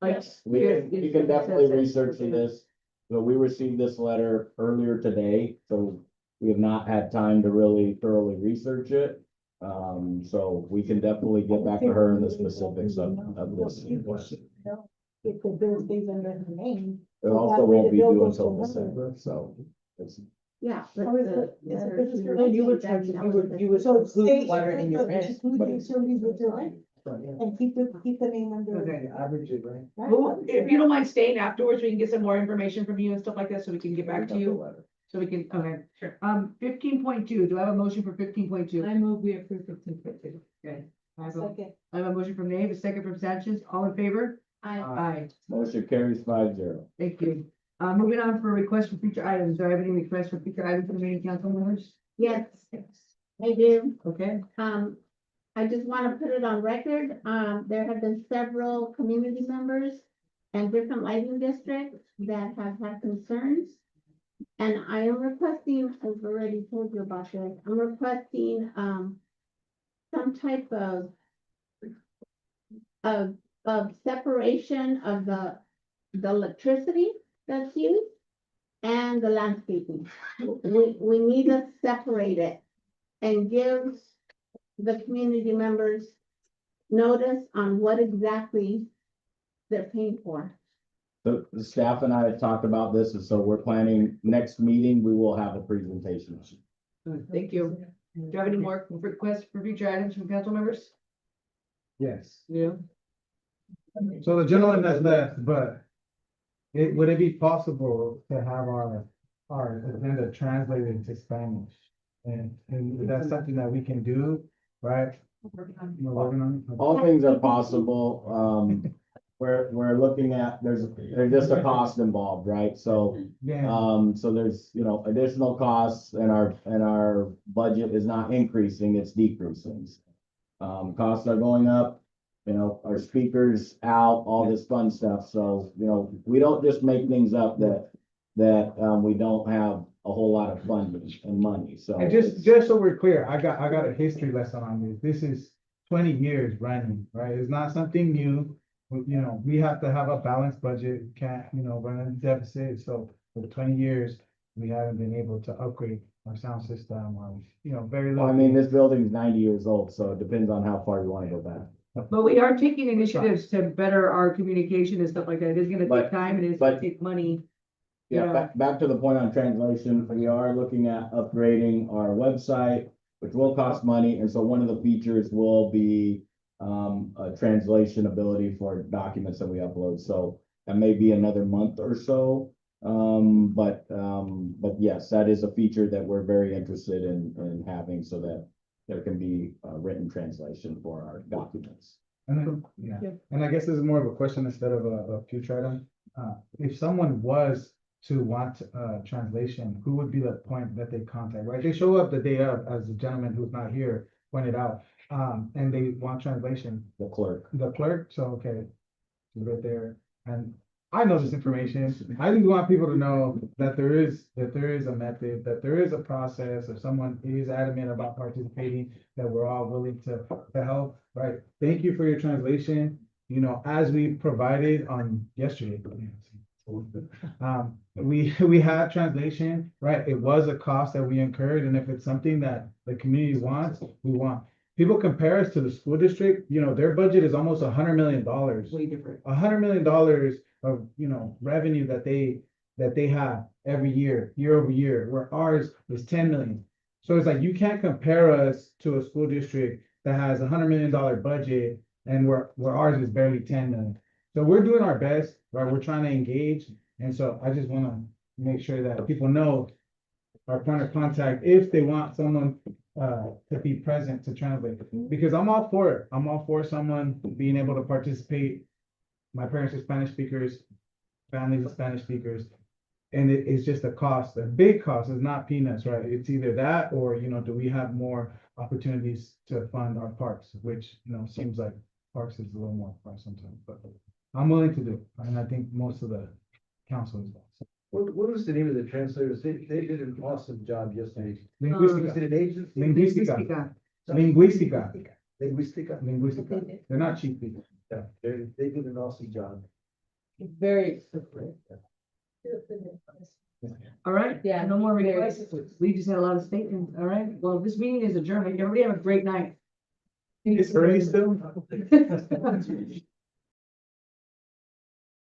Like, We can definitely research this, but we received this letter earlier today, so we have not had time to really thoroughly research it. So we can definitely get back to her in the specifics of this. If the bill stays under her name. It also won't be due until December, so it's. Yeah. but How is the it- is it letter business to- related? You would charge, you would So include state, water in your rent. include the utilities with your rent and keep the name under. Okay. Average it, right? Right? Well, if you don't mind staying afterwards, we can get some more information from you and stuff like that, so we can get back to you. So we can, okay. Sure. 15.2, do I have a motion for 15.2? I move we approve 15.2. Okay. I have a Second. motion from Nave, a second from Sanchez, all in favor? I, Aye, Motion carries 5-0. thank you. Moving on for requests for future items, do I have any requests for future items for the meeting, council members? yes, I do. Okay, I just want to put it on record, there have been several community members and different lighting districts that have had concerns. And I am requesting, I've already told you about this, I'm requesting, some type of separation of the electricity that's used and the landscaping. We need to separate it and give the community members notice on what exactly they're paying for. The staff and I have talked about this, and so we're planning, next meeting, we will have a presentation. thank you. Do you have any more requests for future items from council members? Yes. Yeah. So the gentleman that's left, but would it be possible to have our agenda translated into Spanish? And that's something that we can do, right? We're working on it. All things are possible, we're looking at, there's just a cost involved, right? So, Yeah, so there's, additional costs and our budget is not increasing, it's decreasing. Costs are going up, our speakers out, all this fun stuff, so, we don't just make things up that we don't have a whole lot of funding and money, so. and just so we're clear, I got a history lesson on this. This is 20 years running, right? It's not something new. We have to have a balanced budget, can't, run a deficit, so for 20 years, we haven't been able to upgrade our sound system or, very Well, little. I mean, this building's 90 years old, so it depends on how far you wanna go back. But we are taking initiatives to better our communication and stuff like that. It is gonna take But- time and it's but- gonna take money. Yeah, Yeah. back to the point on translation, we are looking at upgrading our website, which will cost money, and so one of the features will be a translation ability for documents that we upload, so that may be another month or so. But yes, that is a feature that we're very interested in having so that there can be a written translation for our documents. And and I guess this is more of a question instead of a future item. If someone was to want translation, who would be the point that they contact, right? They show up the day of, as the gentleman who's not here pointed out, and they want translation. The clerk. The clerk, so, okay, right there, and I know this information. I just want people to know that there is a method, that there is a process. If someone is adamant about participating, that we're all willing to help, right? Thank you for your translation, as we provided on yesterday. We had translation, right? It was a cost that we incurred, and if it's something that the community wants, we want. People compare us to the school district, you know, their budget is almost $100 million. Way different. $100 million of, you know, revenue that they have every year over year, where ours is 10 million. So it's like, you can't compare us to a school district that has $100 million budget and where ours is barely 10 million. So we're doing our best, right? We're trying to engage. And so I just want to make sure that people know our point of contact if they want someone to be present to translate, because I'm all for it. I'm all for someone being able to participate. My parents are Spanish speakers, families of Spanish speakers, and it's just a cost, a big cost. It's not peanuts, right? It's either that or, you know, do we have more opportunities to fund our parks, which, you know, seems like parks is a little more price sometimes, but I'm willing to do it, and I think most of the council is. What was the name of the translators? They did an awesome job yesterday. Linguistica. Is it an agency? Linguistica. Linguistica. Linguistica. Linguistica. They're not cheap people. Yeah, they did an awesome job. Very. All right, Yeah, no more very requests. We just had a lot of statements. All right, well, this meeting is adjourned. Everybody have a great night. It's early still.